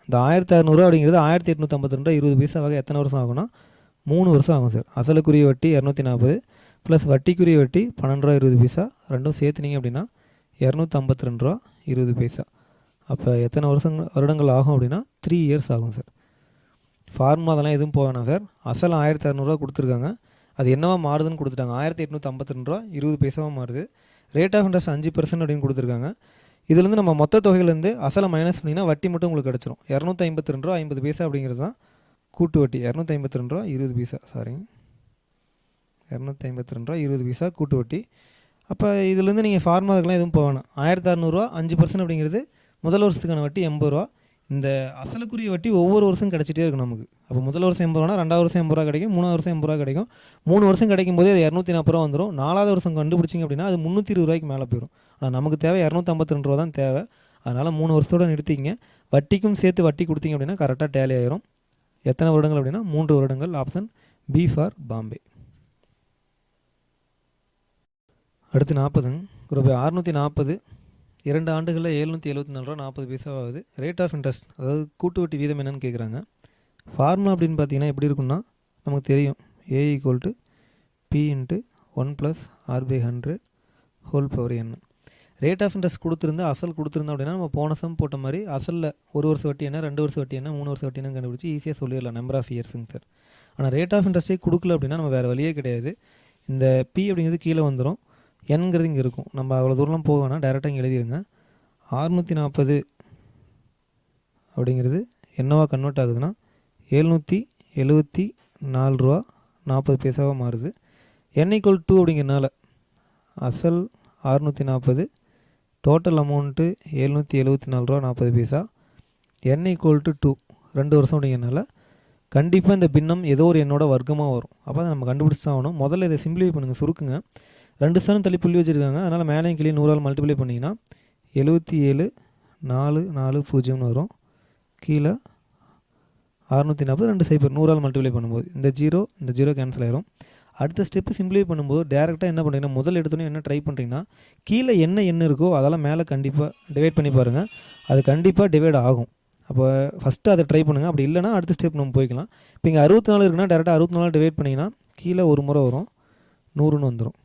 இந்த 1600 அப்படிங்கிறது 1852 20 பைசாவாக எத்தனை வருஷம் ஆகும்னா 3 வருஷம் ஆகும் சார். அசலுக்குரிய வட்டி 240 ப்ளஸ் வட்டிக்குரிய வட்டி 12 ரூபா 20 பைசா, ரெண்டும் சேர்த்துனீங்க அப்படின்னா 252 ரூபா 20 பைசா. அப்போ எத்தனை வருடங்கள் ஆகும் அப்படின்னா 3 இயர்ஸ் ஆகும் சார். ஃபார்மா அதெல்லாம் எதுவும் போக வேணாம் சார். அசல் 1600 கொடுத்துருக்காங்க, அது என்னவா மாறுதுன்னு கொடுத்துட்டாங்க. 1852 ரூபா 20 பைசாவாக மாறுது. ரேட் ஆஃப் இன்ட்ரெஸ்ட் 5% அப்படின்னு கொடுத்துருக்காங்க. இதுலேருந்து நம்ம மொத்த தொகையிலேருந்து அசலை மைனஸ் பண்ணிங்கன்னா வட்டி மட்டும் உங்களுக்கு கிடச்சிரும். 252 ரூபா 50 பைசா அப்படிங்கிறது தான் கூட்டு வட்டி. 252 ரூபா 20 பைசா, சாரிங்க, 252 ரூபா 20 பைசா கூட்டு வட்டி. அப்போ இதுலேருந்து நீங்கள் ஃபார்மாதுக்கெலாம் எதுவும் போக வேணாம். 1600 5% அப்படிங்கிறது முதல் வருஷத்துக்கான வட்டி 80 ரூபா. இந்த அசலுக்குரிய வட்டி ஒவ்வொரு வருஷம் கிடச்சிட்டே இருக்கும் நமக்கு. அப்போ முதல் வருஷம் 80 ரூபா, ரெண்டாவது வருஷம் 80 ரூபா கிடைக்கும், மூணாவது வருஷம் 80 ரூபா கிடைக்கும். 3 வருஷம் கிடைக்கும் போது அது 240 ரூபா வந்துடும். நாலாவது வருஷம் கண்டுபிடிச்சிங்க அப்படின்னா அது 320 ரூபாய்க்கு மேலே போயிடும். ஆனால் நமக்கு தேவை 252 ரூபா தான் தேவை. அதனால் 3 வருஷத்தோடு நிறுத்திங்க. வட்டிக்கும் சேர்த்து வட்டி கொடுத்தீங்க அப்படின்னா கரெக்டாக டேலி ஆயிரும். எத்தனை வருடங்கள் அப்படின்னா 3 வருடங்கள். Option B for Bombay. அடுத்து 40ங்க. ரூபாய் 640 2 ஆண்டுகளில் 774 ரூபா 40 பைசா ஆகுது. ரேட் ஆஃப் இன்ட்ரெஸ்ட் அதாவது கூட்டு வட்டி வீதம் என்னன்னு கேட்குறாங்க. ஃபார்முலா அப்படின்னு பார்த்தீங்கன்னா எப்படி இருக்குன்னா நமக்கு தெரியும், A = P × 1 + R/100 whole power n. Rate of interest கொடுத்துருந்தா அசல் கொடுத்துருந்தோம் அப்படின்னா நம்ம போன சம் போட்ட மாதிரி அசலில் 1 வருஷம் வட்டி என்ன, 2 வருஷம் வட்டி என்ன, 3 வருஷம் வட்டி என்ன கண்டுபிடிச்சி ஈஸியாக சொல்லிடலாம் நம்பர் ஆஃப் இயர்ஸுங்க சார். ஆனால் ரேட் ஆஃப் இன்ட்ரெஸ்ட்டே கொடுக்கல அப்படின்னா நம்ம வேறு வழியே கிடையாது. இந்த P அப்படிங்கிறது கீழே வந்துடும், என்கிறது இங்கே இருக்கும். நம்ம அவ்வளோ தூரம்லாம் போக வேணாம், டைரெக்டாக இங்கே எழுதிடுங்க. 640 அப்படிங்கிறது என்னவா கன்வெர்ட் ஆகுதுன்னா 774 ரூபா 40 பைசாவாக மாறுது. n = 2 அப்படிங்கிறனால அசல் 640, டோட்டல் அமௌண்ட்டு 774 ரூபா 40 பைசா, n = 2 2 வருஷம் அப்படிங்கிறனால கண்டிப்பாக இந்த பின்னம் ஏதோ ஒரு எண்ணோட வர்க்கமாக வரும். அப்போ அதை நம்ம கண்டுபிடிச்சி தான் ஆகணும். முதல்ல இதை சிம்பிளிஃபை பண்ணுங்கள், சுருக்குங்க. 2 ஸ்தானம் தள்ளி புள்ளி வச்சுருக்காங்க, அதனால் மேலேயும் கீழே 100ஆல் மல்டிப்ளை பண்ணிங்கன்னா 77,440 வரும். கீழே 640 2 0 100ஆல் மல்டிப்ளை பண்ணும்போது இந்த 0 கேன்சல் ஆயிரும். அடுத்த ஸ்டெப்பு சிம்பிளிஃபை பண்ணும்போது டேரெக்டாக என்ன பண்ணுறீங்கன்னா முதல் எடுத்தோன்னே என்ன ட்ரை பண்ணுறீங்கன்னா கீழே என்ன இருக்கோ அதெல்லாம் மேலே கண்டிப்பாக டிவைட் பண்ணி பாருங்கள், அது கண்டிப்பாக டிவைட் ஆகும். அப்போ ஃபஸ்ட்டு அதை ட்ரை பண்ணுங்கள். அப்படி இல்லைனா அடுத்த ஸ்டெப் நம்ம போய்க்கலாம். இப்போ இங்கே 64 இருக்குன்னா டேரெக்டாக 64 டிவைட் பண்ணிங்கன்னா கீழே ஒரு முறை வரும், 100ன்னு வந்துடும்.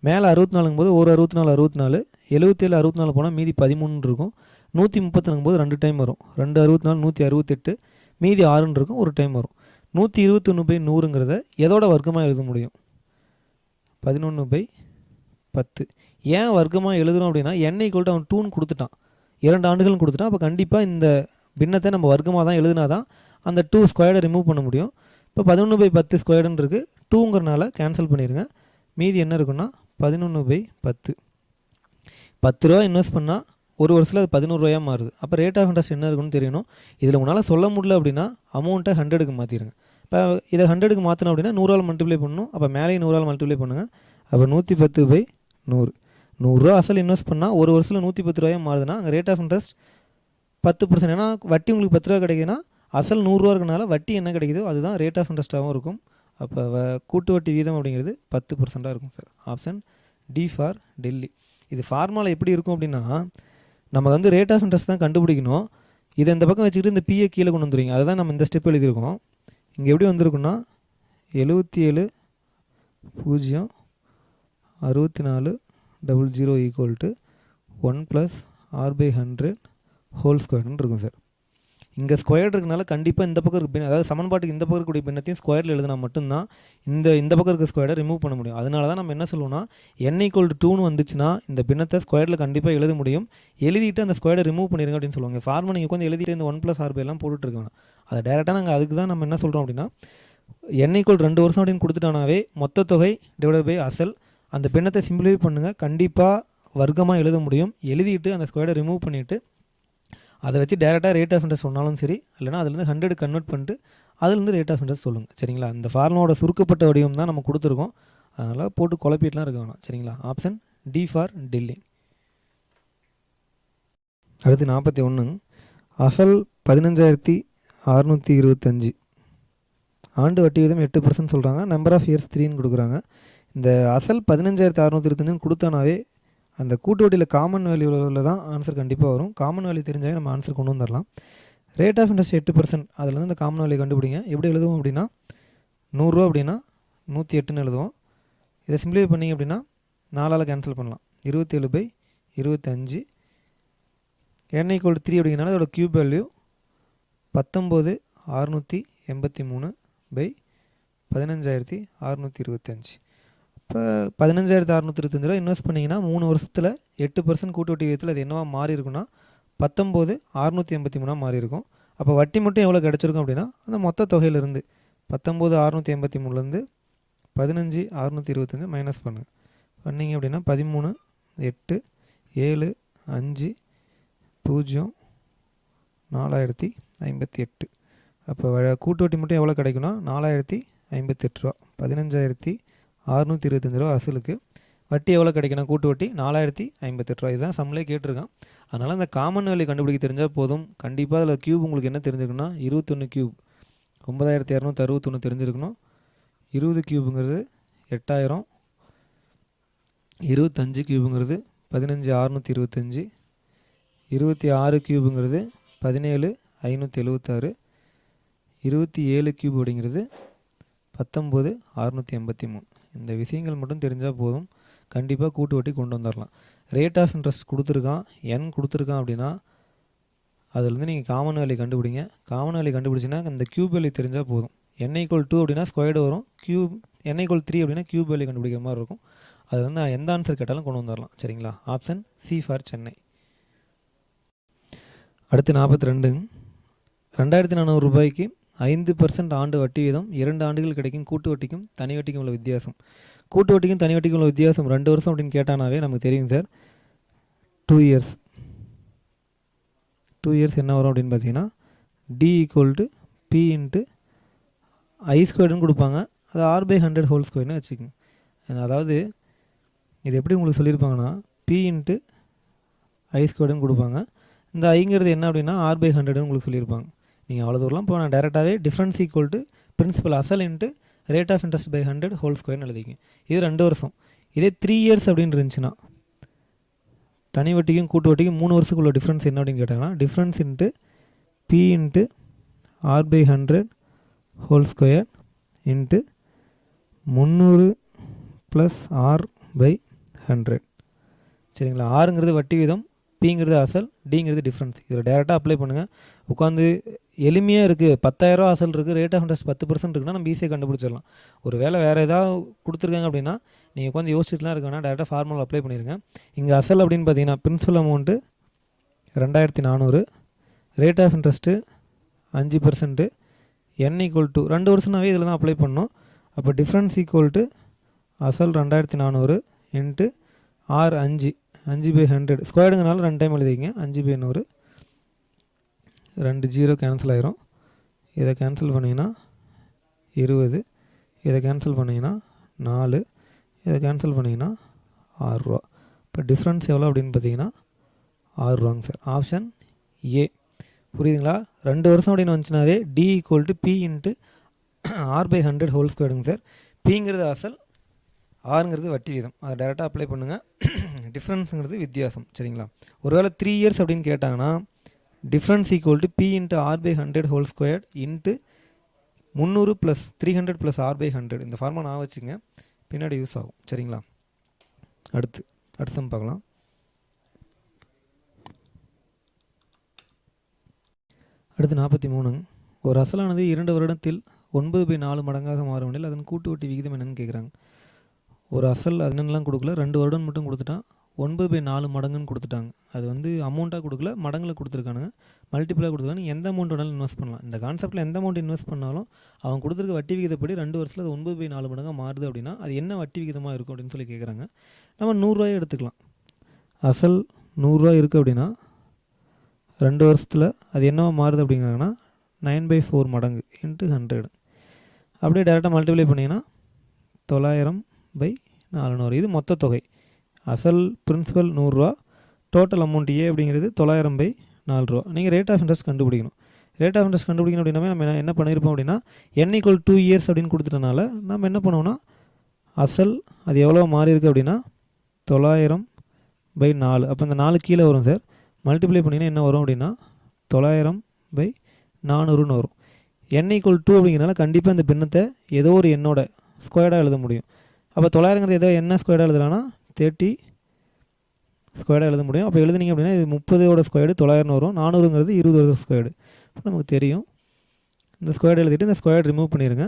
மேலே 64ங்கும் போது ஒரு 64 64, 77 64 போனால் மீதி 13 இருக்கும். 130 போது 2 டைம் வரும், 2 64 168, மீதி 6 இருக்கும், ஒரு டைம் வரும். 121/100ங்கிறத எதோட வர்க்கமாக எழுத முடியும்? 11/10. ஏன் வர்க்கமாக எழுதுகிறோம் அப்படின்னா n = அவன் 2ன்னு கொடுத்துட்டான், 2 ஆண்டுகள்னு கொடுத்துட்டான். அப்போ கண்டிப்பாக இந்த பின்னத்தை நம்ம வர்க்கமாக தான் எழுதுனா தான் அந்த 2 ஸ்கொயர்டை ரிமூவ் பண்ண முடியும். இப்போ 11/10 ஸ்கொயர்டுன்னு இருக்குது, 2ங்கிறனால கேன்சல் பண்ணிடுங்க. மீதி என்ன இருக்குன்னா 11/10. 10 ரூபா இன்வெஸ்ட் பண்ணால் ஒரு வருஷத்தில் அது 11 ரூபாயாக மாறுது. அப்போ ரேட் ஆஃப் இன்ட்ரெஸ்ட் என்ன இருக்குன்னு தெரியணும். இதில் உங்களால் சொல்ல முடியல அப்படின்னா அமௌண்ட்டை 100க்கு மாற்றிடுங்க. இப்போ இதை 100க்கு மாற்றணும் அப்படின்னா 100ஆல் மல்டிப்ளை பண்ணணும். அப்போ மேலேயும் 100ஆல் மல்டிப்ளை பண்ணுங்கள். அப்போ 110/100. 100 ரூபா அசல் இன்வெஸ்ட் பண்ணால் ஒரு வருஷத்தில் 110 ரூபாயாக மாறுதுன்னா அங்கே ரேட் ஆஃப் இன்ட்ரெஸ்ட் 10%. ஏன்னா வட்டி உங்களுக்கு 10 ரூபா கிடைக்குதுன்னா அசல் 100 ரூபா இருக்கனால வட்டி என்ன கிடைக்குதோ அதுதான் ரேட் ஆஃப் இன்ட்ரெஸ்ட்டாகவும் இருக்கும். அப்போ கூட்டு வட்டி வீதம் அப்படிங்கிறது 10%ஆக இருக்கும் sir. Option D for Delhi. இது ஃபார்முலா எப்படி இருக்கும் அப்படின்னா, நம்ம வந்து ரேட் ஆஃப் இன்ட்ரெஸ்ட் தான் கண்டுபிடிக்கணும். இதை இந்த பக்கம் வச்சுக்கிட்டு இந்த பிஏ கீழே கொண்டு வந்துடுவீங்க. அதுதான் நம்ம இந்த ஸ்டெப் எழுதியிருக்கோம். இங்கே எப்படி வந்திருக்குன்னா 77/06400 = 1 + r/100 ஹோல் ஸ்கொயர்னு இருக்கும் சார். இங்கே ஸ்கொயர் இருக்கனால கண்டிப்பாக இந்த பக்கம் இருக்க அதாவது சமன்பாட்டுக்கு இந்த பக்கம் இருக்கக்கூடிய பின்னத்தையும் ஸ்கொயரில் எழுதினா மட்டும்தான் இந்த பக்கம் இருக்க ஸ்கொயரை ரிமூவ் பண்ண முடியும். அதனால தான் நம்ம என்ன சொல்லுவோம்னா n = 2ன்னு வந்துச்சுன்னா இந்த பின்னத்தை ஸ்கொயரில் கண்டிப்பாக எழுத முடியும். எழுதிட்டு அந்த ஸ்கொயரை ரிமூவ் பண்ணிடுங்க அப்படின்னு சொல்லுவாங்க. ஃபார்முலா நீங்கள் உட்காந்து எழுதிட்டு இந்த 1 + r/, எல்லாம் போட்டுட்ருக்காங்க. அதை டேரெக்டாக நாங்கள் அதுக்கு தான் நம்ம என்ன சொல்கிறோம் அப்படின்னா n = 2 வருஷம் அப்படின்னு கொடுத்துட்டானாவே மொத்த தொகை / அசல் அந்த பின்னத்தை சிம்பிளிஃபை பண்ணுங்கள். கண்டிப்பாக வர்க்கமாக எழுத முடியும். எழுதிட்டு அந்த ஸ்கொயரை ரிமூவ் பண்ணிவிட்டு அதை வச்சு டேரெக்டாக ரேட் ஆஃப் இன்ட்ரெஸ்ட் சொன்னாலும் சரி, இல்லைனா அதுலேருந்து 100 கன்வெர்ட் பண்ணிட்டு அதுலேருந்து ரேட் ஆஃப் இன்ட்ரெஸ்ட் சொல்லுங்கள். சரிங்களா? அந்த ஃபார்முலாவோட சுருக்கப்பட்ட வடிவம் தான் நம்ம கொடுத்துருக்கோம். அதனால் போட்டு குழப்பிட்டுலாம் இருக்க வேணாம். சரிங்களா? Option D for Delhi. அடுத்து 41. அசல் 15,625. ஆண்டு வட்டி வீதம் 8% சொல்கிறாங்க. நம்பர் ஆஃப் இயர்ஸ் 3ன்னு கொடுக்குறாங்க. இந்த அசல் 15,625 கொடுத்தானாவே அந்த கூட்டு வட்டியில் காமன் வேல்யூவில் தான் ஆன்சர் கண்டிப்பாக வரும். காமன் வேல்யூ தெரிஞ்சாவே நம்ம ஆன்சர் கொண்டு வந்துடலாம். Rate of interest 8%. அதில் இந்த காமன் வேல்யூ கண்டுபிடிங்க. எப்படி எழுதுவோம் அப்படின்னா 100 ரூபா அப்படின்னா 108ன்னு எழுதுவோம். இதை சிம்பிளிஃபை பண்ணிங்க அப்படின்னா 4ஆல் கேன்சல் பண்ணலாம். 27/25. n = 3 அப்படிங்கிறனால அதோட கியூப் வேல்யூ 19,683/15,625. இப்போ 15,625 ரூபா இன்வெஸ்ட் பண்ணிங்கன்னா 3 வருஷத்தில் 8% கூட்டு வட்டி விகிதத்தில் அது என்னவா மாறி இருக்குன்னா 19,683 மாறி இருக்கும். அப்போ வட்டி மட்டும் எவ்வளோ கிடச்சிருக்கும் அப்படின்னா அந்த மொத்த தொகையிலேருந்து 19,683லேருந்து 15,625 மைனஸ் பண்ணிங்க அப்படின்னா 13,8,7,5,0,4,058. அப்போ கூட்டு வட்டி மட்டும் எவ்வளோ கிடைக்குன்னா 4,058 ரூபா. 15,625 ரூபா அசலுக்கு வட்டி எவ்வளோ கிடைக்கணும்? கூட்டு வட்டி 4,058 ரூபா. இதுதான் சம்மிலே கேட்டிருக்கான். அதனால் அந்த காமன் வேல்யூ கண்டுபிடிக்க தெரிஞ்சால் போதும். கண்டிப்பாக அதில் கியூப் உங்களுக்கு என்ன தெரிஞ்சுக்கணும்னா 21 கியூப் 9,261 தெரிஞ்சிருக்கணும். 20 கியூபுங்கிறது 8,000. 25 கியூபுங்கிறது 15,625. 26 கியூபுங்கிறது 17,576. 27 கியூப் அப்படிங்கிறது 19,683. இந்த விஷயங்கள் மட்டும் தெரிஞ்சால் போதும். கண்டிப்பாக கூட்டு வட்டி கொண்டு வந்துடலாம். ரேட் ஆஃப் இன்ட்ரெஸ்ட் கொடுத்துருக்கான், என் கொடுத்துருக்கான் அப்படின்னா அதுலேருந்து நீங்கள் காமன் வேல்யூ கண்டுபிடிங்க. காமன் வேல்யூ கண்டுபிடிச்சின்னா அந்த கியூப் வேல்யூ தெரிஞ்சால் போதும். n = 2 அப்படின்னா ஸ்கொயர்டு வரும். n = 3 அப்படின்னா கியூப் வேல்யூ கண்டுபிடிக்கிற மாதிரி இருக்கும். அது வந்து எந்த ஆன்சர் கேட்டாலும் கொண்டு வந்துடலாம். சரிங்களா? Option C for Chennai. அடுத்து 42. 2,400 ரூபாய்க்கு 5% ஆண்டு வட்டி வீதம் 2 ஆண்டுகள் கிடைக்கும் கூட்டு வட்டிக்கும் தனி வட்டிக்கும் உள்ள வித்தியாசம். கூட்டு வட்டிக்கும் தனி வட்டிக்கும் உள்ள வித்தியாசம் 2 வருஷம் அப்படின்னு கேட்டானாவே நமக்கு தெரியும் சார். 2 இயர்ஸ். 2 இயர்ஸ் என்ன வரும் அப்படின்னு பார்த்தீங்கன்னா D = P × I² கொடுப்பாங்க. அது r/100 ஹோல் ஸ்கொயர்னு வச்சுக்கோங்க. அதாவது இது எப்படி உங்களுக்கு சொல்லியிருப்பாங்கன்னா P × I² கொடுப்பாங்க. இந்த ஐங்கிறது என்ன அப்படின்னா r/100 உங்களுக்கு சொல்லியிருப்பாங்க. நீங்கள் அவ்வளோ தூரம்லாம் போனால் டேரெக்டாகவே டிஃப்ரென்ஸ் = பிரின்சிபல் அசல் × rate of interest by 100 whole ஸ்கொயர்னு எழுதிங்க. இது 2 வருஷம். இதே 3 இயர்ஸ் அப்படின்னு இருந்துச்சுன்னா தனி வட்டிக்கும் கூட்டு வட்டிக்கும் 3 வருஷத்துக்குள்ள டிஃப்ரென்ஸ் என்ன அப்படின்னு கேட்டாங்கன்னா difference × P × r/100 whole square × 300 + r/100. சரிங்களா? ஆறுங்கிறது வட்டி வீதம், பிங்கிறது அசல், டிங்கிறது டிஃப்ரென்ஸ். இதில் டேரெக்டாக அப்ளை பண்ணுங்கள். உட்காந்து எளிமையாக இருக்குது. 10,000 ரூபா அசல் இருக்குது, ரேட் ஆஃப் இன்ட்ரெஸ்ட் 10% இருக்குன்னா நம்ம ஈஸியாக கண்டுபிடிச்சிடலாம். ஒரு வேளை வேறு ஏதாவது கொடுத்துருக்காங்க அப்படின்னா நீங்கள் உட்காந்து யோசிச்சுட்டுலாம் இருக்க வேணால் டேரெக்டாக ஃபார்முலா அப்ளை பண்ணிடுங்க. இங்கே அசல் அப்படின்னு பார்த்தீங்கன்னா principal amount 2,400, rate of interest 5%, n = 2 வருஷம்னாவே இதில் தான் அப்ளை பண்ணணும். அப்போ டிஃப்ரென்ஸ் = அசல் 2,400 இன்ட்டு ஆர் 5 5/100 ஸ்கொயர்டுங்கனால 2 டைம் எழுதிங்க. 5/100 2 0 கேன்சல் ஆயிரும். இதை கேன்சல் பண்ணிங்கன்னா 20, இதை கேன்சல் பண்ணிங்கன்னா 4, இதை கேன்சல் பண்ணிங்கன்னா 6 ரூபா. இப்போ டிஃப்ரென்ஸ் எவ்வளோ அப்படின்னு பார்த்தீங்கன்னா 6 ரூபாங்க சார். Option A. புரியுதுங்களா? 2 வருஷம் அப்படின்னு வந்துச்சுனாவே T equal to P into R/100 whole ஸ்கொயர்டுங்க சார். பிங்கிறது அசல், ஆறுங்கிறது வட்டி வீதம். அதை டேரெக்டாக அப்ளை பண்ணுங்கள். டிஃப்ரென்ஸுங்கிறது வித்தியாசம். சரிங்களா? ஒருவேளை 3 இயர்ஸ் அப்படின்னு கேட்டாங்கன்னா difference equal to P into R/100 whole squared into 300 + 300 + R/100. இந்த ஃபார்மா நான் வச்சுங்க, பின்னாடி யூஸ் ஆகும். சரிங்களா? அடுத்து சம் பார்க்கலாம். அடுத்து 43. ஒரு அசலானது 2 வருடத்தில் 9/4 மடங்காக மாறுவதில் அதன் கூட்டு வட்டி விகிதம் என்னன்னு கேட்குறாங்க. ஒரு அசல் அது என்னென்னலாம் கொடுக்கல, 2 வருடம் மட்டும் கொடுத்துட்டான். 9/4 மடங்குன்னு கொடுத்துட்டாங்க. அது வந்து அமௌண்ட்டாக கொடுக்கல, மடங்கில் கொடுத்துருக்கானுங்க. மல்டிப்ளாக கொடுத்துருக்காங்க. எந்த அமௌண்ட் வேணாலும் இன்வெஸ்ட் பண்ணலாம். இந்த கான்செப்ட்டில் எந்த அமௌண்ட் இன்வெஸ்ட் பண்ணாலும் அவன் கொடுத்துருக்க வட்டி விகிதப்படி 2 வருஷத்தில் அது 9/4 மடங்காக மாறுது அப்படின்னா அது என்ன வட்டி விகிதமாக இருக்கும் அப்படின்னு சொல்லி கேட்குறாங்க. நம்ம 100 ரூபாயை எடுத்துக்கலாம். அசல் 100 ரூபா இருக்குது அப்படின்னா 2 வருஷத்தில் அது என்னவா மாறுது அப்படிங்கிறாங்கன்னா 9/4 மடங்கு இன்ட்டு 100. அப்படியே டேரெக்டாக மல்டிப்ளை பண்ணிங்கன்னா 900/400. இது மொத்த தொகை. அசல் பிரின்சிபல் 100 ரூபா, டோட்டல் அமௌண்ட் ஏ அப்படிங்கிறது 900/4 ரூபா. நீங்கள் ரேட் ஆஃப் இன்ட்ரெஸ்ட் கண்டுபிடிக்கணும். ரேட் ஆஃப் இன்ட்ரெஸ்ட் கண்டுபிடிக்கணும் அப்படின்னா நம்ம என்ன பண்ணியிருப்போம் அப்படின்னா n = 2 இயர்ஸ் அப்படின்னு கொடுத்துட்டனால நம்ம என்ன பண்ணுவோம்னா அசல் அது எவ்வளோ மாறி இருக்குது அப்படின்னா 900/4. அப்போ இந்த 4 கீழே வரும் சார். மல்டிப்ளை பண்ணிங்கன்னா என்ன வரும் அப்படின்னா 900/400ன்னு வரும். n = 2 அப்படிங்கிறனால கண்டிப்பாக இந்த பின்னத்தை ஏதோ ஒரு எண்ணோட ஸ்கொயர்டாக எழுத முடியும். அப்போ 900ங்கிறது ஏதோ என்ன ஸ்கொயர்டாக எழுதலாம்னா 30 ஸ்கொயர்டாக எழுத முடியும். அப்போ எழுதுனீங்க அப்படின்னா இது 30ஓட ஸ்கொயர்டு 900 வரும். 400ங்கிறது 20ஓட ஸ்கொயர்டு. இப்போ நமக்கு தெரியும். இந்த ஸ்கொயர்டு எழுதிட்டு இந்த ஸ்கொயர்டு ரிமூவ் பண்ணிடுங்க.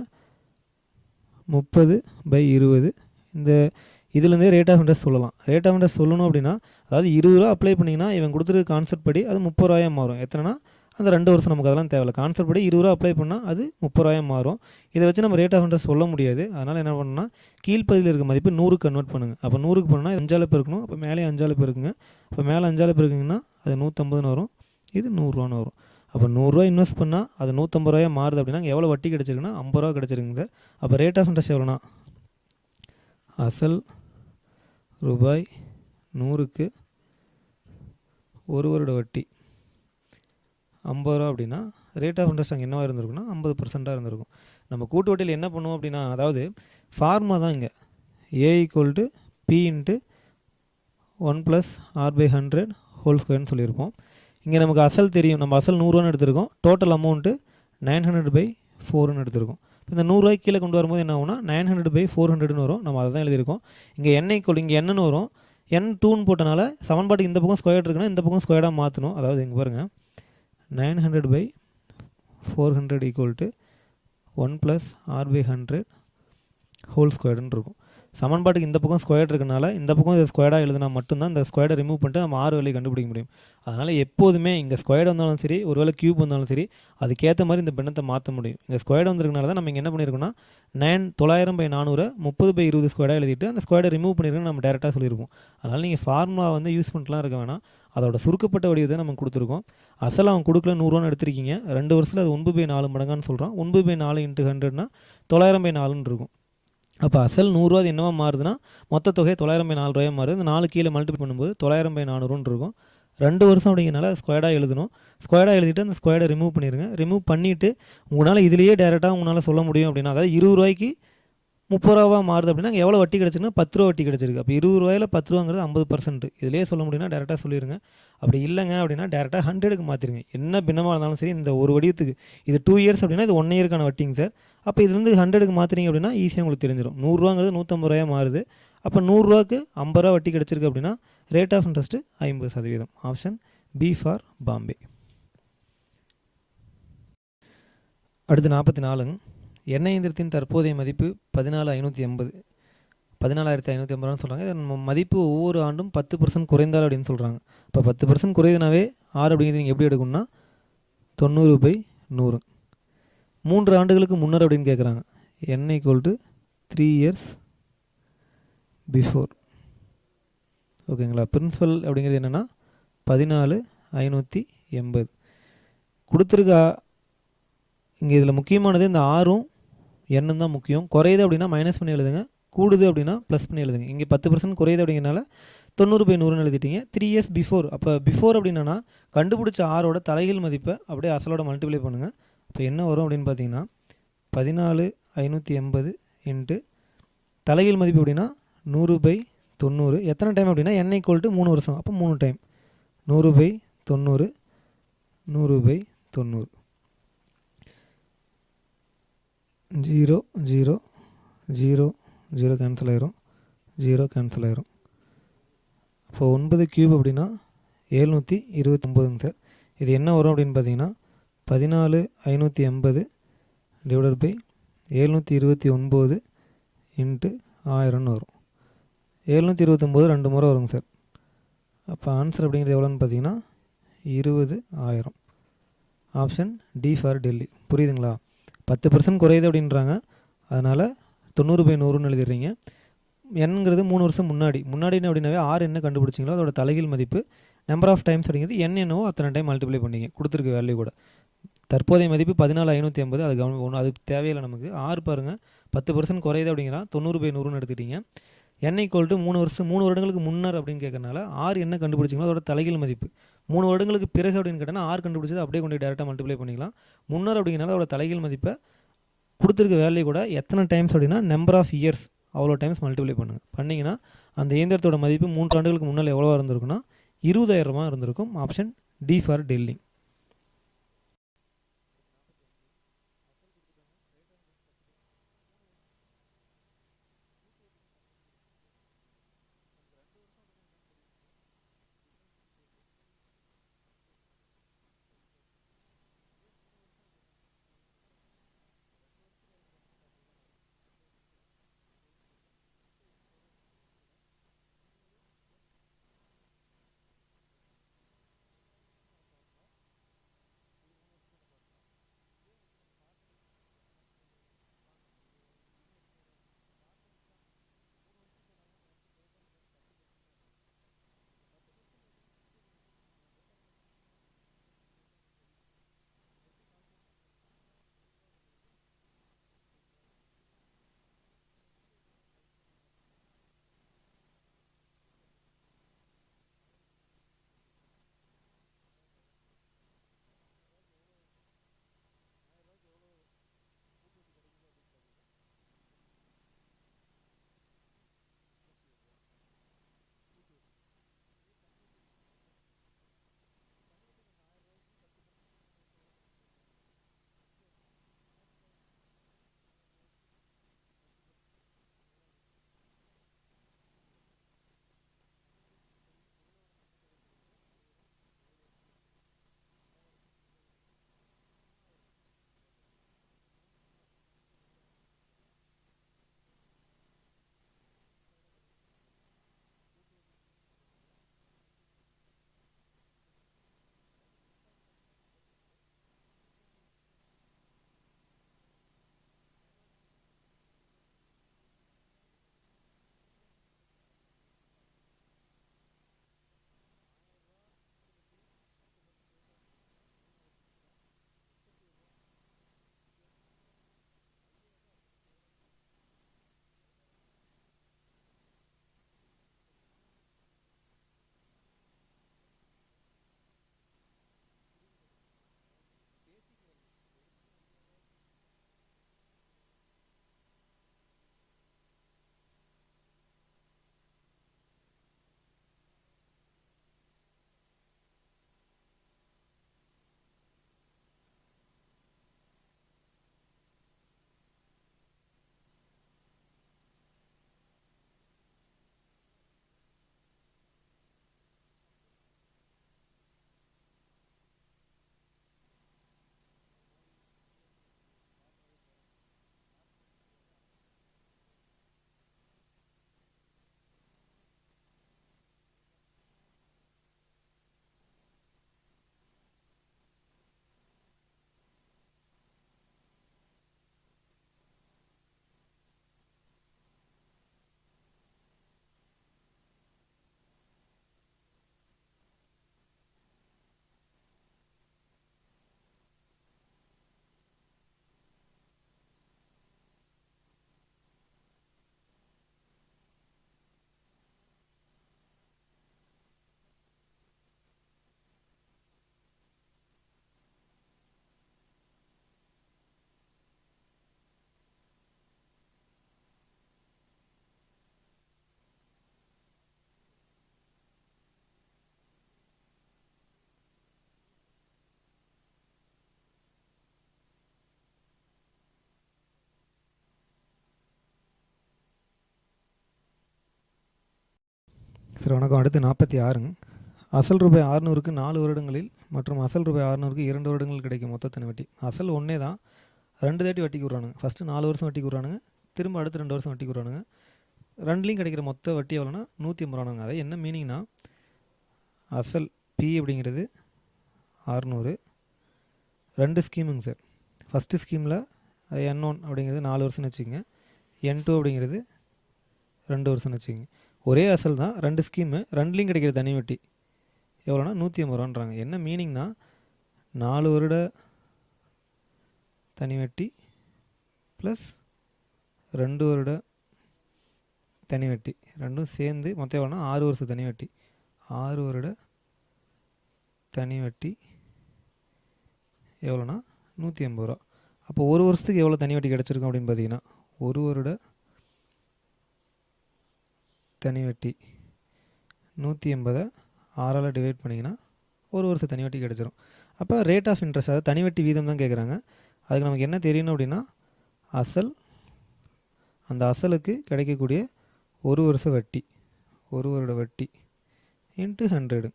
30/20. இந்த இதுலேருந்தே ரேட் ஆஃப் இன்ட்ரெஸ்ட் சொல்லலாம். ரேட் ஆஃப் இன்ட்ரெஸ்ட் சொல்லணும் அப்படின்னா அதாவது 20 ரூபா அப்ளை பண்ணிங்கன்னா இவன் கொடுத்துருக்க கான்செப்ட் படி அது 30 ரூபாயாக மாறும். எத்தனைனா அந்த 2 வருஷம் நமக்கு அதெல்லாம் தேவையில்ல. கான்செப்ட் படி 20 ரூபா அப்ளை பண்ணால் அது 30 ரூபாயாக மாறும். இதை வச்சு நம்ம ரேட் ஆஃப் இன்ட்ரெஸ்ட் சொல்ல முடியாது. அதனால் என்ன பண்ணணும்னா கீழ்ப்பகுதியில் இருக்க மதிப்பு 100க்கு கன்வெர்ட் பண்ணுங்கள். அப்போ 100க்கு பண்ணால் 5 பெருக்கணும். அப்போ மேலே 5 பெருக்குங்க. அப்போ மேலே 5 பெருக்குங்கன்னா அது 150ன்னு வரும். இது 100 ரூபான்னு வரும். அப்போ 100 ரூபா இன்வெஸ்ட் பண்ணால் அது 150 ரூபாயாக மாறுது அப்படின்னா எவ்வளோ வட்டி கிடச்சிருக்குன்னா 50 ரூபா கிடச்சிருக்குங்க சார். அப்போ ரேட் ஆஃப் இன்ட்ரெஸ்ட் எவ்வளோனா அசல் ரூபாய் 100க்கு 1 வருட வட்டி 50 ரூபா அப்படின்னா ரேட் ஆஃப் இன்ட்ரெஸ்ட் அங்கே என்னவாக இருந்திருக்குன்னா 50% இருந்திருக்கும். நம்ம கூட்டு வட்டியில் என்ன பண்ணுவோம் அப்படின்னா அதாவது ஃபார்மா தான் இங்கே A = P × 1 + R/100 ஹோல் ஸ்கொயர்னு சொல்லியிருப்போம். இங்கே நமக்கு அசல் தெரியும். நம்ம அசல் 100 ரூபான்னு எடுத்திருக்கோம். டோட்டல் அமௌண்ட்டு 900/4ன்னு எடுத்திருக்கோம். இந்த 100 ரூபாய்க்கு கீழே கொண்டு வரும்போது என்ன ஆகும்னா 900/400ன்னு வரும். நம்ம அதை தான் எழுதியிருக்கோம். இங்கே இங்கே என்னன்னு வரும். n2ன்னு போட்டனால சமன்பாட்டுக்கு இந்த பக்கம் ஸ்கொயர் இருக்குன்னா இந்த பக்கம் ஸ்கொயர்டாக மாற்றணும். அதாவது இங்கே பாருங்கள் 900/400 = 1 + R/100 ஹோல் ஸ்கொயர்டுன்னு இருக்கும். சமன்பாட்டுக்கு இந்த பக்கம் ஸ்கொயர் இருக்கனால இந்த பக்கம் இதை ஸ்கொயர்டாக எழுதினா மட்டும்தான் இந்த ஸ்கொயர்டை ரிமூவ் பண்ணிட்டு நம்ம ஆறு வேலையை கண்டுபிடிக்க முடியும். அதனால் எப்போதுமே இங்கே ஸ்கொயர்டு வந்தாலும் சரி ஒருவேளை க்யூப் வந்தாலும் சரி அதுக்கேற்ற மாதிரி இந்த பின்னத்தை மாற்ற முடியும். இங்கே ஸ்கொயர்டு வந்திருக்கனால தான் நம்ம இங்கே என்ன பண்ணியிருக்கோம்னா 900/400 30/20 ஸ்கொயர்டாக எழுதிட்டு அந்த ஸ்கொயர்டை ரிமூவ் பண்ணியிருக்கோன்னு நம்ம டேரெக்டாக சொல்லியிருப்போம். அதனால் நீங்கள் ஃபார்முலா வந்து யூஸ் பண்ணிட்டுலாம் இருக்க வேணாம். அதோட சுருக்கப்பட்ட வடிவத்தை நம்ம கொடுத்துருக்கோம். அசல் அவன் கொடுக்கல 100 ரூபான்னு எடுத்திருக்கீங்க. 2 வருஷத்தில் அது 9/4 மடங்கான்னு சொல்கிறான். 9/4 × 100னா 900/4ன்னு இருக்கும். அப்போ அசல் 100 ரூபா என்னவா மாறுதுன்னா மொத்த தொகை 900/4 ரூபாயாக மாறுது. இந்த 4 கீழே மல்டிப்ளை பண்ணும்போது 900/400 இருக்கும். 2 வருஷம் அப்படிங்கிறனால ஸ்கொயர்டாக எழுதணும். ஸ்கொயர்டாக எழுதிட்டு அந்த ஸ்கொயர்டை ரிமூவ் பண்ணிடுங்க. ரிமூவ் பண்ணிவிட்டு உங்களால் இதிலேயே டேரெக்டாக உங்களால் சொல்ல முடியும் அப்படின்னா அதாவது 20 ரூபாய்க்கு 30 ரூபாவாக மாறுது அப்படின்னா எவ்வளோ வட்டி கிடச்சிருக்குன்னா 10 ரூபா வட்டி கிடச்சிருக்கு. அப்போ 20 ரூபாயில் 10 ரூபாங்கிறது 50%. இதிலே சொல்ல முடியும்னா டேரெக்டாக சொல்லிடுங்க. அப்படி இல்லைங்க அப்படின்னா டேரெக்டாக 100க்கு மாற்றிடுங்க. என்ன பின்னமாக இருந்தாலும் சரி இந்த ஒரு வடிவத்துக்கு இது 2 இயர்ஸ் அப்படின்னா இது 1 இயருக்கான வட்டிங்க சார். அப்போ இதுலேருந்து 100க்கு மாற்றிங்க அப்படின்னா ஈஸியாக உங்களுக்கு தெரிஞ்சிடும். 100 ரூபாங்கிறது 150 ரூபாயாக மாறுது. அப்போ 100 ரூபாய்க்கு 50 ரூபா வட்டி கிடச்சிருக்கு அப்படின்னா rate of interest 50%. Option B for Bombay. அடுத்து 44. எண்ணெய் இயந்திரத்தின் தற்போதைய மதிப்பு 14,580 சொல்கிறாங்க. நம்ம மதிப்பு ஒவ்வொரு ஆண்டும் 10% குறைந்தால் அப்படின்னு சொல்கிறாங்க. இப்போ 10% குறையுதுனாவே ஆறு அப்படிங்கிறது நீங்கள் எப்படி எடுக்கணும்னா 90/100. 3 ஆண்டுகளுக்கு முன்னர் அப்படின்னு கேட்குறாங்க. n = 3 years before. ஓகேங்களா. பிரின்சிபல் அப்படிங்கிறது என்னென்னா 14,580 கொடுத்துருக்கா. இங்கே இதில் முக்கியமானது இந்த ஆறும் எண்ணும் தான் முக்கியம். குறையுது அப்படின்னா மைனஸ் பண்ணி எழுதுங்க, கூடுது அப்படின்னா ப்ளஸ் பண்ணி எழுதுங்க. இங்கே 10% குறையுது அப்படிங்கிறனால 90/100 எழுதிட்டீங்க. 3 இயர்ஸ் பிஃபோர். அப்போ பிஃபோர் அப்படின்னா கண்டுபிடிச்ச ஆரோட தலைகீழ் மதிப்பை அப்படியே அசலோட மல்டிப்ளை பண்ணுங்கள். அப்போ என்ன வரும் அப்படின்னு பார்த்தீங்கன்னா 14,580 இன்ட்டு தலைகீழ் மதிப்பு அப்படின்னா 100/90. எத்தனை டைம் அப்படின்னா n = 3 வருஷம். அப்போ 3 டைம் 100/90 100/90. 0 0 0 0 கேன்சல் ஆயிரும், 0 கேன்சல் ஆயிரும். அப்போ 9 கியூப் அப்படின்னா 729ங்க சார். இது என்ன வரும் அப்படின்னு பார்த்தீங்கன்னா 14,580 டிவைடட் பை 729 இன்ட்டு 1000ன்னு வரும். 729 2 முறை வருங்க சார். அப்போ ஆன்சர் அப்படிங்கிறது எவ்வளோன்னு பார்த்தீங்கன்னா 20,000. Option D for Delhi. புரியுதுங்களா. 10% குறையுது அப்படின்றாங்க, அதனால் 90/100ன்னு எழுதிடுறீங்க. என்னங்கிறது 3 வருஷம் முன்னாடி அப்படின்னாவே ஆறு என்ன கண்டுபிடிச்சிங்களோ அதோட தலைகீழ் மதிப்பு நம்பர் ஆஃப் டைம்ஸ் அப்படிங்கிறது என்னவோ அத்தனை டைம் மல்டிப்ளை பண்ணிங்க கொடுத்துருக்க வேல்யூ கூட. தற்போதைய மதிப்பு 14,580. அது ஒன்றும் அது தேவையில்லை நமக்கு. ஆறு பாருங்கள், 10% குறையுது அப்படிங்கிறா 90/100ன்னு எடுத்துக்கிட்டீங்க. n = 3 வருடங்களுக்கு முன்னர் அப்படின்னு கேட்கறனால ஆறு என்ன கண்டுபிடிச்சிங்களோ அதோட தலைகீழ் மதிப்பு 3 வருடங்களுக்கு பிறகு அப்படின்னு கேட்டால் ஆறு கண்டுபிடிச்சது அப்படியே கொண்டு டேரெக்டாக மல்டிப்ளை பண்ணிக்கலாம். முன்னர் அப்படிங்கிறனால அதோட தலைகீழ் மதிப்பை கொடுத்துருக்க வேல்யூ கூட எத்தனை டைம்ஸ் அப்படின்னா நம்பர் ஆஃப் இயர்ஸ் அவ்வளோ டைம்ஸ் மல்டிப்ளை பண்ணுங்கள். பண்ணிங்கன்னா அந்த இயந்திரத்தோட மதிப்பு 3 ஆண்டுகளுக்கு முன்னால் எவ்வளோ இருந்திருக்குன்னா 20,000 இருந்திருக்கும். Option D for Delhi. Sir வணக்கம். அடுத்து 46ங்க. அசல் ரூபாய் 600க்கு 4 வருடங்களில் மற்றும் அசல் ரூபாய் 600க்கு 2 வருடங்கள் கிடைக்கும் மொத்த தனி வட்டி. அசல் ஒன்றே தான், 2 தாட்டி வட்டிக்கு விட்றானுங்க. ஃபஸ்ட்டு 4 வருஷம் வட்டிக்கு விட்றானுங்க, திரும்ப அடுத்து 2 வருஷம் வட்டிக்கு விட்றானுங்க. ரெண்டுலேயும் கிடைக்கிற மொத்த வட்டி எவ்வளோனா 180 ரூபாங்க. அதை என்ன மீனிங்னா, அசல் பி அப்படிங்கிறது 600, 2 ஸ்கீமுங்க சார். ஃபஸ்ட்டு ஸ்கீமில் N1 அப்படிங்கிறது 4 வருஷம்னு வச்சுக்கோங்க, N2 அப்படிங்கிறது 2 வருஷம்னு வச்சுக்கோங்க. ஒரே அசல் தான், 2 ஸ்கீமு, ரெண்டுலேயும் கிடைக்கிற தனி வட்டி எவ்வளோனா 180 ரூபான்றாங்க. என்ன மீனிங்னா, 4 வருட தனி வட்டி ப்ளஸ் 2 வருட தனி வட்டி, ரெண்டும் சேர்ந்து மொத்தம் எவ்வளோனா 6 வருஷம் தனி வட்டி. 6 வருட தனி வட்டி எவ்வளோனா 180 ரூபா. அப்போ ஒரு வருஷத்துக்கு எவ்வளோ தனி வட்டி கிடச்சிருக்கும் அப்படின்னு பார்த்தீங்கன்னா, ஒரு வருட தனி வட்டி 180 6ஆல் டிவைட் பண்ணிங்கன்னா ஒரு வருஷம் தனி வட்டி கிடச்சிரும். அப்போ ரேட் ஆஃப் இன்ட்ரெஸ்ட், அதாவது தனி வட்டி வீதம் தான் கேட்குறாங்க. அதுக்கு நமக்கு என்ன தெரியணும் அப்படின்னா, அசல், அந்த அசலுக்கு கிடைக்கக்கூடிய ஒரு வருஷ வட்டி, ஒரு வருட வட்டி இன்ட்டு 100.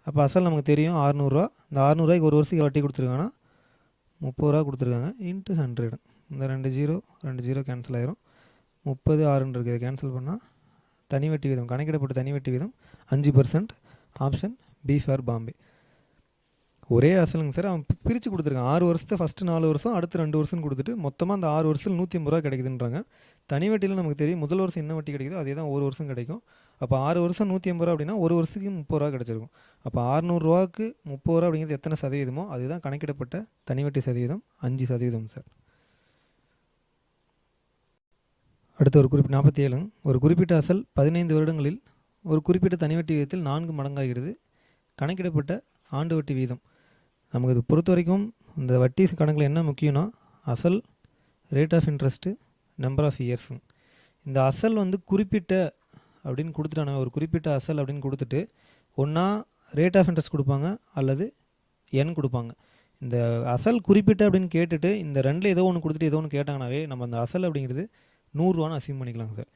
அப்போ அசல் நமக்கு தெரியும் 600 ரூபா. இந்த 600 ரூபாய்க்கு ஒரு வருஷத்துக்கு வட்டி கொடுத்துருக்காங்கன்னா 30 ரூபா கொடுத்துருக்காங்க, இன்ட்டு 100. இந்த 2 ஜீரோ கேன்சல் ஆயிரும். 30 6 இருக்குது, கேன்சல் பண்ணால் தனி வட்டி வீதம், கணக்கிடப்பட்ட தனி வட்டி வீதம் 5%. Option B for Bombay. ஒரே அசலுங்க சார், அவன் பிரித்து கொடுத்துருக்கான். 6 வருஷத்தை ஃபஸ்ட்டு 4 வருஷம், அடுத்து 2 வருஷம் கொடுத்துட்டு மொத்தமாக அந்த 6 வருஷத்தில் 180 ரூபா கிடைக்குதுன்றாங்க. தனி வட்டியில் நமக்கு தெரியும் முதல் வருஷம் என்ன வட்டி கிடைக்குதோ அதே தான் ஒரு வருஷம் கிடைக்கும். அப்போ 6 வருஷம் 180 ரூபா அப்படின்னா ஒரு வருஷத்துக்கு 30 ரூபா கிடச்சிருக்கும். அப்போ 600 ரூபாய்க்கு 30 ரூபா அப்படிங்கிறது எத்தனை சதவீதமோ அதுதான் கணக்கிடப்பட்ட தனி வட்டி சதவீதம், 5% சார். அடுத்து ஒரு குறிப்பிட்ட 47, ஒரு குறிப்பிட்ட அசல் 15 வருடங்களில் ஒரு குறிப்பிட்ட தனி வட்டி வீதத்தில் 4 மடங்காகிறது. கணக்கிடப்பட்ட ஆண்டு வட்டி வீதம். நமக்கு இது பொறுத்த வரைக்கும் இந்த வட்டி கணக்கில் என்ன முக்கியம்னா, அசல், rate of interest, number of இயர்ஸுங்க. இந்த அசல் வந்து குறிப்பிட்ட அப்படின்னு கொடுத்துட்டாங்க, ஒரு குறிப்பிட்ட அசல் அப்படின்னு கொடுத்துட்டு ஒன்றா ரேட் ஆஃப் இன்ட்ரெஸ்ட் கொடுப்பாங்க அல்லது என் கொடுப்பாங்க. இந்த அசல் குறிப்பிட்ட அப்படின்னு கேட்டுட்டு இந்த ரெண்டில் ஏதோ ஒன்று கொடுத்துட்டு ஏதோ ஒன்று கேட்டாங்கனாவே நம்ம அந்த அசல் அப்படிங்கிறது 100 ரூபான்னு அசியூம் பண்ணிக்கலாங்க சார்.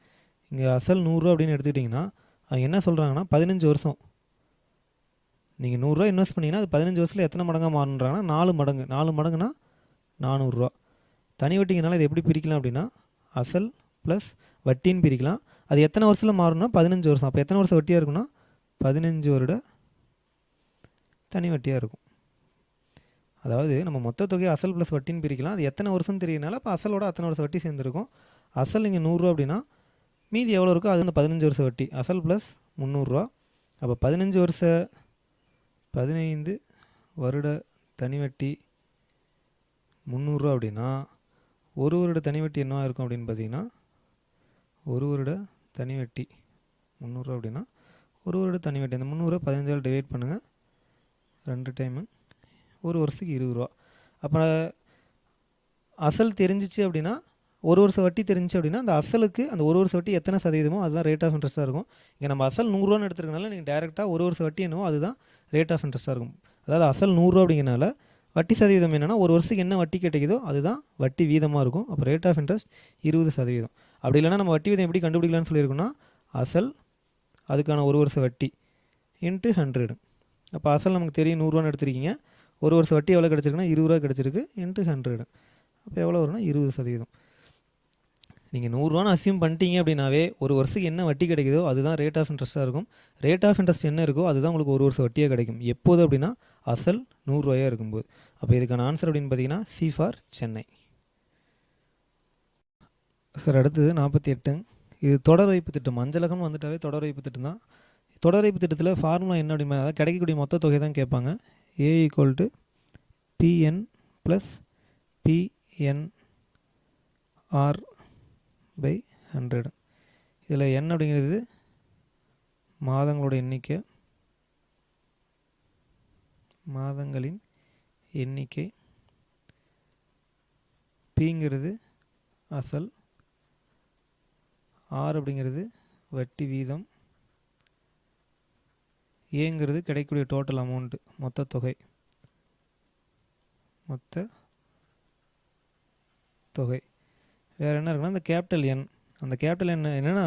இங்கே அசல் 100 ரூபா அப்படின்னு எடுத்துக்கிட்டிங்கன்னா அவங்க என்ன சொல்கிறாங்கன்னா 15 வருஷம் நீங்கள் 100 ரூபா இன்வெஸ்ட் பண்ணிங்கன்னா அது 15 வருஷத்தில் எத்தனை மடங்காக மாறுன்றாங்கன்னா 4 மடங்கு. 4 மடங்குனா 400 ரூபா. தனி வட்டிங்கனால இது எப்படி பிரிக்கலாம் அப்படின்னா, அசல் ப்ளஸ் வட்டின்னு பிரிக்கலாம். அது எத்தனை வருஷத்தில் மாறும்னா 15 வருஷம். அப்போ எத்தனை வருஷம் வட்டியாக இருக்குன்னா 15 வருட தனி வட்டியாக இருக்கும். அதாவது நம்ம மொத்த தொகை அசல் ப்ளஸ் வட்டின்னு பிரிக்கலாம். அது எத்தனை வருஷம்னு தெரியறதுனால அப்போ அசலோட அத்தனை வருஷம் வட்டி சேர்ந்துருக்கும். அசல் இங்கே 100 ரூபா அப்படின்னா மீதி எவ்வளோ இருக்கோ அது அந்த 15 வருஷம் வட்டி, அசல் ப்ளஸ் 300 ரூபா. அப்போ 15 வருட தனி வட்டி 300 ரூபா அப்படின்னா ஒரு வருட தனி வட்டி என்னவா இருக்கும் அப்படின்னு பார்த்தீங்கன்னா, ஒரு வருட தனி வட்டி 300 ரூபா அப்படின்னா ஒரு வருட தனி வட்டி அந்த 300 15ஆல் டிவைட் பண்ணுங்கள் 2 டைமு, ஒரு வருஷத்துக்கு 20 ரூபா. அப்போ அசல் தெரிஞ்சிச்சு அப்படின்னா, ஒரு வருஷம் வட்டி தெரிஞ்சிச்சு அப்படின்னா அந்த அசலுக்கு அந்த ஒரு வருஷம் வட்டி எத்தனை சதவீதமோ அதுதான் ரேட் ஆஃப் இன்ட்ரெஸ்ட்டாக இருக்கும். இங்கே நம்ம அசல் 100 ரூபான்னு எடுத்துருக்கனால நீங்கள் டேரெக்டாக ஒரு வருஷம் வட்டி என்னவோ அதுதான் ரேட் ஆஃப் இன்ட்ரெஸ்ட்டாக இருக்கும். அதாவது அசல் 100 ரூபா அப்படிங்கிறனால வட்டி சதவீதம் என்னென்னா ஒரு வருஷத்துக்கு என்ன வட்டி கிடைக்குதோ அதுதான் வட்டி வீதமாக இருக்கும். அப்போ ரேட் ஆஃப் இன்ட்ரெஸ்ட் 20%. அப்படி இல்லைனா நம்ம வட்டி வீதம் எப்படி கண்டுபிடிக்கலான்னு சொல்லியிருக்கோம்னா, அசல் அதுக்கான ஒரு வருஷம் வட்டி இன்ட்டு 100. அப்போ அசல் நமக்கு தெரியும் 100 ரூபான்னு எடுத்துருக்கீங்க, ஒரு வருஷம் வட்டி எவ்வளோ கிடச்சிருக்குன்னா 20 ரூபா கிடச்சிருக்கு, இன்ட்டு 100. அப்போ எவ்வளோ வரும்னா 20%. நீங்கள் 100 ரூபான்னு அசியூம் பண்ணிட்டீங்க அப்படின்னாவே ஒரு வருஷத்துக்கு என்ன வட்டி கிடைக்குதோ அதுதான் ரேட் ஆஃப் இன்ட்ரெஸ்ட்டாக இருக்கும். ரேட் ஆஃப் இன்ட்ரெஸ்ட் என்ன இருக்கோ அதுதான் உங்களுக்கு ஒரு வருஷம் வட்டியாக கிடைக்கும். எப்போது அப்படின்னா அசல் 100 ரூபாயாக இருக்கும்போது. அப்போ இதுக்கான ஆன்சர் அப்படின்னு பார்த்தீங்கன்னா சி ஃபார் சென்னை. சார் அடுத்தது 48, இது தொடர் வைப்பு திட்டம். மஞ்சளகம் வந்துட்டாவே தொடர் வைப்பு திட்டம் தான். தொடர் வைப்பு திட்டத்தில் ஃபார்முலா என்ன அப்படின்னா, அதாவது கிடைக்கக்கூடிய மொத்த தொகை தான் கேட்பாங்க. A = PN + PNR/100. இதில் n அப்படிங்கிறது மாதங்களோட எண்ணிக்கை, மாதங்களின் எண்ணிக்கை, Pங்கிறது அசல், R அப்படிங்கிறது வட்டி வீதம், ஏங்கிறது கிடைக்கக்கூடிய டோட்டல் அமௌண்ட்டு மொத்த தொகை, மொத்த தொகை. வேறு என்ன இருக்குன்னா இந்த கேபிட்டல் என். அந்த கேபிட்டல் என் என்னென்னா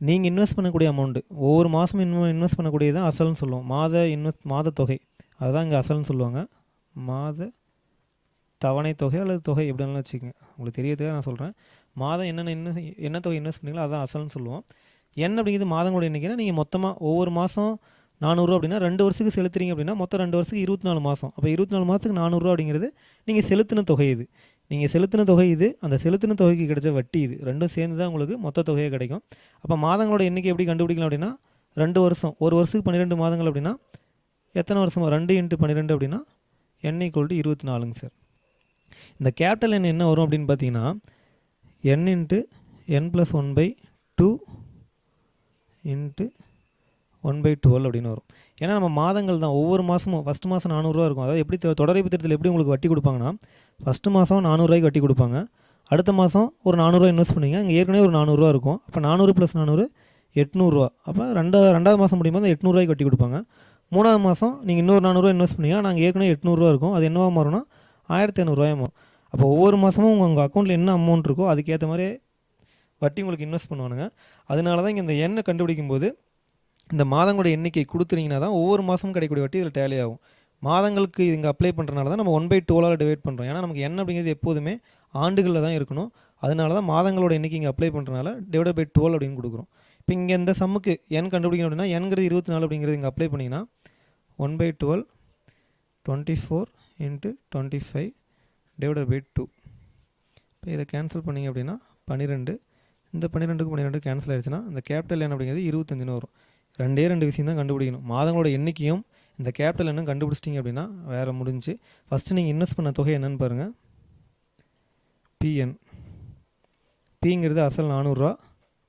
நீங்கள் இன்வெஸ்ட் பண்ணக்கூடிய அமௌண்ட்டு ஒவ்வொரு மாதம் இன்வெஸ்ட் பண்ணக்கூடியது தான் அசல்னு சொல்லுவோம். மாத தொகை அதுதான் இங்கே அசல்னு சொல்லுவாங்க. மாத தவணை தொகை அல்லது தொகை எப்படினாலும் வச்சுக்கோங்க, உங்களுக்கு தெரியறதுக்காக நான் சொல்கிறேன். மாதம் என்ன தொகை இன்வெஸ்ட் பண்ணீங்களோ அதான் அசல்னு சொல்லுவோம். அப்படிங்கிறது மாதங்களோட எண்ணிக்கைனா நீங்கள் மொத்தமாக ஒவ்வொரு மாதம் 400 அப்படின்னா 2 வருஷத்துக்கு செலுத்துறீங்க அப்படின்னா மொத்தம் 2 வருஷத்துக்கு 24 மாதம். அப்போ 24 மாதத்துக்கு 400 அப்படிங்கிறது நீங்கள் செலுத்தின தொகை. நீங்கள் செலுத்தின தொகை அந்த செலுத்தின தொகைக்கு கிடைச்ச வட்டி ரெண்டும் சேர்ந்து தான் உங்களுக்கு மொத்த தொகையை கிடைக்கும். அப்போ மாதங்களோட எண்ணிக்கை எப்படி கண்டுபிடிக்கலாம் அப்படின்னா 2 வருஷம், ஒரு வருஷத்துக்கு 12 மாதங்கள் அப்படின்னா எத்தனை வருஷம்? 2 × 12 அப்படின்னா n = 24ங்க சார். இந்த கேபிட்டல் எண் என்ன வரும் அப்படின்னு பார்த்தீங்கன்னா n × n+1/2 × 1/12 அப்படின்னு வரும். ஏன்னா நம்ம மாதங்கள் தான், ஒவ்வொரு மாதமும் ஃபஸ்ட்டு மாதம் 400 இருக்கும். அதாவது எப்படி தொடர்பு திட்டத்தில் எப்படி உங்களுக்கு வட்டி கொடுப்பாங்கன்னா ஃபஸ்ட்டு மாதம் 400 வட்டி கொடுப்பாங்க, அடுத்த மாதம் ஒரு 400 இன்வெஸ்ட் பண்ணுவீங்க, அங்கே ஏற்கனவே ஒரு 400 இருக்கும். அப்போ 400 + 400 800. அப்போ ரெண்டாவது மாதம் முடியும்போது அந்த 800 வட்டி கொடுப்பாங்க. மூணாவது மாதம் நீங்கள் இன்னொரு 400 இன்வெஸ்ட் பண்ணுவீங்க, நாங்கள் ஏற்கனவே 800 இருக்கும், அது என்னவா மாறும்னா 1500 மாறும். அப்போ ஒவ்வொரு மாதமும் உங்கள் அக்கௌண்ட்டில் என்ன அமௌண்ட் இருக்கோ அதுக்கேற்ற மாதிரி வட்டி உங்களுக்கு இன்வெஸ்ட் பண்ணுவானுங்க. அதனால தான் இங்கே இந்த எண்ணை கண்டுபிடிக்கும் போது இந்த மாதங்களோட எண்ணிக்கை கொடுத்துறீங்கன்னா தான் ஒவ்வொரு மாதமும் கிடைக்கக்கூடிய வட்டி இதில் டேலி ஆகும். மாதங்களுக்கு இங்கே அப்ளை பண்ணுறதுனால தான் நம்ம 1/12 டிவைட் பண்ணுறோம். ஏன்னா நமக்கு எண் அப்படிங்கிறது எப்போதுமே ஆண்டுகளில் தான் இருக்கணும். அதனால தான் மாதங்களோட எண்ணிக்கை இங்கே அப்ளை பண்ணுறதுனால /12 அப்படின்னு கொடுக்குறோம். இப்போ இங்கே இந்த சம்முக்கு எண் கண்டுபிடிக்கணும் அப்படின்னா எண்கிறது 24 அப்படிங்கிறது இங்கே அப்ளை பண்ணிங்கன்னா 1/12 24 × 25 / 2. இப்போ இதை கேன்சல் பண்ணிங்க அப்படின்னா 12. இந்த 12க்கு 12 கேன்சல் ஆகிடுச்சுன்னா இந்த கேபிட்டல் எண் அப்படிங்கிறது 25ன்னு வரும். 2 விஷயம் தான் கண்டுபிடிக்கணும். மாதங்களோட எண்ணிக்கையும் இந்த கேபிட்டல் எண்ணும் கண்டுபிடிச்சிட்டிங்க அப்படின்னா வேறு முடிஞ்சு. ஃபஸ்ட்டு நீங்கள் இன்வெஸ்ட் பண்ண தொகை என்னென்னு பாருங்கள். பிங்கிறது அசல் 400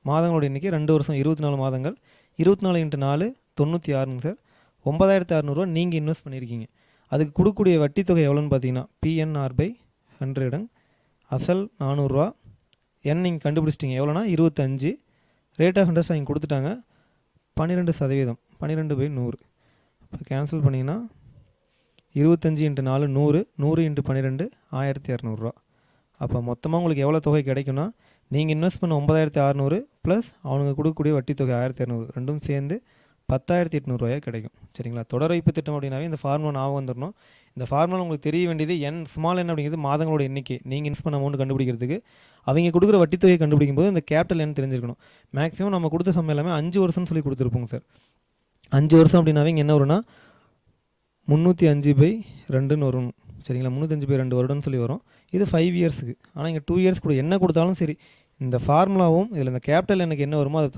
மாதங்களோட எண்ணிக்கை 2 வருஷம் 24 மாதங்கள். 24 × 4 96ங்க சார். 9600 நீங்கள் இன்வெஸ்ட் பண்ணியிருக்கீங்க. அதுக்கு கொடுக்கக்கூடிய வட்டி தொகை எவ்வளோன்னு பார்த்தீங்கன்னா PNR/100. அசல் 400, எண் நீங்கள் கண்டுபிடிச்சிட்டிங்க எவ்வளோனா 25. ரேட் ஆஃப் இன்ட்ரெஸ்ட் அவங்க கொடுத்துட்டாங்க 12%, 12/100. இப்போ கேன்சல் பண்ணிங்கன்னா 25 × 4 100, 100 × 12 1200. அப்போ மொத்தமாக உங்களுக்கு எவ்வளோ தொகை கிடைக்கும்னா நீங்கள் இன்வெஸ்ட் பண்ண 9600 ப்ளஸ் அவனுங்க கொடுக்கக்கூடிய வட்டி தொகை 1200 ரெண்டும் சேர்ந்து 10,800 கிடைக்கும். சரிங்களா? தொடர் வைப்பு திட்டம் அப்படின்னாவே இந்த ஃபார்முலா ஞாபகம் வந்துடணும். இந்த ஃபார்முலா உங்களுக்கு தெரிய வேண்டியது ஸ்மால் எண் அப்படிங்கிறது மாதங்களோட எண்ணிக்கை. நீங்கள் இன்வெஸ்ட் பண்ண அமௌண்ட் கண்டுபிடிக்கிறதுக்கு அவங்க கொடுக்குற வட்டி தொகையை கண்டுபிடிக்கும் போது இந்த கேபிட்டல் எண் தெரிஞ்சிருக்கணும். மேக்ஸிமம் நம்ம கொடுத்த சமயம் எல்லாமே 5 வருஷம்னு சொல்லி கொடுத்துருப்போங்க சார். 5 வருஷம் அப்படின்னாவே இங்கே என்ன வரும்னா 305/2ன்னு வரும். சரிங்களா? 305/2 வருடம்னு சொல்லி வரும். இது 5 இயர்ஸுக்கு. ஆனால் இங்கே 2 இயர்ஸ் கூட என்ன கொடுத்தாலும் சரி இந்த ஃபார்முலாவும் இதில் இந்த கேபிட்டல் எனக்கு என்ன வருமோ அதை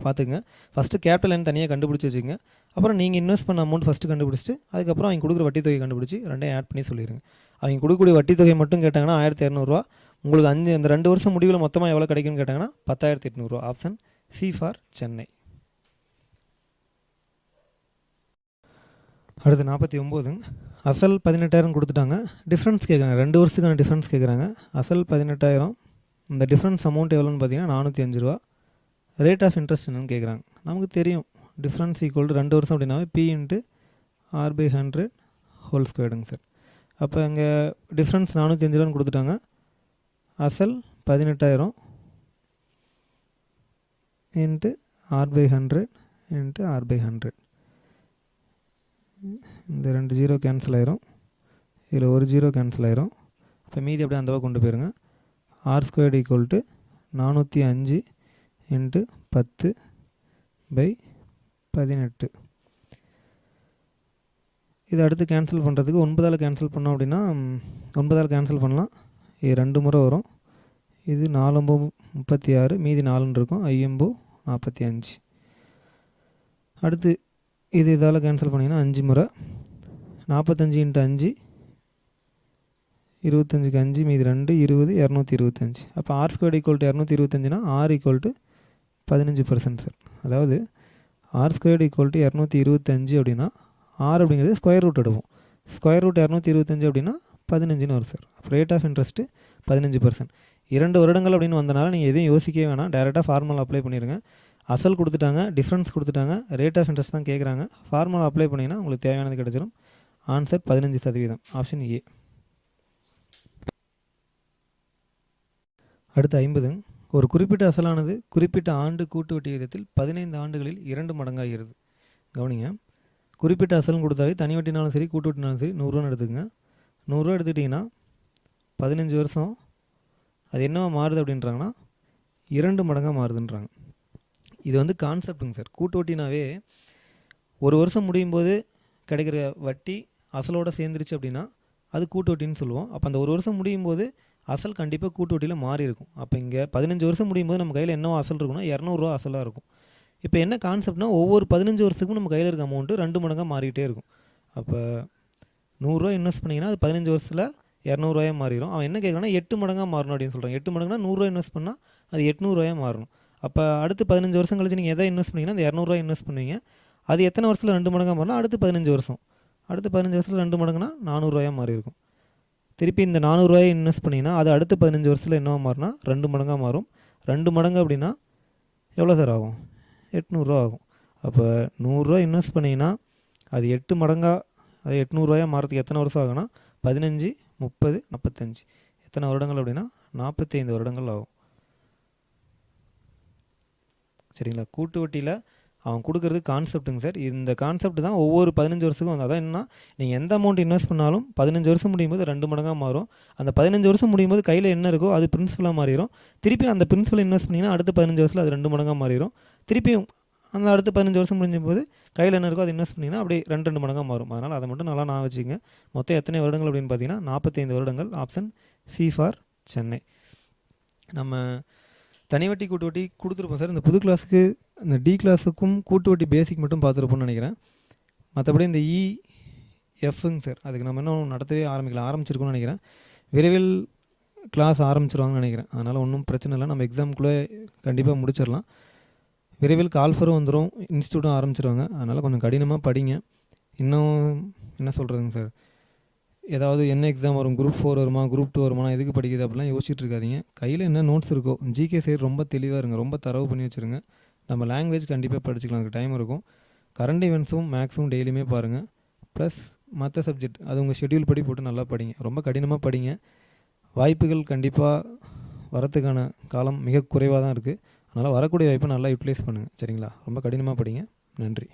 பார்த்துக்குங்க. ஃபஸ்ட்டு கேபிட்டல் எண் தனியாக கண்டுபிடிச்சி வச்சுக்கோங்க. அப்புறம் நீங்கள் இன்வெஸ்ட் பண்ண அமௌண்ட் ஃபஸ்ட்டு கண்டுபிடிச்சிட்டு அதுக்கப்புறம் அவங்க கொடுக்குற வட்டி தொகை கண்டுபிடிச்சி ரெண்டையும் ஆட் பண்ணி சொல்லிடுங்க. அவங்க கொடுக்கக்கூடிய வட்டி தொகை மட்டும் கேட்டாங்கன்னா 1200. உங்களுக்கு அந்த 2 வருஷம் முடிவில் மொத்தமாக எவ்வளோ கிடைக்குன்னு கேட்டாங்கன்னா 10,800. Option C for Chennai. அடுத்து 49. அசல் 18,000 கொடுத்துட்டாங்க. டிஃப்ரென்ஸ் கேட்குறாங்க, 2 வருஷத்துக்கான டிஃப்ரென்ஸ் கேட்குறாங்க. அசல் 18,000, இந்த டிஃப்ரென்ஸ் அமௌண்ட் எவ்வளோன்னு பார்த்தீங்கன்னா 405 ரேட் ஆஃப் இன்ட்ரெஸ்ட் என்னன்னு கேட்குறாங்க. நமக்கு தெரியும் டிஃப்ரென்ஸ் = 2 வருஷம் அப்படின்னாவே P × R/100 ஹோல் ஸ்கொயர்டுங்க சார். அப்போ இங்கே டிஃப்ரென்ஸ் 405 கொடுத்துட்டாங்க. அசல் 18,000 × R/100 × R/100. இந்த 2 0 கேன்சல் ஆயிரும், இதில் ஒரு 0 கேன்சல் ஆயிரும். இப்போ மீதி அப்படியே அந்த கொண்டு போயிருங்க. R² = 405 × 10/18. இது அடுத்து கேன்சல் பண்ணுறதுக்கு 9ஆல் கேன்சல் பண்ணோம் அப்படின்னா 9ஆல் கேன்சல் பண்ணலாம். இது 2 முறை வரும். இது 4 × 36, மீதி 4ன்னு இருக்கும். 5 × 45. அடுத்து இதால் கேன்சல் பண்ணிங்கன்னா 5 முறை. 45 × 5 25க்கு 5, மீதி 2 20 225. அப்போ R² = 225னா R = 15% சார். அதாவது R² = 225 அப்படின்னா R அப்படிங்கிறது ஸ்கொயர் ரூட் எடுப்போம். ஸ்கொயர் ரூட் 225 அப்படின்னா 15ன்னு வரும் சார். அப்போ ரேட் ஆஃப் இன்ட்ரெஸ்ட்டு 15%. 2 வருடங்கள் அப்படின்னு வந்தனால நீங்கள் எதையும் யோசிக்கவே வேணாம், டைரெக்டாக ஃபார்முலா அப்ளை பண்ணிடுங்க. அசல் கொடுத்துட்டாங்க, டிஃப்ரென்ஸ் கொடுத்துட்டாங்க, ரேட் ஆஃப் இன்ட்ரெஸ்ட் தான் கேட்குறாங்க. ஃபார்முலா அப்ளை பண்ணிங்கன்னா உங்களுக்கு தேவையானது கிடச்சிடும். ஆன்சர் 15%. Option A. அடுத்து 50. ஒரு குறிப்பிட்ட அசலானது குறிப்பிட்ட ஆண்டு கூட்டு வட்டி விகிதத்தில் 15 ஆண்டுகளில் 2 மடங்காகிறது. கவனிங்க, குறிப்பிட்ட அசலும் கொடுத்தாவே தனி வட்டினாலும் சரி கூட்டு வட்டினாலும் சரி 100 எடுத்துக்கங்க. 100 எடுத்துக்கிட்டிங்கன்னா 15 வருஷம் அது என்னவா மாறுது அப்படின்றாங்கன்னா 2 மடங்காக மாறுதுன்றாங்க. இது வந்து கான்செப்ட்டுங்க சார். கூட்டு வட்டினாவே ஒரு வருஷம் முடியும் போது கிடைக்கிற வட்டி அசலோடு சேர்ந்துருச்சு அப்படின்னா அது கூட்டு வட்டின்னு சொல்லுவோம். அப்போ அந்த ஒரு வருஷம் முடியும் போது அசல் கண்டிப்பாக கூட்டு வட்டியில் மாறி இருக்கும். அப்போ இங்கே 15 வருஷம் முடியும் போது நம்ம கையில் என்னவோ அசல் இருக்குன்னா 200 அசலாக இருக்கும். இப்போ என்ன கான்செப்ட்னா ஒவ்வொரு 15 வருஷத்துக்கும் நம்ம கையில் இருக்க அமௌண்ட்டு 2 மடங்காக மாறிக்கிட்டே இருக்கும். அப்போ 100 இன்வெஸ்ட் பண்ணிங்கன்னா அது 15 வருஷத்தில் 200 மாறிடும். அவன் என்ன கேட்குறான்னா 8 மடங்காக மாறணும் அப்படின்னு சொல்கிறான். 8 மடங்குனா 100 இன்வெஸ்ட் பண்ணால் அது 800 மாறணும். அப்போ அடுத்து 15 வருஷம் கழிச்சு நீங்கள் எதை இன்வெஸ்ட் பண்ணிங்கன்னா அந்த 200 இன்வெஸ்ட் பண்ணுவீங்க. அது எத்தனை வருஷத்தில் 2 மடங்காக மாறணும்? அடுத்து 15 வருஷம். அடுத்து 15 வருஷத்தில் 2 மடங்குனா 400 மாறி இருக்கும். திருப்பி இந்த 400 இன்வெஸ்ட் பண்ணிங்கன்னா அது அடுத்த 15 வருஷத்தில் என்னவா மாறினா 2 மடங்காக மாறும். 2 மடங்கு அப்படின்னா எவ்வளோ சார் ஆகும்? 800 ஆகும். அப்போ 100 இன்வெஸ்ட் பண்ணிங்கன்னா அது 8 மடங்காக அது 800 மாறதுக்கு எத்தனை வருஷம் ஆகும்னா 15, 30, 45 எத்தனை வருடங்கள் அப்படின்னா 45 வருடங்கள் ஆகும். சரிங்களா? கூட்டு வட்டியில் அவன் கொடுக்குறது கான்செப்ட்டுங்க சார். இந்த கான்செப்ட் தான் ஒவ்வொரு 15 வருஷத்துக்கும் வந்து அதான் என்ன, நீங்கள் எந்த அமௌண்ட் இன்வெஸ்ட் பண்ணாலும் 15 வருஷம் முடியும் போது 2 மடங்காக மாறும். அந்த 15 வருஷம் முடியும் போது கையில் என்ன இருக்கோ அது பிரின்சிபலாக மாறிடும். திருப்பி அந்த பிரின்சிபல் இன்வெஸ்ட் பண்ணிங்கன்னா அடுத்த 15 வருஷத்தில் அது 2 மடங்காக மாறிடும். திருப்பியும் அந்த அடுத்த 15 வருஷம் முடிஞ்சும் போது கையில் என்ன இருக்கோ அது இன்வெஸ்ட் பண்ணிங்கன்னா அப்படியே 2 மடங்காக மாறும். அதனால் அதை மட்டும் நல்லா நான் வச்சுக்கோங்க. மொத்தம் எத்தனை வருடங்கள் அப்படின்னு பார்த்தீங்கன்னா 45 வருடங்கள். Option C for Chennai. நம்ம தனி வட்டி கூட்டு வட்டி கொடுத்துருப்போம் சார். இந்த புது கிளாஸுக்கு இந்த டி கிளாஸுக்கும் கூட்டு வட்டி பேசிக் மட்டும் பார்த்துருப்போம்னு நினைக்கிறேன். மற்றபடி இந்த எஃப்ங்க சார் அதுக்கு நம்ம இன்னும் நடத்தவே ஆரம்பிச்சிருக்கோம்னு நினைக்கிறேன். விரைவில் கிளாஸ் ஆரம்பிச்சிருவாங்கன்னு நினைக்கிறேன். அதனால் ஒன்றும் பிரச்சனை இல்லை. நம்ம எக்ஸாமுக்குள்ளே கண்டிப்பாக முடிச்சிடலாம். விரைவில் கால்ஃபரும் வந்துடும், இன்ஸ்டியூட்டும் ஆரம்பிச்சிருவாங்க. அதனால் கொஞ்சம் கடினமாக படிங்க. இன்னும் என்ன சொல்கிறதுங்க சார், ஏதாவது என்ன எக்ஸாம் வரும், குரூப் 4 வருமா, குரூப் 2 வருமா, எதுக்கு படிக்குது அப்படிலாம் யோசிச்சுட்டு இருக்காதீங்க. கையில் என்ன நோட்ஸ் இருக்கோ ஜிகே சைடு ரொம்ப தெளிவாக இருங்க, ரொம்ப தரவு பண்ணி வச்சுருங்க. நம்ம லாங்குவேஜ் கண்டிப்பாக படிச்சுக்கலாம், அதுக்கு டைம் இருக்கும். கரண்ட் ஈவெண்ட்ஸும் மேக்ஸும் டெய்லியுமே பாருங்கள். ப்ளஸ் மற்ற சப்ஜெக்ட் அது உங்கள் ஷெட்யூல் படி போட்டு நல்லா படிங்க. ரொம்ப கடினமாக படிங்க. வாய்ப்புகள் கண்டிப்பாக வரத்துக்கான காலம் மிக குறைவாக தான் இருக்குது. அதனால் வரக்கூடிய வாய்ப்பை நல்லா யூட்டிலைஸ் பண்ணுங்கள். சரிங்களா? ரொம்ப கடினமாக படிங்க. நன்றி.